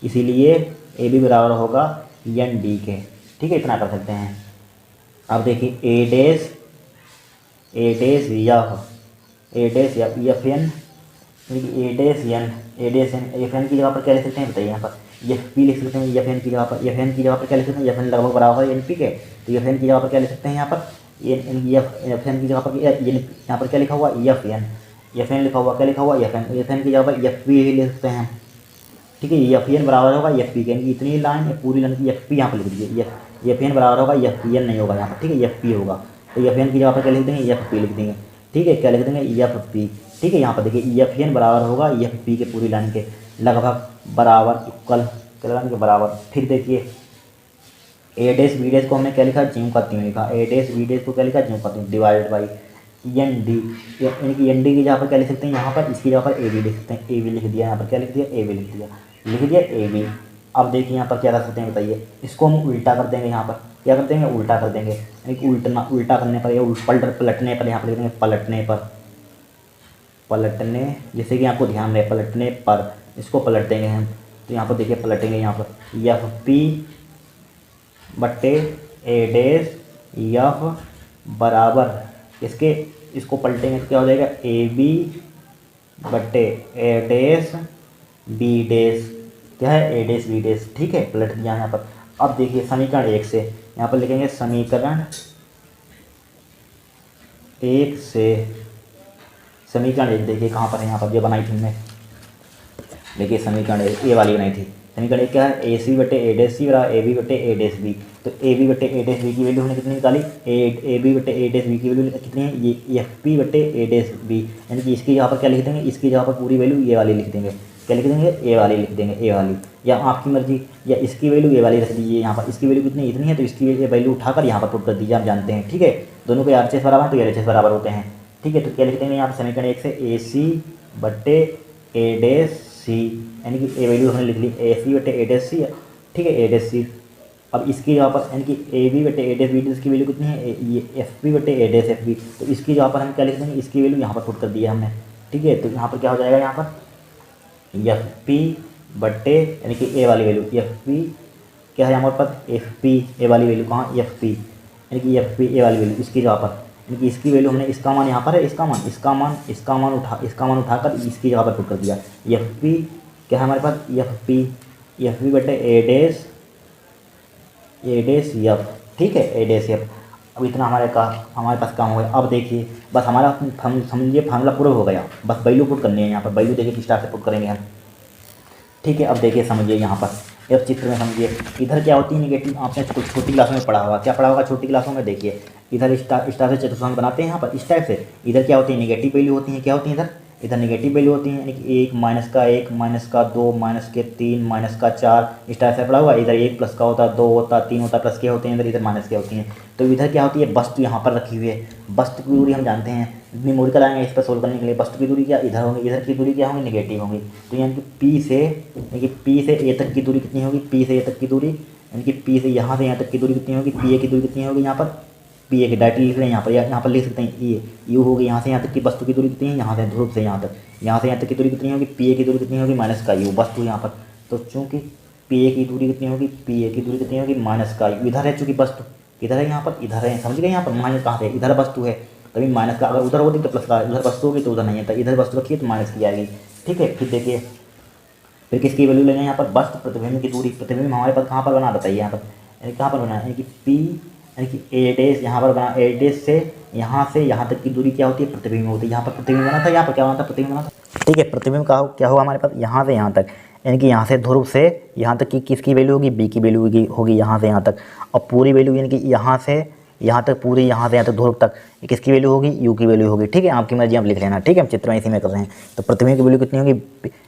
इसीलिए ए बी बराबर होगा एन डी के। ठीक है, इतना कर सकते हैं। अब देखिए A dash F N, F N की जगह पर क्या लिख सकते हैं बताइए, यहाँ पर एफ पी लिख सकते हैं, एफ एन की जगह पर, क्या लिख सकते हैं, एफ एन लगभग बराबर है एन पी के, तो एफ एन की जगह पर क्या लिख सकते हैं यहाँ पर एफ एन की जगह पर यहाँ पर क्या लिखा हुआ एफ एन लिखा हुआ, क्या लिखा हुआ एफ एन की जगह पर एफ पी ही लिख सकते हैं। ठीक है, एफ एन बराबर होगा एफ पी के, यानी इतनी लाइन पूरी लाइन की एफ पी यहाँ पर लिख दीजिए, एफ एन बराबर होगा एफ पी एन नहीं होगा यहाँ पर, ठीक है एफ पी होगा, तो एफ एन की जगह पर क्या लिख देंगे एफ पी लिख देंगे। ठीक है, क्या लिख देंगे एफ पी। ठीक है, यहाँ पर देखिए एफ एन बराबर होगा एफ पी के पूरी लाइन के लगभग बराबर इक्वल के बराबर। फिर देखिए ए डैश बी डैश को हमने क्या लिखा, ज्यों का त्यों लिखा, ए डैश बी डैश को क्या लिखा, ज्यों का त्यों डिवाइड बाई एन डी, यानी कि एन डी की जगह पर क्या लिख सकते हैं यहाँ पर, इसकी जगह पर ए बी लिख सकते हैं, ए बी लिख दिया यहाँ पर, क्या लिख दिया ए बी लिख दिया ए बी। अब देखिए यहाँ पर क्या कर सकते हैं बताइए, इसको हम उल्टा कर देंगे, यहाँ पर क्या कर देंगे उल्टा कर देंगे, यानी कि उल्टा करने पर या पलटने पर, यहाँ पर लिख देंगे पलटने, जैसे कि आपको ध्यान रहे पलटने पर, इसको पलट देंगे हम, तो यहाँ पर देखिए पलटेंगे, यहाँ पर एफ पी बट्टे ए डैश एफ बराबर इसके, इसको पलटेंगे तो क्या हो जाएगा ए बी बट्टे ए डैश बी डैश, क्या है ए डैश बी डैश। ठीक है, पलट दिया यहाँ पर। अब देखिए समीकरण 1 से, यहाँ पर लिखेंगे समीकरण 1 से, समीकरण 1 देखिए कहाँ पर है, यहाँ पर जो बनाई थी हमने, देखिए समीकरण ए वाली बनाई थी, समीकरण 1 क्या है ए सी बटे ए डैश सी बराबर ए बी बटे ए डैश बी, तो ए बी बटे ए डैश बी की वैल्यू हमने कितनी निकाली, ए बी बटे ए डैश बी की वैल्यू कितनी है, ये एफ पी बटे ए डैश बी, यानी कि इसकी जगह पर क्या लिख देंगे, इसकी जगह पर पूरी वैल्यू ये वाली लिख देंगे, क्या लिख देंगे ए वाली लिख देंगे, ए वाली, या आपकी मर्जी, या इसकी वैल्यू ए वाली रख दीजिए, यहाँ पर इसकी वैल्यू कितनी इतनी है तो इसकी वैल्यू उठाकर यहाँ पर पुट कर दीजिए, आप जानते हैं। ठीक है, दोनों के RHS बराबर हैं तो RHS बराबर होते हैं, ठीक है। तो क्या लिख देंगे यहाँ पर समीकरण 1 से ए सी बट्टे ए डैश सी, यानी कि ए वैल्यू हमने लिख ली ए सी बट्टे ए डैश सी, ठीक है, ए डैश सी। अब इसकी जगह पर यानी कि ए बी बटे ए डैश बी डैश की वैल्यू कितनी है, ये एफ बी बटे ए डैश एफ बी, तो इसकी जगह पर हम क्या लिख देंगे, इसकी वैल्यू यहाँ पर पुट कर दी है हमने, ठीक है। तो यहाँ पर क्या हो जाएगा, यहाँ पर एफ पी बटे यानी कि ए वाली वैल्यू एफ पी क्या है हमारे पास, एफ पी ए वाली वैल्यू कहाँ, एफ पी यानी कि एफ पी ए वाली वैल्यू इसकी जगह पर, यानी कि इसकी वैल्यू हमने इसका मान यहाँ पर है, इसका मान उठाकर इसकी जगह पर पुट कर दिया। एफ पी क्या है हमारे पास, एफ पी बटे ए डैश एफ, ठीक है, ए डैश एफ। अब इतना हमारे पास काम हो गया। अब देखिए बस हमारा समझिए फार्मूला पूरा हो गया, बस वैल्यू पुट करनी है यहाँ पर। वैल्यू देखिए किस टाइप से पुट करेंगे हम, ठीक है। अब देखिए समझिए यहाँ पर इस चित्र में समझिए, इधर क्या होती है निगेटिव, आपने छोटी क्लासों में पढ़ा होगा, क्या पढ़ा होगा छोटी क्लासों में, देखिए इधर स्टार से चतुर्थांश बनाते हैं यहाँ पर इस टाइप से। इधर क्या होती है निगेटिव वैल्यू होती है, क्या होती है इधर निगेटिव वैल्यू होती है, यानी कि 1 माइनस का 1 माइनस का 2 माइनस के 3 माइनस का 4 इस टाइप से पड़ा हुआ। इधर 1 प्लस का होता है, 2 होता है, 3 होता है, प्लस के होते हैं, इधर माइनस के होती हैं। तो इधर क्या होती है, वस्तु यहाँ पर रखी हुई है, वस्तु की दूरी हम जानते हैं, न्यूमेरिकल आएंगे इस पर सोल्व करने के लिए। वस्तु की दूरी क्या इधर होगी, इधर की दूरी क्या होगी, निगेटिव होगी। तो यानी कि पी से ए तक की दूरी कितनी होगी, पी से ए तक की दूरी, यानी कि पी से यहाँ तक की दूरी कितनी होगी, पी ए की दूरी कितनी होगी, यहाँ पर पी ए की डायरेक्टली लिख रहे हैं यहाँ पर लिख सकते हैं ये यू होगी, यहाँ से यहाँ तक की वस्तु की दूरी कितनी है, यहाँ से ध्रुव से यहाँ तक की दूरी कितनी होगी, पी ए की दूरी कितनी होगी, माइनस का यू वस्तु यहाँ पर। तो चूँकि पी ए की दूरी कितनी होगी, माइनस का यू, इधर है चूँकि वस्तु इधर है, यहाँ पर इधर है, समझ गए, यहाँ पर माइनस कहाँ से, इधर वस्तु है तभी माइनस का, अगर उधर होती तो प्लस का, उधर वस्तु होगी तो उधर नहीं है, इधर वस्तु रखिए तो माइनस की आएगी, ठीक है। फिर देखिए फिर किसकी वैल्यू लेंगे यहाँ पर, वस्तु प्रतिबिंब की दूरी, प्रतिबिंब हमारे पास कहाँ पर बना बताइए यहाँ पर, यानी कहाँ पर बना, यानी कि पी यानी कि ए डैश यहाँ पर बना, ए डैश से यहाँ तक की दूरी क्या होती है, प्रतिबिंब होती है। यहाँ पर प्रतिबिंब बना था, यहाँ पर क्या बना था, प्रतिबिंब बना था, ठीक है। प्रतिबिंब का क्या हुआ हमारे पास, यहाँ से यहाँ तक, यानी कि यहाँ से ध्रुव से यहाँ तक की किसकी वैल्यू होगी, बी की वैल्यू होगी यहाँ से यहाँ तक, और पूरी वैल्यू यानी कि यहाँ से यहाँ तक पूरी, यहाँ से यहाँ तक ध्रुव तक किसकी वैल्यू होगी, यू की वैल्यू होगी, ठीक है। आपकी मर्जी आप लिख लेना, ठीक है, हम चित्र में इसी में कर रहे हैं। तो प्रतिबिंब की वैल्यू कितनी होगी,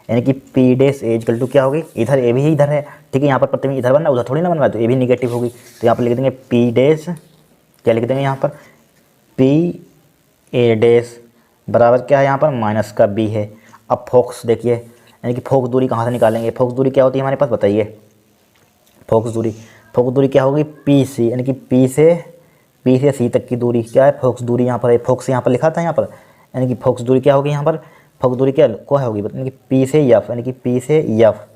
यानी कि P dash A equal to क्या होगी, इधर ए भी इधर है, ठीक है, यहाँ पर प्रतिबिंब इधर बनना उधर थोड़ी ना बनना, तो ए भी निगेटिव होगी। तो यहाँ पर लिख देंगे पी डैश, क्या लिख देंगे यहाँ पर, पी ए डैश बराबर क्या है यहाँ पर, माइनस का बी है। अब फोकस देखिए, यानी कि फोकस दूरी कहाँ से निकालेंगे, फोकस दूरी क्या होती है हमारे पास बताइए, फोकस दूरी क्या होगी, पी सी, यानी कि पी से सी तक की दूरी क्या है, फोकस दूरी यहाँ पर है, फोकस यहाँ पर लिखा था यहाँ पर, यानी कि फोकस दूरी क्या होगी यहाँ पर, फोकस दूरी क्या होगी, यानी कि पी से एफ, यानी कि पी से एफ,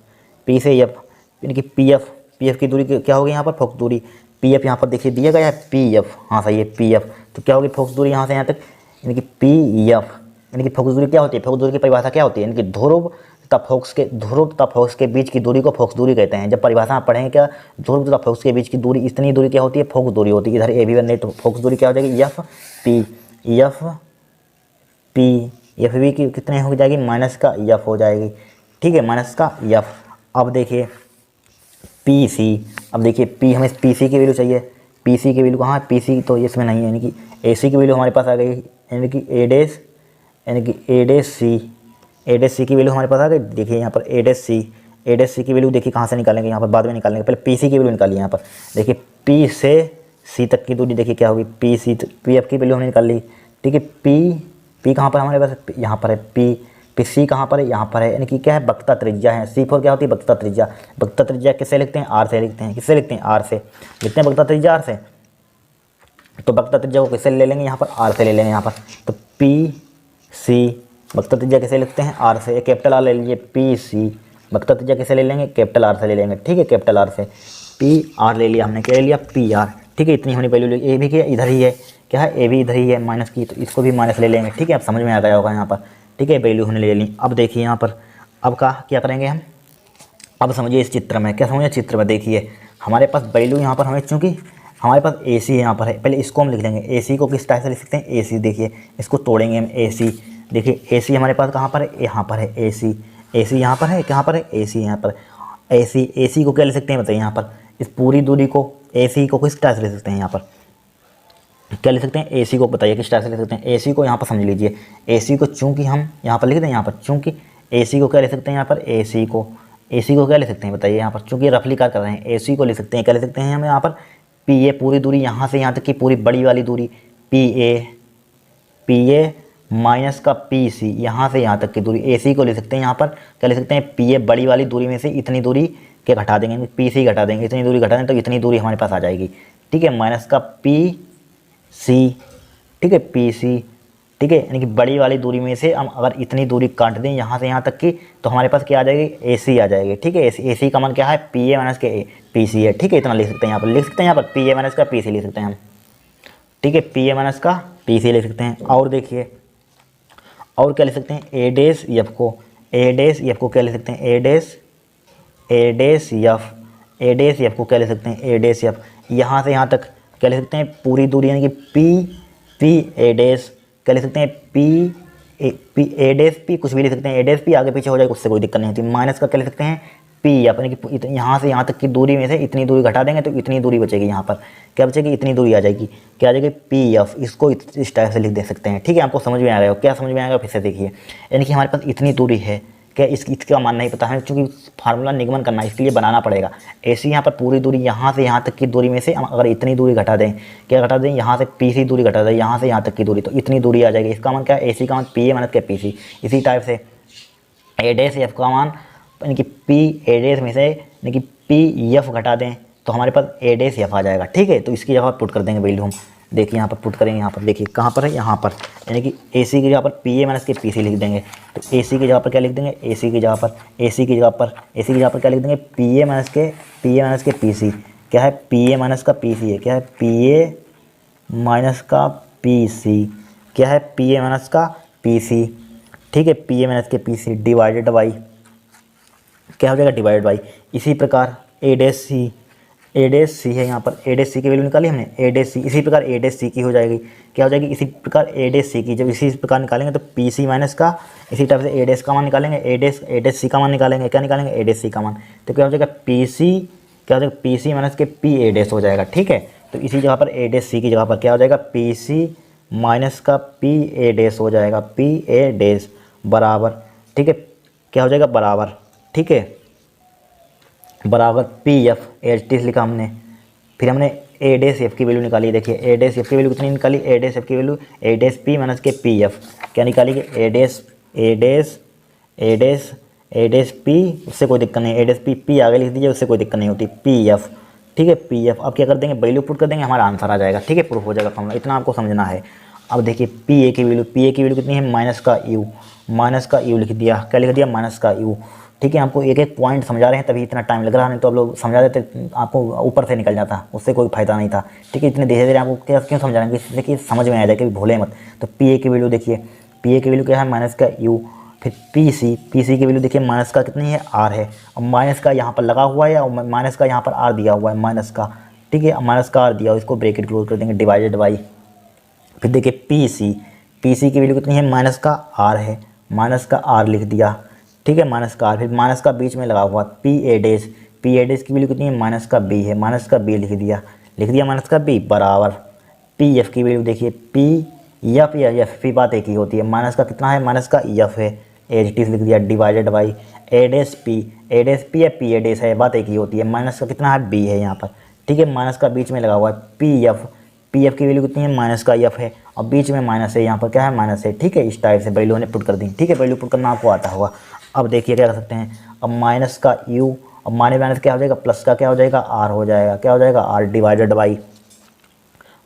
यानी कि पी एफ की दूरी क्या होगी यहाँ पर, फोकस दूरी पी एफ यहाँ पर देखिए दिया गया है पी एफ, हाँ सही है पी एफ। तो क्या होगी फोकस दूरी यहाँ से यहाँ तक, यानी कि पी एफ, यानी कि फोकस दूरी क्या होती है, फोकस दूरी की परिभाषा क्या होती है, यानी कि ध्रुव तथा फोकस के बीच की दूरी को फोकस दूरी कहते हैं। जब परिभाषा आप पढ़ेंगे क्या, ध्रुव तथा फोकस के बीच की दूरी, इतनी दूरी क्या होती है, फोकस दूरी होती है। इधर ए भी बन रही तो फोकस दूरी क्या हो जाएगी, एफ भी की कितने हो जाएगी, माइनस का एफ हो जाएगी, ठीक है, माइनस का एफ। अब देखिए पी सी, अब देखिए पी, हमें पी सी की वैल्यू चाहिए, पी सी की वैल्यू कहाँ है, पी सी तो इसमें नहीं है, यानी कि ए सी की वैल्यू हमारे पास आ गई, यानी कि ए डैश सी की वैल्यू हमारे पास आ गई। देखिए यहाँ पर ए डैश सी की वैल्यू देखिए कहाँ से निकालेंगे, यहाँ पर बाद में निकालेंगे, पहले पी सी की वैल्यू निकालिए। यहाँ पर देखिए पी से सी तक की दूरी देखिए क्या होगी, पी एफ की वैल्यू हमने निकाल ली, ठीक है। पी कहाँ पर हमारे पास, यहाँ पर है पी सी कहाँ पर है, यहाँ पर है, यानी कि क्या है, वक्रता त्रिज्या है। C4 क्या होती है, वक्रता त्रिज्या किससे लिखते हैं, आर से लिखते हैं, किससे लिखते हैं, आर से लिखते हैं, वक्रता त्रिज्या आर से। तो वक्रता त्रिज्या को किससे ले लेंगे, यहाँ पर आर से ले लेंगे यहाँ पर। तो पी सी वक्रता त्रिज्या किसे लिखते हैं, आर से, कैपिटल आर ले लीजिए, पी सी वक्रता त्रिज्या किसे ले लेंगे, कैपिटल आर से ले लेंगे, ठीक है, कैपिटल आर से। पी आर ले लिया हमने, क्या ले लिया, पी आर, ठीक है। इतनी होनी वैल्यू, ए भी क्या इधर ही है, क्या है, ए भी इधर ही है माइनस की, तो इसको भी माइनस ले लेंगे, ठीक है। अब समझ में आ गया होगा यहाँ पर, ठीक है, वैल्यू हमने ले ली। अब देखिए यहाँ पर, अब क्या करेंगे हम, अब समझिए इस चित्र में, क्या समझिए चित्र में, देखिए हमारे पास वैल्यू यहाँ पर हमें, चूँकि हमारे पास ए सी यहाँ पर है, पहले इसको हम लिख लेंगे, ए सी को किस टाइप से लिख सकते हैं, ए सी, देखिए इसको तोड़ेंगे हम, ए सी, देखिए ए सी हमारे पास कहाँ पर है, यहाँ पर है ए सी यहाँ पर है, कहाँ पर है, ए सी यहाँ पर, ए सी को क्या लिख सकते हैं बताइए, यहाँ पर इस पूरी दूरी को, ए सी को किस टाइप से लिख सकते हैं, यहाँ पर क्या लिख सकते हैं, ए सी को बताइए किस टाइप से लिख सकते हैं। ए सी को यहाँ पर समझ लीजिए, ए सी को चूँकि हम यहाँ पर लिख दें, यहाँ पर चूँकि ए सी को क्या लिख सकते हैं, यहाँ पर ए सी को क्या लिख सकते हैं बताइए, यहाँ पर चूँकि रफली क्या कर रहे हैं, ए सी को लिख सकते हैं, क्या लिख सकते हैं हम यहाँ पर, पी ए पूरी दूरी, यहाँ से यहाँ तक की पूरी बड़ी वाली दूरी, पी ए माइनस का पी सी, यहाँ से यहाँ तक की दूरी ए सी को ले सकते हैं। यहाँ पर क्या ले सकते हैं, पी ए बड़ी वाली दूरी में से इतनी दूरी के घटा देंगे, पी सी घटा देंगे, इतनी दूरी घटा देंगे तो इतनी दूरी हमारे पास आ जाएगी। ठीक है, माइनस का पी सी, ठीक है, पी सी, ठीक है, यानी कि बड़ी वाली दूरी में से हम अगर इतनी दूरी काट दें यहाँ से यहाँ तक की तो हमारे पास क्या आ जाएगी, ए सी आ जाएगी। ठीक है, ए सी का मान क्या है, पी ए माइनस के पी सी है। ठीक है, इतना लिख सकते हैं यहाँ पर, लिख सकते हैं यहाँ पर पी ए माइनस का पी सी लिख सकते हैं हम। ठीक है, पी ए माइनस का पी सी लिख सकते हैं। और देखिए और क्या लिख सकते हैं, ए डेस एफ को, ए डेस एफ को क्या लिख सकते हैं, ए डेस एफ, ए डेस एफ को क्या लिख सकते हैं, ए डेस एफ। यहाँ से यहाँ तक क्या लिख सकते हैं, पूरी दूरी यानी कि पी ए डेस क्या लिख सकते हैं, पी ए डेस पी, कुछ भी लिख सकते हैं, ए डेस पी आगे पीछे हो जाएगा, उससे कोई दिक्कत नहीं होती। माइनस का क्या लिख सकते हैं, पी एफ, यानी कि यहाँ से यहाँ तक की दूरी में से इतनी दूरी घटा देंगे तो इतनी दूरी बचेगी। यहाँ पर क्या बचेगी, इतनी दूरी आ जाएगी, क्या आ जाएगी, पी एफ। इसको इस टाइप से लिख दे सकते हैं। ठीक है, आपको समझ में आ गया हो, क्या समझ में आएगा फिर से देखिए, यानी कि हमारे पास इतनी दूरी है, क्या इसका मान नहीं पता है क्योंकि फार्मूला निगमन करना है, इसके लिए बनाना पड़ेगा। ऐसी यहाँ पर पूरी दूरी यहाँ से यहाँ तक की दूरी में से हम अगर इतनी दूरी घटा दें, क्या घटा दें, यहाँ से पी सी दूरी घटा दें, यहाँ से यहाँ तक की दूरी, तो इतनी दूरी आ जाएगी। इसका मान क्या है, ए सी का मान पी ए माइनस के पी सी। इसी टाइप से ए डेस एफ का मान यानी कि पी ए डेस में से यानी कि पी एफ घटा दें तो हमारे पास ए डेस एफ आ जाएगा। ठीक है, तो इसकी जगह पुट कर देंगे वैल्यू हम। देखिए यहाँ पर पुट करेंगे, यहाँ पर देखिए कहाँ पर है, यहाँ पर, यानी कि ए सी की जगह पर पी ए माइनस के पी सी लिख देंगे। तो ए सी की जगह पर क्या लिख देंगे, ए सी की जगह पर, ए सी की जगह पर, ए सी की जगह पर क्या लिख देंगे, पी ए माइनस के पी सी। क्या है, पी ए माइनस का पी सी है, क्या है, पी ए माइनस का पी सी, क्या है, पी ए माइनस का पी सी। ठीक है, पी ए माइनस के पी सी डिवाइडेड बाई क्या हो जाएगा, डिवाइड बाई। इसी प्रकार ए डेस सी, ए डेस सी है यहाँ पर, ए डेस सी की वैल्यू निकाली हमने, ए डेस सी, इसी प्रकार ए डेस सी की हो जाएगी, क्या हो जाएगी, इसी प्रकार ए डेस सी की। जब इसी प्रकार निकालेंगे तो पी सी माइनस का, इसी टाइप से ए डेस का मान निकालेंगे, ए डेस सी का मान निकालेंगे, क्या निकालेंगे, ए डेस सी का मान। तो क्या हो जाएगा, पी सी, क्या हो जाएगा, पी सी माइनस के पी ए डेस हो जाएगा। ठीक है, तो इसी जगह पर ए डेस सी की जगह पर क्या हो जाएगा, पी सी माइनस का पी ए डेस हो जाएगा, पी ए डेस बराबर, ठीक है, क्या हो जाएगा, बराबर, ठीक है, बराबर पी एफ, एच टी लिखा हमने। फिर हमने ए डेस एफ की वैल्यू निकाली। देखिए ए डेस एफ की वैल्यू कितनी निकाली, ए डेस एफ की वैल्यू ए डेस पी माइनस के पी एफ, क्या निकाली, ए डेस पी, उससे कोई दिक्कत नहीं, ए डेस पी आगे लिख दीजिए, उससे कोई दिक्कत नहीं होती, पी एफ। ठीक है, पी एफ। अब क्या कर देंगे, वैल्यू पुट कर देंगे, हमारा आंसर आ जाएगा। ठीक है, प्रूफ हो जाएगा फॉर्मूला, इतना आपको समझना है। अब देखिए पी ए की वैल्यू कितनी है, माइनस का यू लिख दिया, क्या लिख दिया, माइनस का यू। ठीक है, आपको एक एक पॉइंट समझा रहे हैं तभी इतना टाइम लग रहा है, नहीं तो आप लोग समझा देते आपको ऊपर से निकल जाता, उससे कोई फायदा नहीं था। ठीक है, इतने धीरे धीरे आपको क्यों समझा रहे हैं, देखिए समझ में आ जाए, कभी भूले मत। तो पी ए की वैल्यू देखिए, पी ए की वैल्यू क्या है, माइनस का यू। फिर पी सी की वैल्यू देखिए, माइनस का कितनी है, आर है। अब माइनस का यहाँ पर लगा हुआ है और माइनस का यहाँ पर आर दिया हुआ है, माइनस का। ठीक है, माइनस का आर दिया हुआ, इसको ब्रैकेट क्लोज कर देंगे, डिवाइडेड बाई। फिर देखिए पी सी की वैल्यू कितनी है, माइनस का आर है, माइनस का आर लिख दिया। ठीक है, माइनस का आर, फिर माइनस का बीच में लगा हुआ पी ए डेस की वैल्यू कितनी है, माइनस का बी है, माइनस का बी लिख दिया माइनस का बी बराबर पी एफ की वैल्यू देखिए, पी एफ या एफ पी बात एक ही होती है, माइनस का कितना है, माइनस का एफ है, एच टी लिख दिया, divided by A dash P या पी ए डेस है, बात एक ही होती है, माइनस का कितना है, बी है यहाँ पर। ठीक है, माइनस का बीच में लगा हुआ है पी एफ की वैल्यू कितनी है, माइनस का एफ है और बीच में माइनस है, यहाँ पर क्या है, माइनस है। ठीक है, इस टाइप से वैल्यू ने पुट कर दी। ठीक है, वैल्यू पुट करना आपको आता होगा। अब देखिए क्या कर सकते हैं, अब माइनस का यू, अब माइनस क्या हो जाएगा, प्लस का क्या हो जाएगा, आर हो जाएगा, क्या हो जाएगा, आर डिवाइडेड बाई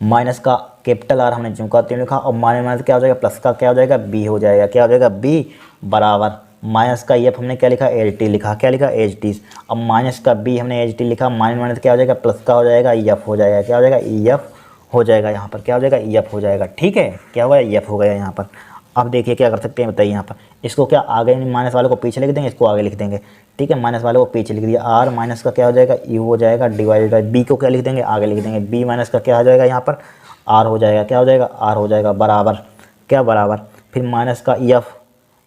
माइनस का कैपिटल आर हमने झुमका तीन लिखा, और माइनस क्या हो जाएगा, प्लस का क्या हो जाएगा, बी हो जाएगा, क्या हो जाएगा, बी बराबर माइनस का एफ हमने क्या लिखा, एच टी लिखा, क्या लिखा, एच टी। अब माइनस का बी हमने एच टी लिखा, माइनस क्या हो जाएगा, प्लस का हो जाएगा, एफ हो जाएगा, क्या हो जाएगा, एफ हो जाएगा, यहाँ पर क्या हो जाएगा, एफ हो जाएगा। ठीक है, क्या हुआ, एफ हो गया यहाँ पर। अब देखिए क्या कर सकते हैं, बताइए यहाँ पर, इसको क्या आगे माइनस वाले को पीछे लिख देंगे, इसको आगे लिख देंगे। ठीक है, माइनस वाले को पीछे लिख दिया, आर माइनस का क्या हो जाएगा, यू हो जाएगा, डिवाइडेड बाई बी को क्या लिख देंगे, आगे लिख देंगे, बी माइनस का क्या हो जाएगा, यहाँ पर आर हो जाएगा, क्या हो जाएगा, आर हो जाएगा बराबर, क्या बराबर, फिर माइनस का एफ,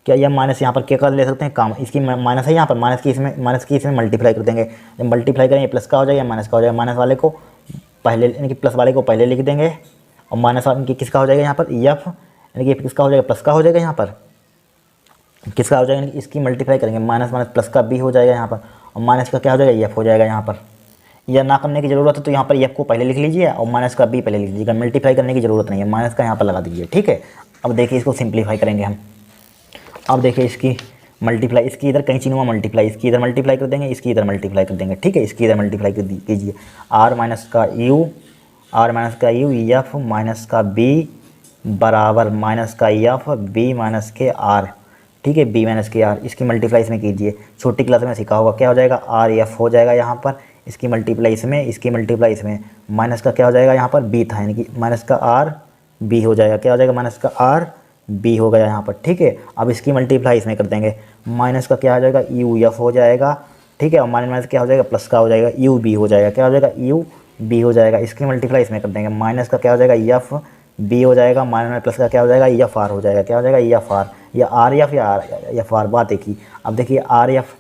क्या यह माइनस यहाँ पर क्या कर ले सकते हैं, काम, इसकी माइनस है यहाँ पर, माइनस की इसमें मल्टीप्लाई कर देंगे, जब मल्टीप्लाई करेंगे प्लस का हो जाएगा, माइनस का हो जाएगा, माइनस वाले को पहले यानी कि प्लस वाले को पहले लिख देंगे और माइनस वाले किसका हो जाएगा यहाँ पर, एफ, यानी कि किसका हो जाएगा, प्लस का हो जाएगा, यहाँ पर किसका हो जाएगा, इसकी मल्टीप्लाई करेंगे, माइनस प्लस का बी हो जाएगा यहाँ पर, और माइनस का क्या हो जाएगा, एफ हो जाएगा यहाँ पर, या ना करने की ज़रूरत है तो यहाँ पर एफ को पहले लिख लीजिए और माइनस का बी पहले लिख लीजिएगा, मल्टीप्लाई करने की ज़रूरत नहीं है, माइनस का यहाँ पर लगा दीजिए, ठीक है। अब देखिए इसको सिंप्लीफाई करेंगे हम। अब देखिए इसकी मल्टीप्लाई, इसकी इधर कहीं चीनुआ मल्टीप्लाई, इसकी इधर मल्टीप्लाई कर देंगे, इसकी इधर मल्टीप्लाई कर देंगे, ठीक है। इसकी इधर मल्टीप्लाई कीजिए, आर माइनस का यू एफ माइनस का बी बराबर माइनस का एफ बी माइनस के आर, ठीक है, बी माइनस के आर। इसकी मल्टीप्लाई इसमें कीजिए, छोटी क्लास में सीखा होगा, क्या हो जाएगा आर एफ हो जाएगा यहाँ पर, इसकी मल्टीप्लाई इसमें, इसकी मल्टीप्लाई इसमें, माइनस का क्या हो जाएगा यहाँ पर बी था, यानी कि माइनस का आर बी हो जाएगा, क्या हो जाएगा माइनस का आर बी हो गया यहाँ पर, ठीक है। अब इसकी मल्टीप्लाई इसमें कर देंगे, माइनस का क्या हो जाएगा यू एफ हो जाएगा, ठीक है, और माइनस माइनस क्या हो जाएगा प्लस का हो जाएगा यू बी हो जाएगा, क्या हो जाएगा यू बी हो जाएगा। इसकी मल्टीप्लाई इसमें कर देंगे, माइनस का क्या हो जाएगा एफ बी हो जाएगा, माइनस प्लस का क्या हो जाएगा एफ आर हो जाएगा, क्या हो जाएगा एफ आर, या आर एफ या आर एफ आर, बात एक ही। अब देखिए आर एफ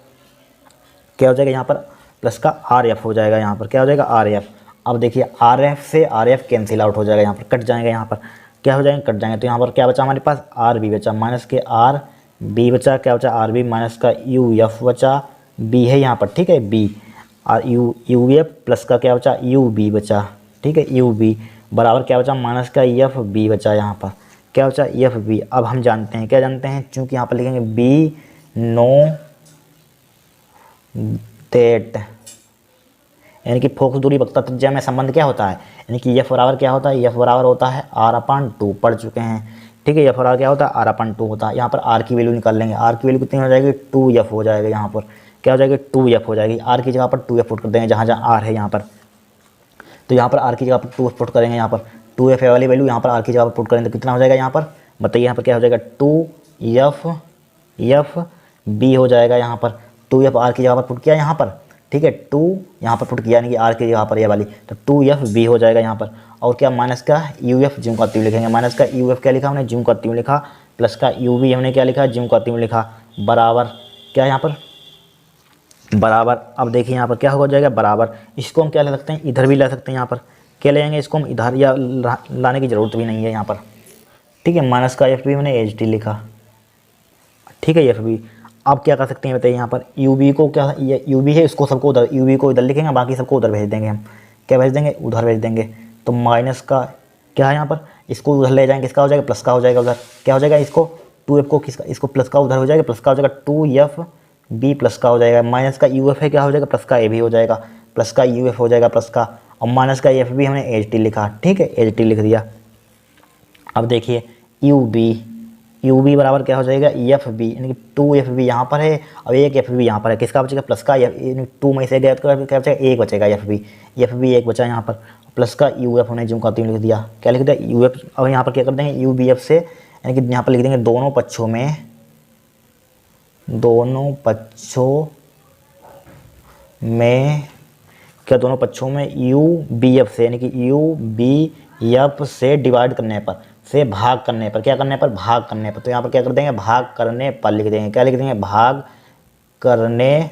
क्या हो जाएगा यहाँ पर प्लस का आर एफ हो जाएगा, यहाँ पर क्या हो जाएगा आर एफ। अब देखिए आर एफ से आर एफ कैंसिल आउट हो जाएगा, यहाँ पर कट जाएंगे, यहाँ पर क्या हो जाएंगे कट जाएंगे, तो यहाँ पर क्या बचा हमारे पास आर बी बचा, माइनस के आर बी बचा, क्या बचा आर बी माइनस का यू एफ बचा, बी है यहाँ पर, ठीक है, बी और यू एफ प्लस का क्या बचा यू बी बचा, ठीक है, यू बी बराबर क्या बचा माइनस का एफ बी बचा, यहाँ पर क्या बचा एफ बी। अब हम जानते हैं, क्या जानते हैं, चूँकि यहाँ पर लिखेंगे बी नो दैट, यानी कि फोकस दूरी वक्ता त्रिज्या में संबंध क्या होता है, यानी कि एफ बराबर क्या होता है, एफ बराबर होता है आर अपन 2, पढ़ चुके हैं, ठीक है। एफ बराबर क्या होता है आर अपन 2 होता है। यहाँ पर आर की वैल्यू निकाल लेंगे, आर की वैल्यू कितनी हो जाएगी 2 एफ हो जाएगा, यहाँ पर क्या हो जाएगी 2 एफ हो जाएगी, आर की जगह पर 2 एफ पुट कर देंगे जहाँ जहाँ आर है यहाँ पर, तो यहाँ पर आर की जगह पर 2 एफ पुट करेंगे, यहाँ पर 2 एफ वाली वैल्यू यहाँ पर आर की जगह पर पुट करेंगे तो कितना हो जाएगा यहाँ पर बताइए, यहाँ पर क्या हो जाएगा 2 एफ बी हो जाएगा, यहाँ पर 2 एफ आर की जगह पर पुट किया यहाँ पर, ठीक है, 2 यहाँ पर पुट किया यानी कि आर की जगह पर ये वाली, तो 2 एफ बी हो जाएगा यहाँ पर। और क्या माइनस का यू एफ ज्यों का त्यों लिखेंगे, माइनस का यू एफ क्या लिखा हमने ज्यों का त्यों लिखा, प्लस का यू बी हमने क्या लिखा ज्यों का त्यों लिखा, बराबर क्या यहाँ पर बराबर। अब देखिए यहाँ पर क्या हो जाएगा बराबर, इसको हम क्या ले सकते हैं इधर भी ला सकते हैं, यहाँ पर क्या ले जाएंगे इसको हम इधर, या लाने की ज़रूरत भी नहीं है यहाँ पर, ठीक है। माइनस का एफ बी मैंने एच डी लिखा, ठीक है, एफ बी। अब क्या कर सकते हैं बताइए, यहाँ पर यू बी को क्या यू बी है, इसको सबको उधर यू बी को इधर लिखेंगे, बाकी सबको उधर भेज देंगे हम, क्या भेज देंगे उधर भेज देंगे। तो माइनस का क्या है यहाँ पर, इसको उधर ले जाएंगे, किसका हो जाएगा प्लस का हो जाएगा, उधर क्या हो जाएगा इसको 2 एफ को किसका, इसको प्लस का उधर हो जाएगा, प्लस का हो जाएगा 2 एफ बी प्लस का हो जाएगा, माइनस का यू एफ है क्या हो जाएगा प्लस का ए भी हो जाएगा, प्लस का यू एफ हो जाएगा प्लस का, और माइनस का एफ बी हमने एच टी लिखा, ठीक है, एच टी लिख दिया। अब देखिए यू बी बराबर क्या हो जाएगा एफ बी, यानी कि 2 एफ बी यहाँ पर है और एक एफ बी यहाँ पर है, किसका बचेगा प्लस का, यानी 2 में से गया तो क्या बचेगा एक बचेगा एफ बी एक बचा यहाँ पर, प्लस का यू एफ हमने जो का लिख दिया, क्या लिख दिया यू एफ। अब यहाँ पर क्या कर देंगे यू बी एफ से, यानी कि यहाँ पर लिख देंगे दोनों पक्षों में यू बी एफ से, यानी कि यू बी एफ से डिवाइड करने पर, से भाग करने पर, क्या करने पर भाग करने पर, तो यहाँ पर क्या कर देंगे भाग करने पर लिख देंगे, क्या लिख देंगे भाग करने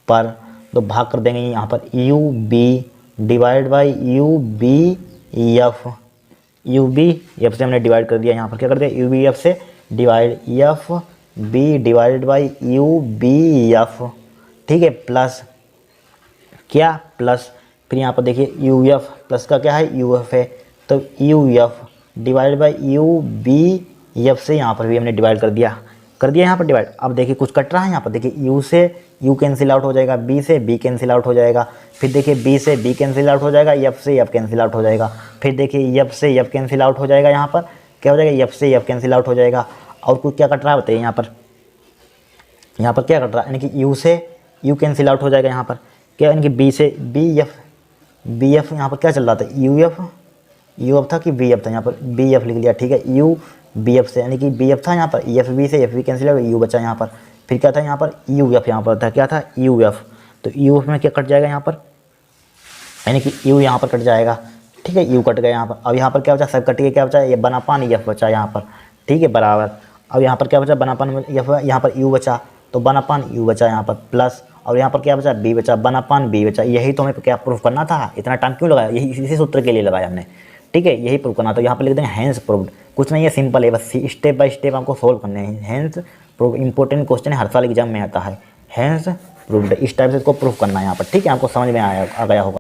पर, तो भाग कर देंगे यहाँ पर U B divide by U B F से हमने डिवाइड कर दिया, यहाँ पर क्या कर दिया यू बी एफ से divide F B divide by U B F, ठीक है, प्लस क्या प्लस, फिर यहाँ पर देखिए यू एफ प्लस का क्या है यू एफ है, तो U F divide by U B F से यहाँ पर भी हमने डिवाइड कर दिया यहाँ पर डिवाइड। अब देखिए कुछ कट रहा है यहाँ पर, देखिए यू से यू कैंसिल आउट हो जाएगा, बी से बी कैंसिल आउट हो जाएगा, फिर देखिए बी से बी कैंसिल आउट हो जाएगा, एफ से एफ कैंसिल आउट हो जाएगा, फिर देखिए एफ से एफ कैंसिल आउट हो जाएगा, यहाँ पर क्या हो जाएगा एफ से एफ कैंसिल आउट हो जाएगा। और कुछ क्या कट रहा है बताइए, यहाँ पर क्या कट रहा है, यानी कि यू से यू कैंसिल आउट हो जाएगा, यहाँ पर क्या यानी कि बी से बी एफ यहाँ पर क्या चल रहा था यू एफ था कि बी एफ था, यहाँ पर बी एफ लिख लिया, ठीक है, यू बी एफ से, यानी कि बी एफ था यहाँ पर एफ बी से एफ बी कैंसिल हो गया, यू बचा यहाँ पर, फिर क्या था यहाँ पर यू एफ, यहाँ पर था क्या था यू एफ, तो यू एफ में क्या कट जाएगा यहाँ पर, यानी कि यू यहाँ पर कट जाएगा, ठीक है, यू कट गया यहाँ पर। अब यहाँ पर क्या बचा सब कट के क्या बचा ये बनापान एफ बचा यहाँ पर, ठीक है, बराबर। अब यहाँ पर क्या बचा बनापान एफ, यहाँ पर यू बचा तो बनापान यू बचा यहाँ पर प्लस, और यहाँ पर क्या बचा बी बचा बनापान बी बचा। यही तो हमें क्या प्रूफ करना था, इतना टाइम क्यों लगाया, यही इसी सूत्र के लिए लगाया हमने, ठीक है, यही प्रूव करना। तो यहाँ पर लिख देंगे हैंस प्रूव्ड, कुछ नहीं है सिंपल है, बस स्टेप बाय स्टेप हमको सोल्व करने हैं। हैंस प्रूव इंपॉर्टेंट क्वेश्चन है, हर साल एग्जाम में आता है, हैंस प्रूव्ड। इस टाइप से इसको प्रूफ करना है यहाँ पर, ठीक है, आपको समझ में आ गया होगा।